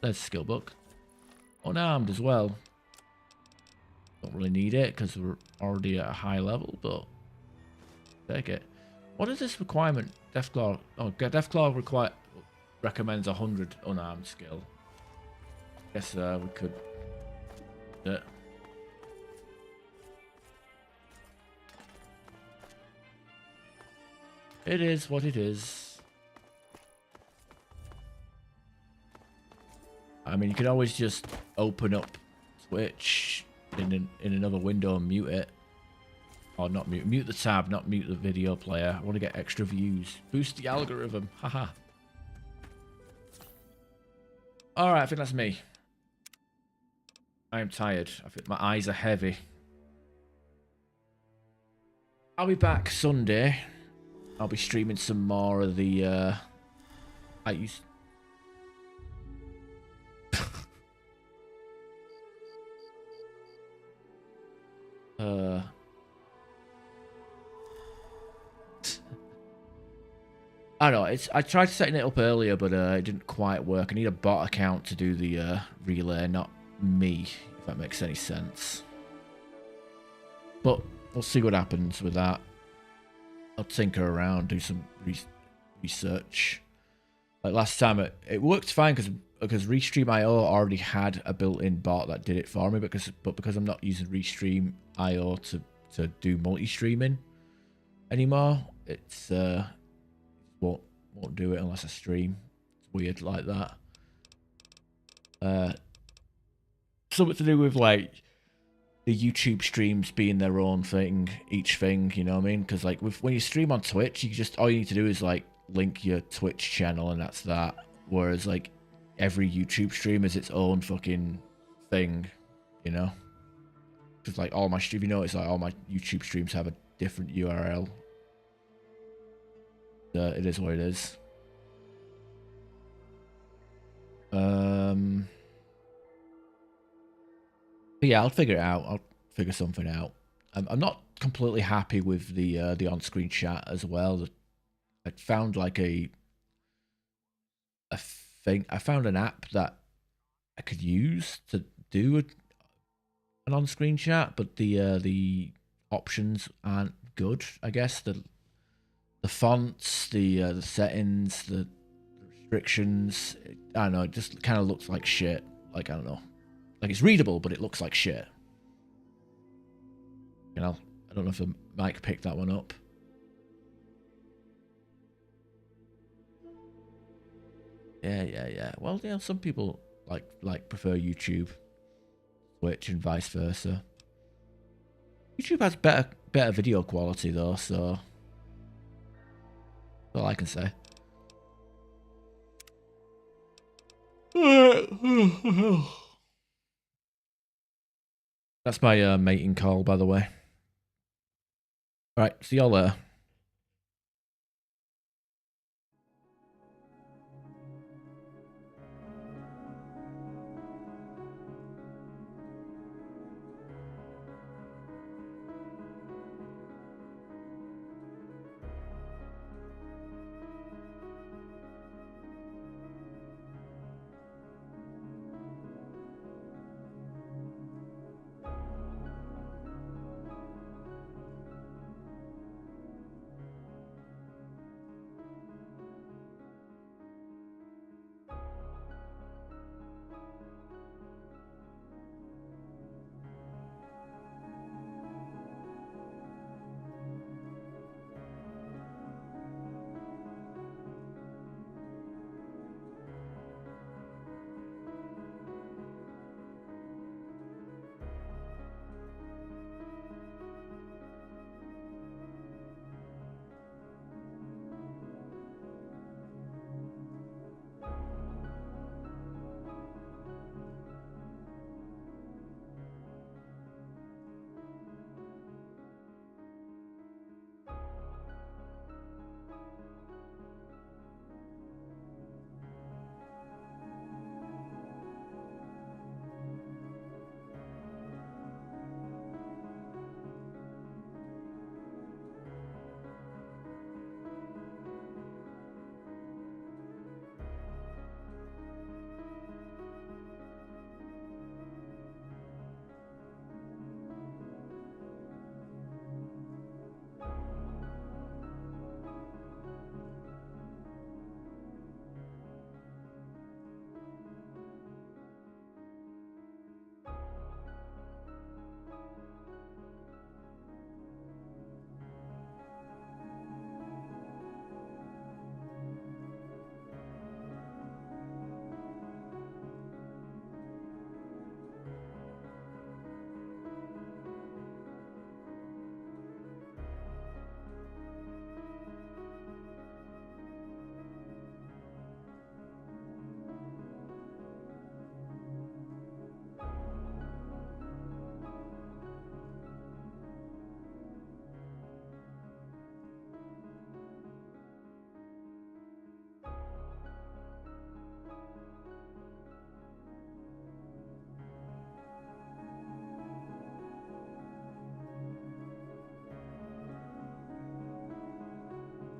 Speaker 1: There's a skill book. Unarmed as well. Don't really need it because we're already at a high level, but take it. What is this requirement? Deathclaw. Oh, Deathclaw recommends 100 unarmed skill. Guess we could do it. It is what it is. I mean, you can always just open up Twitch in another window and mute it. Or not mute the tab, not mute the video player. I want to get extra views. Boost the algorithm. Haha. Alright, I think that's me. I am tired. I think my eyes are heavy. I'll be back Sunday. I'll be streaming some more of the I used I don't know, I tried setting it up earlier, but it didn't quite work. I need a bot account to do the relay, not me, if that makes any sense. But we'll see what happens with that. I'll tinker around, do some research. Like last time, it worked fine because Restream.io already had a built-in bot that did it for me, but because I'm not using Restream.io to do multi-streaming anymore, it's won't do it unless I stream. It's weird like that. Something to do with like the YouTube streams being their own thing, each thing, you know what I mean? Because like when you stream on Twitch, all you need to do is like link your Twitch channel and that's that. Whereas like every YouTube stream is its own fucking thing, you know? Because like if you notice, like all my YouTube streams have a different URL. It is what it is. But yeah, I'll figure it out. I'll figure something out. I'm not completely happy with the on-screen chat as well. I found like a thing. I found an app that I could use to do an on-screen chat, but the options aren't good. I guess the fonts, the settings, the restrictions. I don't know. It just kind of looks like shit. Like I don't know. Like it's readable, but it looks like shit. You know, I don't know if the mic picked that one up. Yeah. Well, you know, some people like prefer YouTube, Twitch, and vice versa. YouTube has better video quality though, so that's all I can say. That's my mating call, by the way. All right, see y'all later.